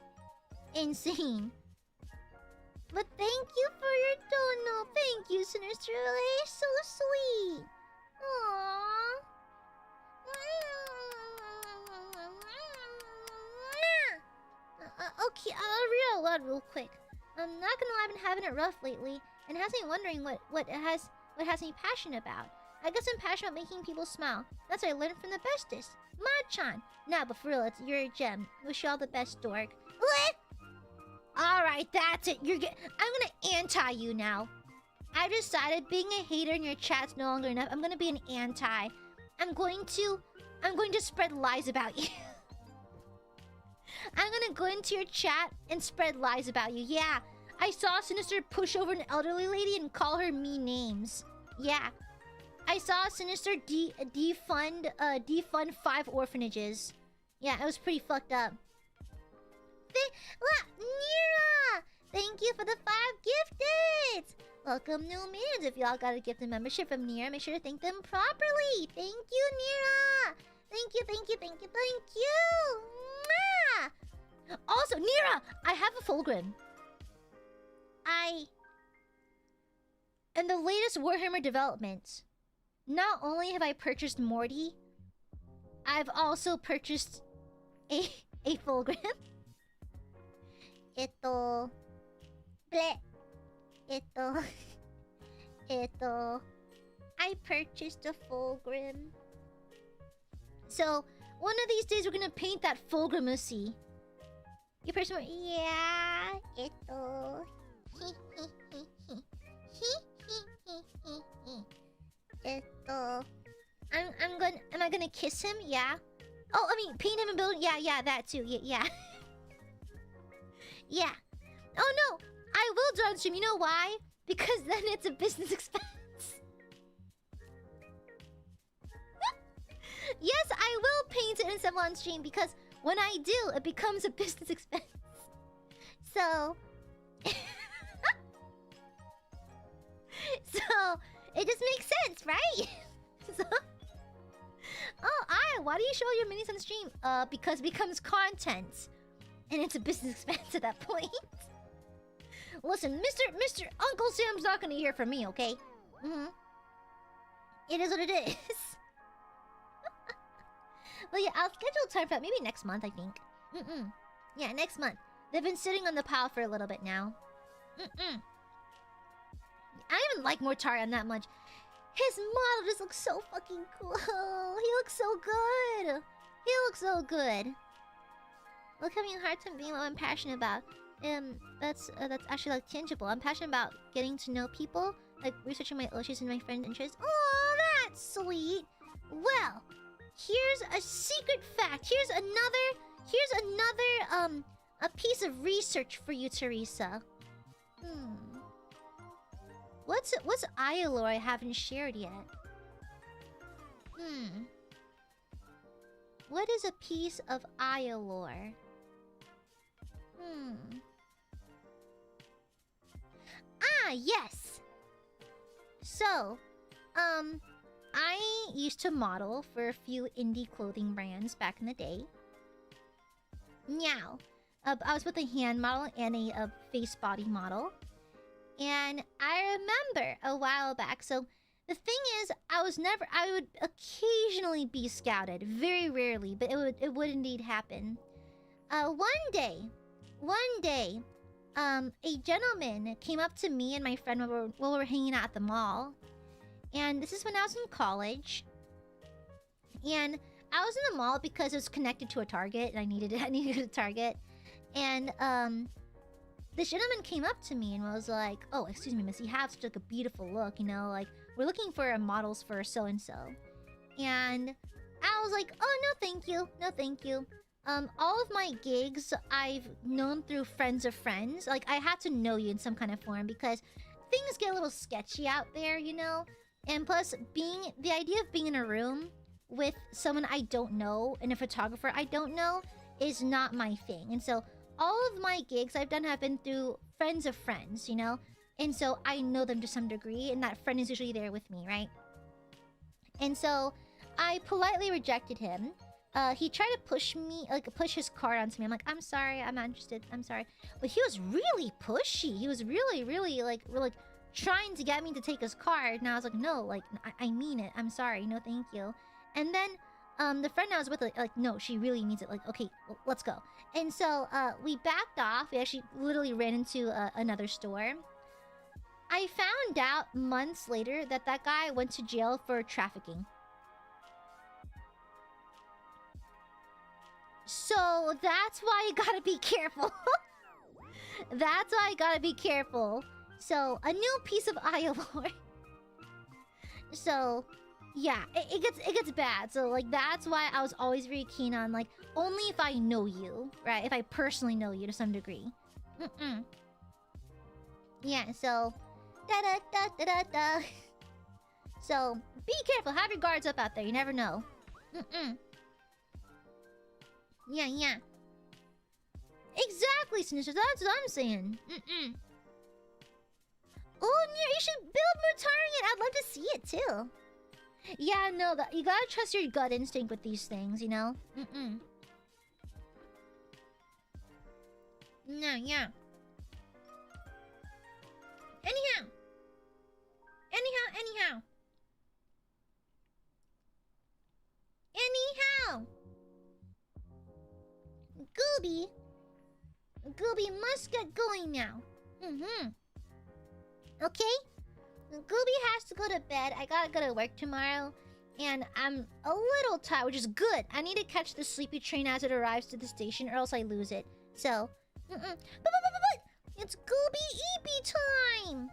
A: But thank you for your dono. Thank you, Sinister. You're so sweet. Aww. Okay, I'll read out loud real quick. I'm not gonna lie, I've been having it rough lately, and has me wondering what has me passionate about. I guess I'm passionate about making people smile. That's what I learned from the bestest, Machan. Nah, but for real, you're a gem. Wish you all the best, dork. What? All right, that's it. I'm gonna anti you now. I decided being a hater in your chat's no longer enough. I'm gonna be an anti. I'm going to spread lies about you. I'm gonna go into your chat and spread lies about you. Yeah, I saw Sinister push over an elderly lady and call her mean names. Yeah, I saw Sinister defund 5 orphanages. Yeah, it was pretty fucked up. Nira, thank you for the 5 gifted. Welcome new minions. If y'all got a gifted membership from Nira, make sure to thank them properly. Thank you, Nira. Thank you. Mwah! Also, Nira, I have a fulgrim. In the latest Warhammer development, not only have I purchased Morty, I've also purchased a fulgrim. I purchased a fulgrim. So, one of these days we're gonna paint that fulgrimacy. You person, yeah, am I gonna kiss him? Yeah. Oh, I mean, paint him and build. Yeah, that too. Yeah. Yeah. Oh no, I will do on stream. You know why? Because then it's a business expense. Yes, I will paint it and stuff on stream because when I do, it becomes a business expense. So it just makes sense, right? Why do you show your minis on stream? Because it becomes content. And it's a business expense at that point. Listen, Mr. Uncle Sam's not gonna hear from me, okay? It is what it is. But yeah, I'll schedule time for that. Maybe next month, I think. Yeah, next month. They've been sitting on the pile for a little bit now. I don't even like Mortarion that much. His model just looks so fucking cool. He looks so good. He looks so good. Look, having a hard time being what I'm passionate about. That's actually like tangible. I'm passionate about getting to know people, like researching my issues and my friends' interests. Oh, that's sweet. Well, here's a secret fact. Here's another a piece of research for you, Teresa. What's ILUNA I haven't shared yet? What is a piece of ILUNA? Ah, yes. So, I used to model for a few indie clothing brands back in the day. Now, I was with a hand model and a face body model. And I remember a while back, so the thing is, I would occasionally be scouted, very rarely, but it would indeed happen. One day, a gentleman came up to me and my friend while we were hanging out at the mall. And this is when I was in college. And I was in the mall because it was connected to a Target, and I needed a Target. And this gentleman came up to me and was like, "Oh, excuse me, miss, you have such like a beautiful look, you know, like we're looking for models for so and so." And I was like, "Oh, no, thank you, no, thank you." All of my gigs I've known through friends of friends. Like I had to know you in some kind of form because things get a little sketchy out there, you know. And plus, the idea of being in a room with someone I don't know and a photographer I don't know is not my thing. And so all of my gigs I've done have been through friends of friends, you know? And so I know them to some degree, and that friend is usually there with me, right? And so I politely rejected him. He tried to push his card onto me. I'm like, "I'm sorry, I'm not interested, I'm sorry." But he was really pushy. He was really like trying to get me to take his card. And I was like, "No, like, I mean it. I'm sorry, no thank you." And then the friend I was with, like, "No, she really means it. Like, okay, let's go." And so, we backed off. We actually literally ran into another store. I found out months later that that guy went to jail for trafficking. So, that's why you gotta be careful. That's why you gotta be careful. So, a new piece of ILUNA. So... yeah, it gets bad. So, like, that's why I was always very keen on, like, only if I know you, right? If I personally know you to some degree. Yeah, so... da-da-da-da-da-da. So, be careful. Have your guards up out there. You never know. Yeah. Exactly, Sinister. That's what I'm saying. Oh, you should build more Target. I'd love to see it, too. Yeah, no, you gotta trust your gut instinct with these things, you know? No, yeah. Anyhow. Gooby must get going now. Okay? Gooby has to go to bed. I gotta go to work tomorrow. And I'm a little tired, which is good. I need to catch the sleepy train as it arrives to the station, or else I lose it. So, but it's Gooby Eepy time!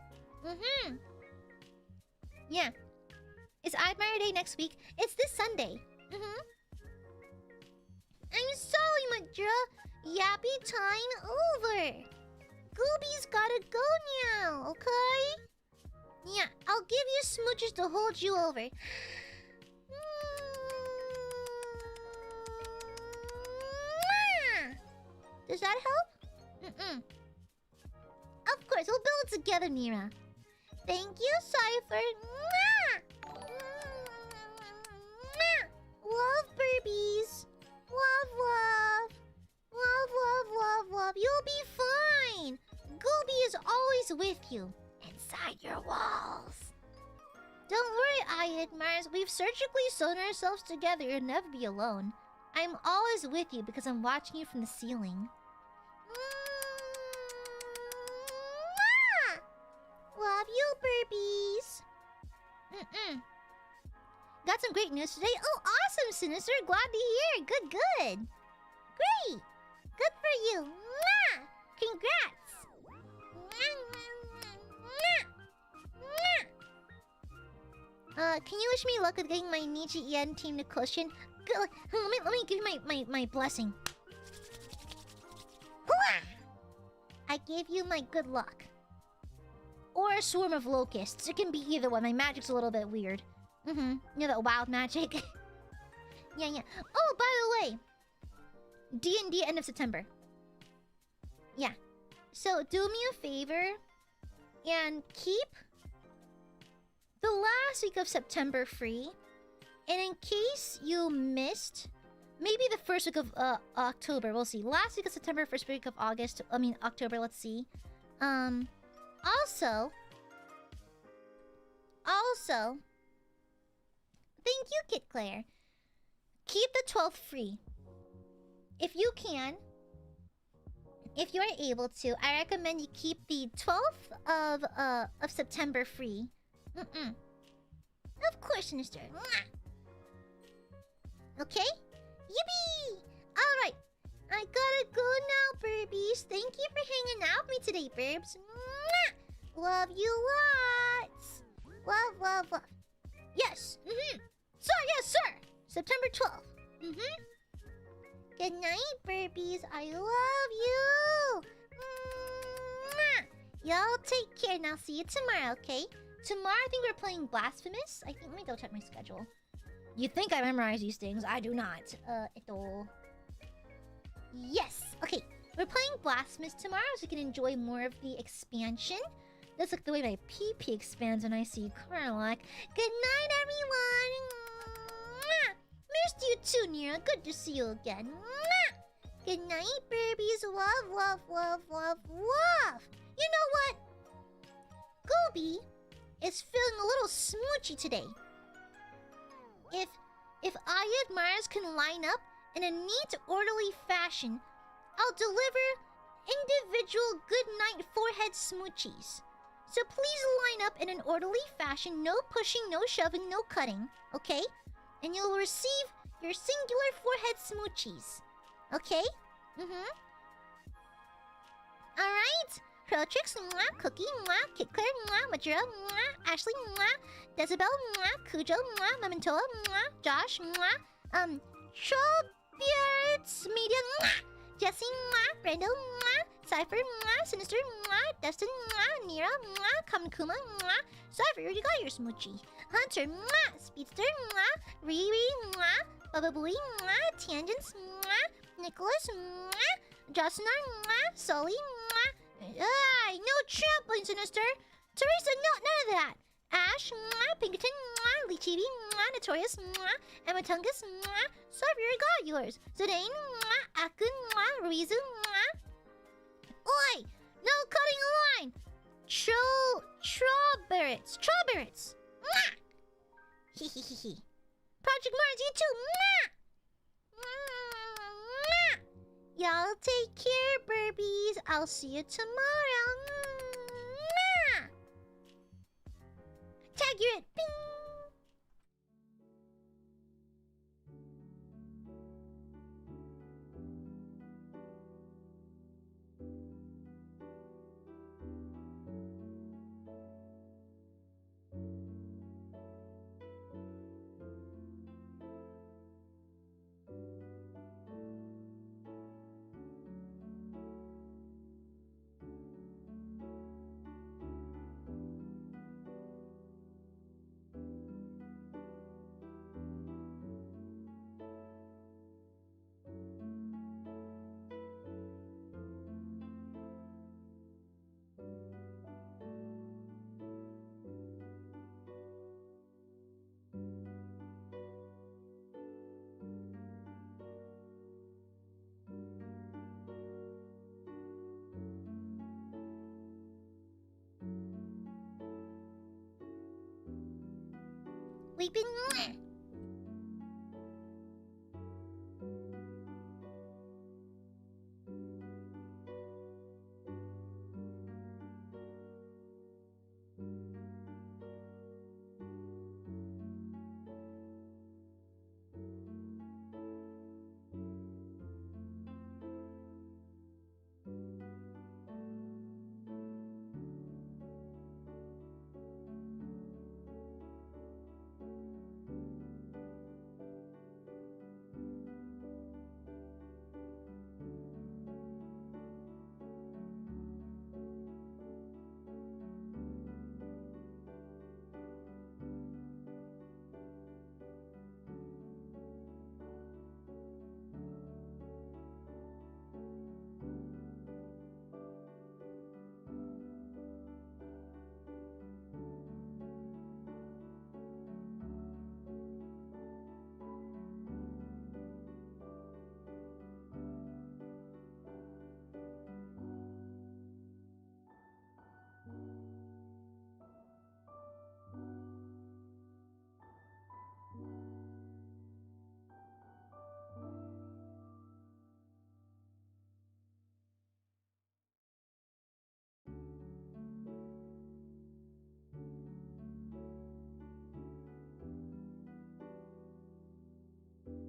A: Yeah. It's Aiadmirers Day next week. It's this Sunday. I'm sorry, Madra. Yappy time over. Gooby's gotta go now, okay? Yeah, I'll give you smooches to hold you over. Does that help? Of course, we'll build it together, Mira. Thank you, Cypher. Love, Burbies. Love. You'll be fine. Gooby is always with you. Inside your walls. Don't worry, Aiadmirers. We've surgically sewn ourselves together. You'll never be alone. I'm always with you because I'm watching you from the ceiling. Love you, Burbies. Got some great news today. Oh, awesome, Sinister. Glad to hear. Good, good. Great. Good for you. Mwah! Congrats. Can you wish me luck with getting my Nijisanji team to cushion? Good. Let me give you my blessing. I gave you my good luck. Or a swarm of locusts. It can be either one. My magic's a little bit weird. You know that wild magic? Yeah. Oh, by the way. D&D end of September. Yeah. So, do me a favor. And keep the last week of September free. And in case you missed... Maybe the first week of October. We'll see. Last week of September, first week of August. I mean, October. Let's see. Also... Thank you, Kit Claire. Keep the 12th free. If you can, if you're able to, I recommend you keep the 12th of September free. Of course, Sinister. Okay? Yippee! Alright. I gotta go now, Burbies. Thank you for hanging out with me today, Burbs. Love you lots. Love. Yes. Sir, yes, sir. September 12th. Good night, Burbies. I love you. Y'all take care, and I'll see you tomorrow, okay? Tomorrow, I think we're playing Blasphemous. Let me go check my schedule. You think I memorize these things? I do not. Yes. Okay. We're playing Blasphemous tomorrow, so you can enjoy more of the expansion. That's like the way my PP expands when I see Carlac. Good night, everyone. Missed you too, Nira. Good to see you again. Good night, babies. Love. You know what? Gobi is feeling a little smoochy today. If Aiadmirers can line up in a neat, orderly fashion, I'll deliver individual goodnight forehead smoochies. So please line up in an orderly fashion, no pushing, no shoving, no cutting, okay? And you'll receive your singular forehead smoochies, okay? Alright? Protrix, Cookie, Kit Claire, Majura, Ashley, Decibel, Cujo, Mementoa, Josh, Trollbeards, Media, Jesse, Brando, Cypher, Sinister, Dustin, Nira, Kamikuma, Cypher, you already got your smoochie. Hunter, Speedster, Riri, Bubba Boy, Tangents, Nicholas, Justin, Sully, no trampling, Sinister. Teresa, no, none of that. Ash, Pinkerton, Lee Chibi, Notorious, Emma Tungus, Cypher, you got yours. Zidane, Akun, Ruizu, Oi! No cutting a line! Strawberries! Hehehehe. Project Mars, you too! Y'all take care, Burbies. I'll see you tomorrow. Tag you're it. Bing! We've been